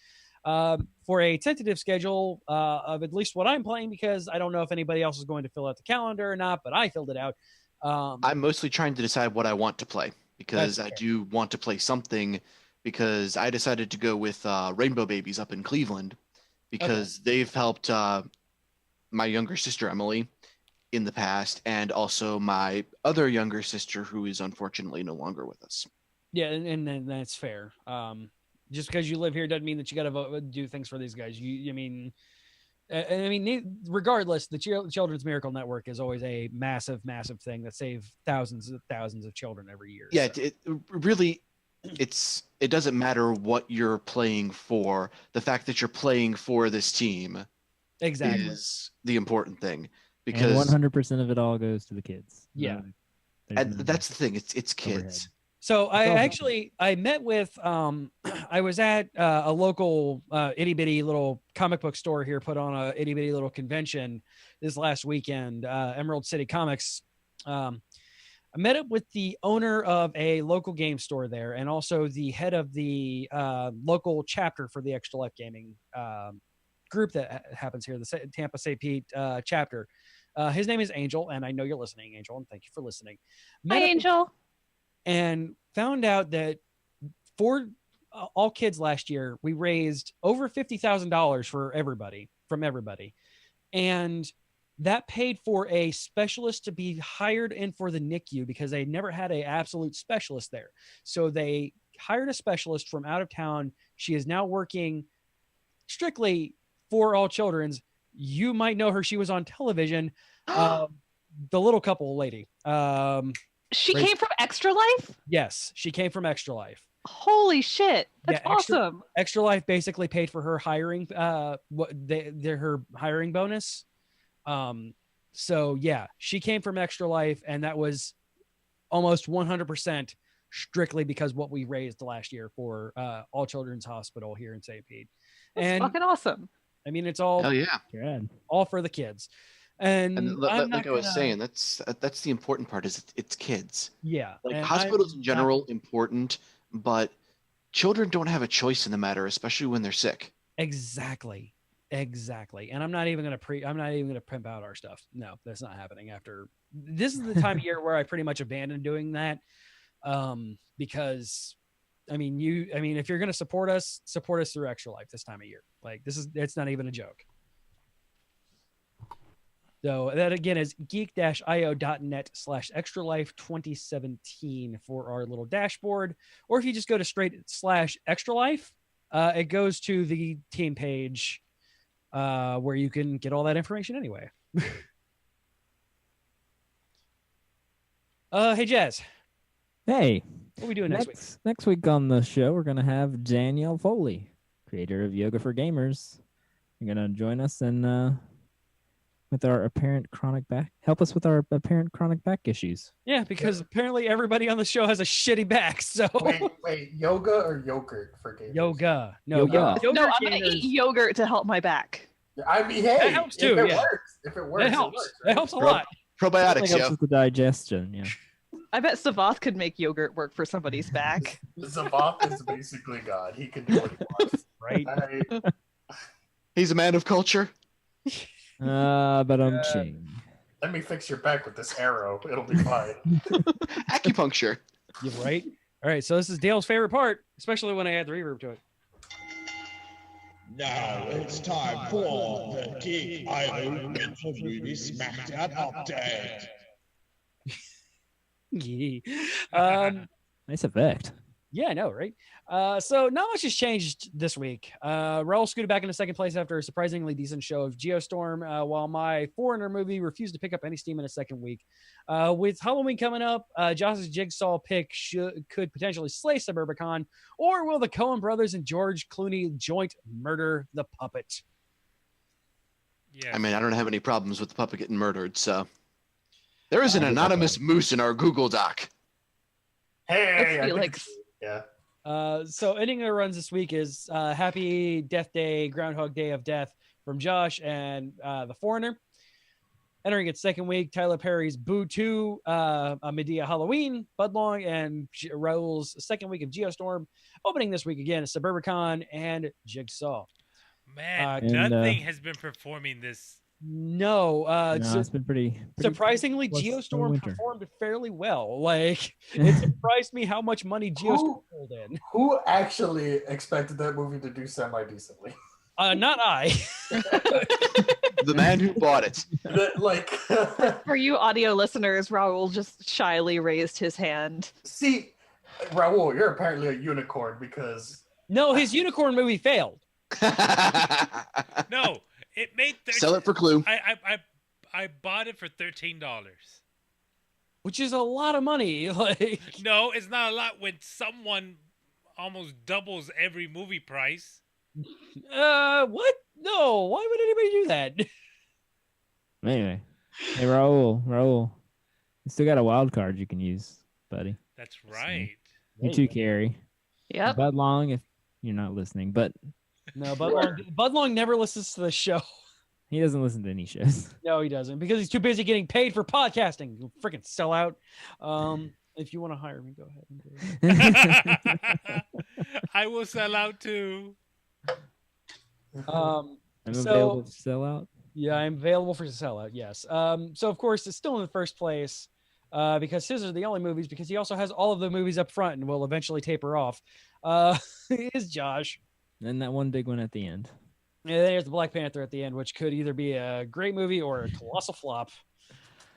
for a tentative schedule of at least what I'm playing, because I don't know if anybody else is going to fill out the calendar or not, but I filled it out. I'm mostly trying to decide what I want to play, because I do want to play something, because I decided to go with Rainbow Babies up in Cleveland, because they've helped my younger sister Emily in the past, and also my other younger sister who is unfortunately no longer with us. Yeah, and that's fair. Just because you live here doesn't mean that you got to do things for these guys. Regardless, the Children's Miracle Network is always a massive, massive thing that saves thousands of children every year. Yeah, so. It doesn't matter what you're playing for. The fact that you're playing for this team is the important thing, because 100% of it all goes to the kids. Yeah, and that's the thing. It's kids. Overhead. So I met with I was at a local itty bitty little comic book store here, put on a itty bitty little convention this last weekend, Emerald City Comics. I met up with the owner of a local game store there, and also the head of the local chapter for the Extra Life Gaming group that happens here, the Tampa St. Pete chapter. His name is Angel, and I know you're listening, Angel, and thank you for listening. Hi, Angel. And found out that for all kids last year, we raised over $50,000 for everybody, and that paid for a specialist to be hired in for the NICU, because they never had an absolute specialist there. So they hired a specialist from out of town. She is now working strictly for All Children's. You might know her. She was on television. The little couple lady. She came from Extra Life? Yes, she came from Extra Life. Holy shit. That's awesome. Extra Life basically paid for her hiring, her hiring bonus. So yeah, she came from Extra Life, and that was almost 100% strictly because what we raised last year for All Children's Hospital here in St. Pete. That's fucking awesome. I mean, it's all all for the kids. And like I was saying, that's the important part, is it's kids. Yeah. Like hospitals in general important, but children don't have a choice in the matter, especially when they're sick. Exactly. And I'm not even gonna pimp out our stuff. No, that's not happening. After this is the time of year where I pretty much abandoned doing that. Because I mean, if you're gonna support us through Extra Life this time of year. Like it's not even a joke. So that again is geek-io.net/extralife2017 for our little dashboard. Or if you just go to /extralife, it goes to the team page where you can get all that information anyway. Hey Jazz. Hey. What are we doing next week? Next week on the show, we're going to have Danielle Foley, creator of Yoga for Gamers. You're going to join us and with our apparent chronic back, help us with our apparent chronic back issues. Yeah, because apparently everybody on the show has a shitty back. So wait, yoga or yogurt for gamers? Yoga. No, Yoga. No, I'm gonna eat yogurt to help my back. I mean, hey, that helps too. If it works, that helps. It works, That helps a lot. Probiotics, helps with the digestion. Yeah. I bet Savath could make yogurt work for somebody's back. Savath is basically God. He can do what he wants. Right? He's a man of culture. But I'm ching. Let me fix your back with this arrow. It'll be fine. Acupuncture. You're right. All right, so this is Dale's favorite part, especially when I add the reverb to it. Now it's time for the Geek Island Movie Smackdown Update. Nice effect. Yeah, I know, right? So not much has changed this week. Raul scooted back into second place after a surprisingly decent show of Geostorm, while my Foreigner movie refused to pick up any steam in a second week. With Halloween coming up, Josh's Jigsaw pick could potentially slay Suburbicon, or will the Coen brothers and George Clooney joint murder the puppet? Yeah. I mean, I don't have any problems with the puppet getting murdered, so. There is an anonymous moose in our Google Doc. Hey, Felix. Yeah. So ending our runs this week is Happy Death Day, Groundhog Day of Death from Josh and The Foreigner. Entering its second week, Tyler Perry's Boo 2, Medea Halloween, Budlong, and Raul's second week of Geostorm. Opening this week again is Suburbicon and Jigsaw. Man, nothing has been performing this. No, it's been pretty surprisingly, Geostorm performed fairly well. Like, it surprised me how much money Geostorm pulled in. Who actually expected that movie to do semi-decently? Not I. The man who bought it. For you audio listeners, Raul just shyly raised his hand. See, Raul, you're apparently a unicorn because... No, his unicorn movie failed. No. It made Sell it for Clue. I bought it for $13, which is a lot of money. Like, no, it's not a lot when someone almost doubles every movie price. What? No, why would anybody do that? Anyway, hey Raul, you still got a wild card you can use, buddy. That's right. You too, Carrie. Yep. Budlong, if you're not listening, but. No, Budlong never listens to the show. He doesn't listen to any shows. No, he doesn't, because he's too busy getting paid for podcasting. You freaking sellout. If you want to hire me, go ahead. I will sell out too. I'm available to sell out. Yeah, I'm available for sellout. Yes. So of course it's still in the first place because his are the only movies. Because he also has all of the movies up front and will eventually taper off. Is Josh. And that one big one at the end. And then there's the Black Panther at the end, which could either be a great movie or a colossal flop.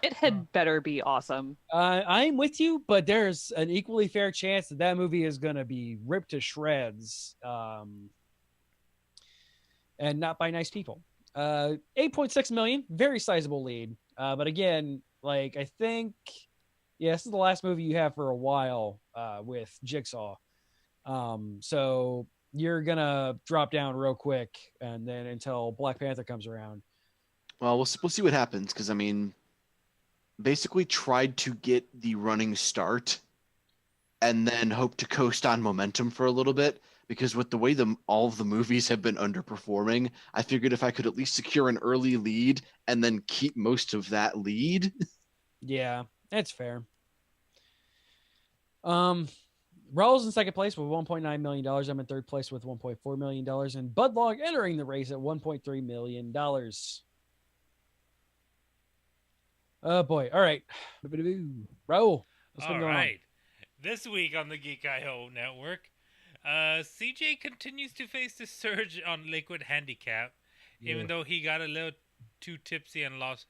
It had better be awesome. I'm with you, but there's an equally fair chance that movie is going to be ripped to shreds, and not by nice people. 8.6 million, very sizable lead. But again, like I think, this is the last movie you have for a while with Jigsaw. So you're gonna drop down real quick, and then until Black Panther comes around. Well, we'll see what happens, because I mean, basically tried to get the running start, and then hope to coast on momentum for a little bit. Because with the way all of the movies have been underperforming, I figured if I could at least secure an early lead and then keep most of that lead. Yeah, that's fair. Raul's in second place with $1.9 million. I'm in third place with $1.4 million. And Budlog entering the race at $1.3 million. Oh, boy. All right. Raul, what's been going on? This week on the Geek IO Network, CJ continues to face the surge on Liquid Handicap, even though he got a little too tipsy and lost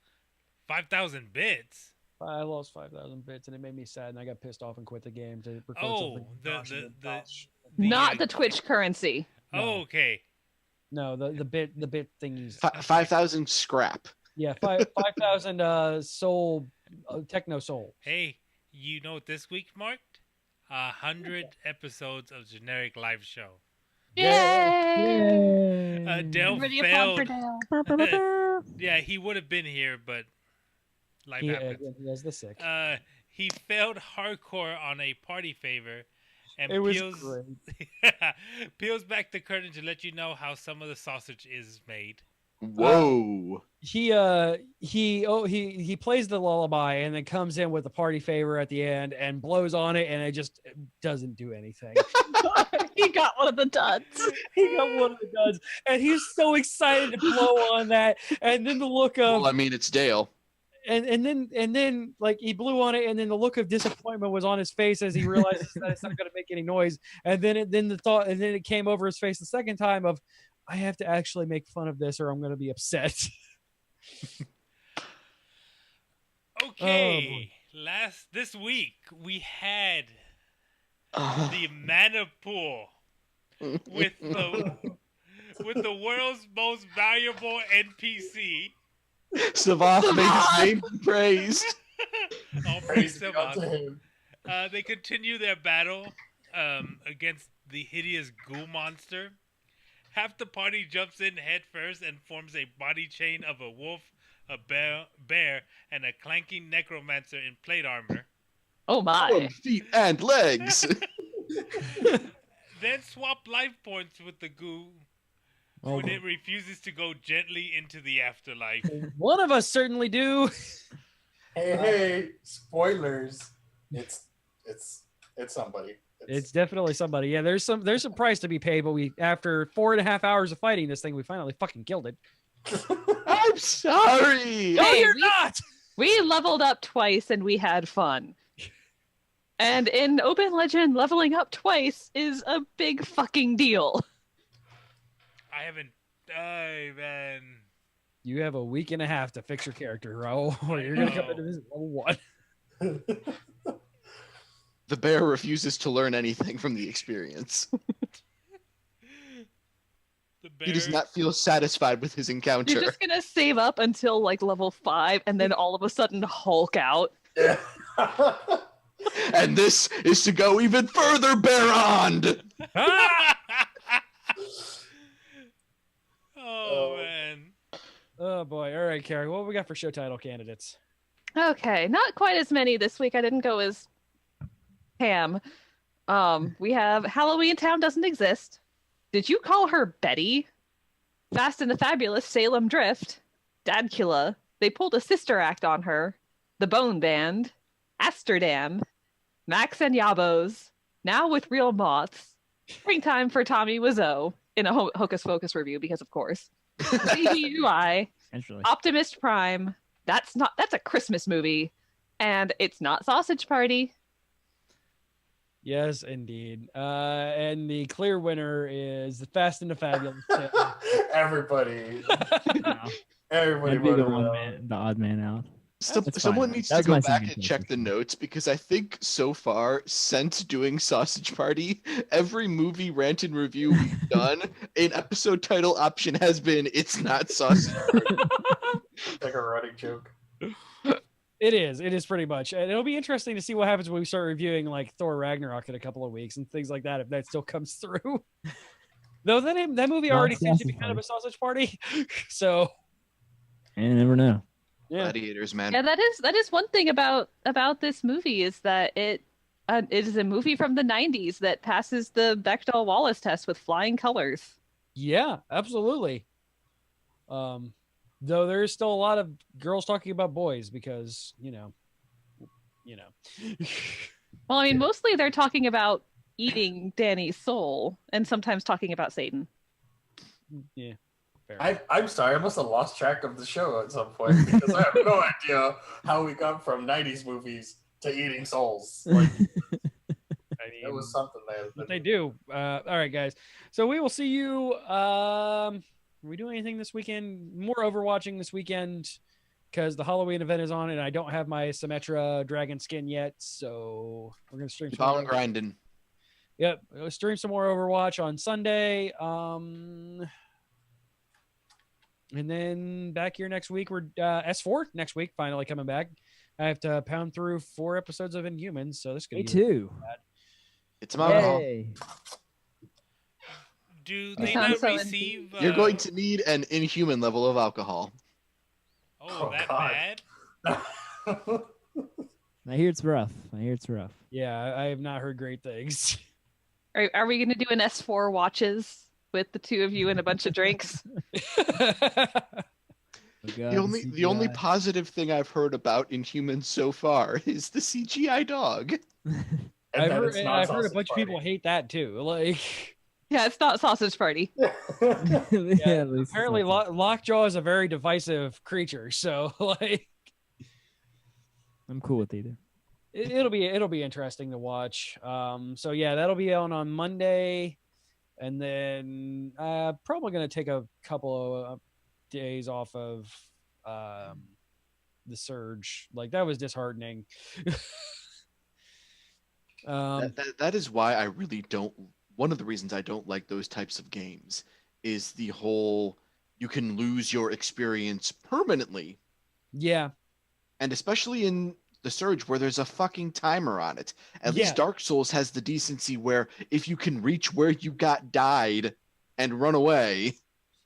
5,000 bits. I lost 5,000 bits, and it made me sad, and I got pissed off and quit the game to record something. Not the Twitch currency. No. Oh, okay. No, the bit thingies. 5,000 scrap. Yeah, 5,000 soul, techno soul. Hey, you know what this week marked? 100 episodes of generic live show. Yay! Dale Ready failed. for Dale. Yeah, he would have been here, but life happens. He has the sick. He failed hardcore on a party favor, and It was peels back the curtain to let you know how some of the sausage is made. Whoa. He plays the lullaby and then comes in with the party favor at the end and blows on it, and it just doesn't do anything. He got one of the duds. He got one of the duds, and he's so excited to blow on that. And then the look of, Well, I mean, it's Dale. and then like he blew on it, and then the look of disappointment was on his face as he realizes that it's not going to make any noise. And then it came over his face the second time of, I have to actually make fun of this or I'm going to be upset. Okay, this week we had the mana pool with the world's most valuable NPC. Savath may his name be praised. All praise Savath. They continue their battle against the hideous ghoul monster. Half the party jumps in head first and forms a body chain of a wolf, a bear, and a clanking necromancer in plate armor. Oh my! Feet and legs. Then swap life points with the goo when it refuses to go gently into the afterlife. One of us certainly do. Hey, spoilers! It's somebody. It's definitely somebody. Yeah, there's some price to be paid, but after 4.5 hours of fighting this thing, we finally fucking killed it. I'm sorry. No, you're not. We leveled up twice and we had fun. And in Open Legend, leveling up twice is a big fucking deal. Man. You have a week and a half to fix your character, Raul, or you're gonna come into this level 1. The bear refuses to learn anything from the experience. He does not feel satisfied with his encounter. You're just gonna save up until like level 5 and then all of a sudden Hulk out. And this is to go even further beyond. Oh man. Oh boy. All right, Carrie, what we got for show title candidates? Okay, not quite as many this week. I didn't go as Pam. We have Halloween Town Doesn't Exist. Did you call her Betty? Fast and the Fabulous Salem Drift. Dadcula. They pulled a sister act on her. The Bone Band. Amsterdam. Max and Yabos. Now with Real Moths. Springtime for Tommy Wiseau in a Hocus Pocus review, because of course. CGUI. Optimist Prime. That's a Christmas movie. And it's not Sausage Party. Yes, indeed. And the clear winner is the Fast and the Fabulous. Everybody. Everybody I'd be the voted the odd man out. Someone fine. needs That's to go my back second and check the notes, because I think so far, since doing Sausage Party, every movie rant and review we've done, an episode title option has been "It's not Sausage Party." like a running joke. It is pretty much. And it'll be interesting to see what happens when we start reviewing like Thor Ragnarok in a couple of weeks and things like that, if that still comes through. Though that movie already seems to be kind of a sausage party. So you never know. Yeah. Gladiators, man. Yeah, that is one thing about this movie is that it is a movie from the 90s that passes the Bechdel-Wallace test with flying colors. Yeah, absolutely. Though there's still a lot of girls talking about boys because, you know. Well, I mean, mostly they're talking about eating Danny's soul and sometimes talking about Satan. Yeah. Fair. I'm sorry, I must have lost track of the show at some point because I have no idea how we got from 90s movies to eating souls. Like, it was something that they do. All right, guys. So we will see you. Are we doing anything this weekend? More Overwatching this weekend because the Halloween event is on, and I don't have my Symmetra dragon skin yet. So we're gonna stream. Keep on grinding. Yep, we'll stream some more Overwatch on Sunday. And then back here next week, we're S4 next week, finally coming back. I have to pound through 4 episodes of Inhumans, so this is going Me to be too. bad. It's some alcohol. Yay. Do they not receive? You're going to need an inhuman level of alcohol. Oh, that bad? I hear it's rough. Yeah, I have not heard great things. Are we going to do an S4 watches with the two of you and a bunch of drinks? The only positive thing I've heard about Inhumans so far is the CGI dog. I've heard a bunch of people hate that too. Like, yeah, it's not Sausage Party. yeah, apparently Lockjaw is a very divisive creature. So like, I'm cool with either. It'll be interesting to watch. So yeah, that'll be on Monday. And then probably going to take a couple of days off of the Surge. Like, that was disheartening. That is why I really don't... One of the reasons I don't like those types of games is the whole you can lose your experience permanently. Yeah. And especially in the Surge where there's a fucking timer on it. At least Dark Souls has the decency where if you can reach where you got died and run away.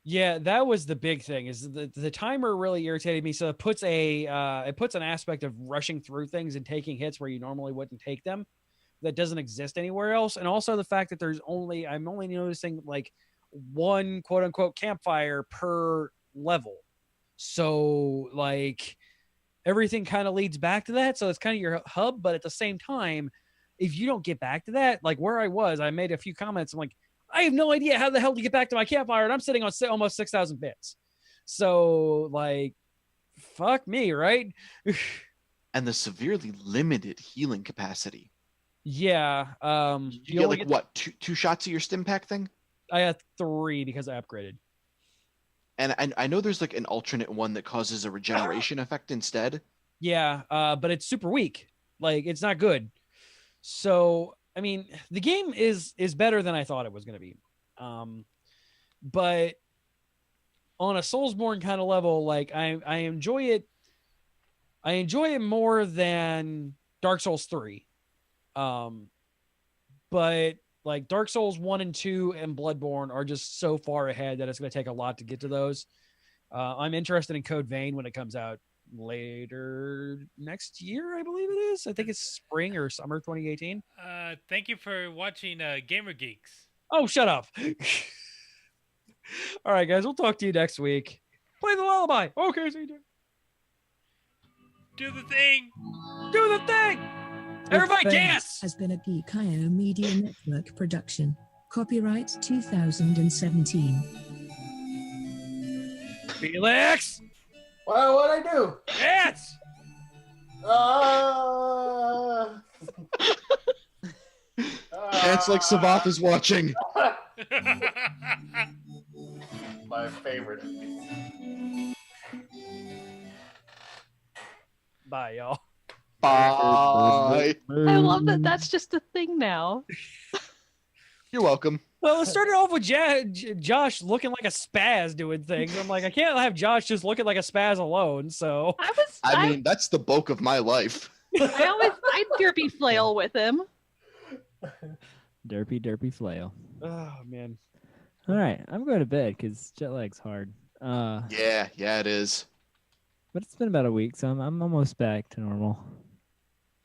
Yeah, that was the big thing. Is the timer really irritated me. So it puts an aspect of rushing through things and taking hits where you normally wouldn't take them. That doesn't exist anywhere else. And also the fact that I'm only noticing like one quote unquote campfire per level. So like everything kind of leads back to that. So it's kind of your hub. But at the same time, if you don't get back to that, like where I was, I made a few comments. I'm like, I have no idea how the hell to get back to my campfire. And I'm sitting on almost 6,000 bits. So like, fuck me, right? And the severely limited healing capacity. Yeah. You get like what, two shots of your stim pack thing? I had 3 because I upgraded. And I know there's like an alternate one that causes a regeneration effect instead. Yeah, but it's super weak. Like, it's not good. So, I mean, the game is better than I thought it was going to be. But on a Soulsborne kind of level, like I enjoy it. I enjoy it more than Dark Souls 3. But like Dark Souls 1 and 2 and Bloodborne are just so far ahead that it's going to take a lot to get to those. I'm interested in Code Vein when it comes out later next year, I believe it is. I think it's spring or summer 2018. Thank you for watching Gamer Geeks. Oh, shut up. All right, guys, we'll talk to you next week. Play the lullaby. Okay, CJ. Do the thing. Do the thing. Everybody dance! Has been a Geek.io Media Network production. Copyright 2017. Felix! Well, what'd I do? Dance! Dance like Savath is watching. My favorite. Bye, y'all. Bye. I love that that's just a thing now. You're welcome. Well, it started off with Josh looking like a spaz doing things. I'm like, I can't have Josh just looking like a spaz alone. So I mean, that's the bulk of my life. I derpy flail with him. Derpy flail. Oh man. All right, I'm going to bed because jet lag's hard. Yeah, it is. But it's been about a week, so I'm almost back to normal.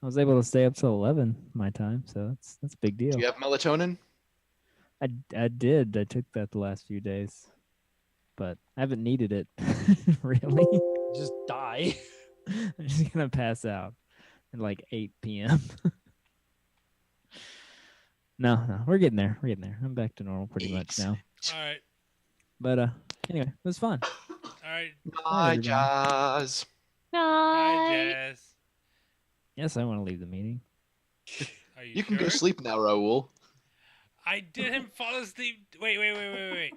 I was able to stay up till 11 my time, so that's a big deal. Do you have melatonin? I did. I took that the last few days, but I haven't needed it really. Just die. I'm just gonna pass out at like 8 p.m. No, we're getting there. We're getting there. I'm back to normal pretty much now. All right. But anyway, it was fun. All right. Bye, Jazz. Bye, Jazz. Yes, I want to leave the meeting. Are You can go sleep now, Raul. I didn't fall asleep. Wait.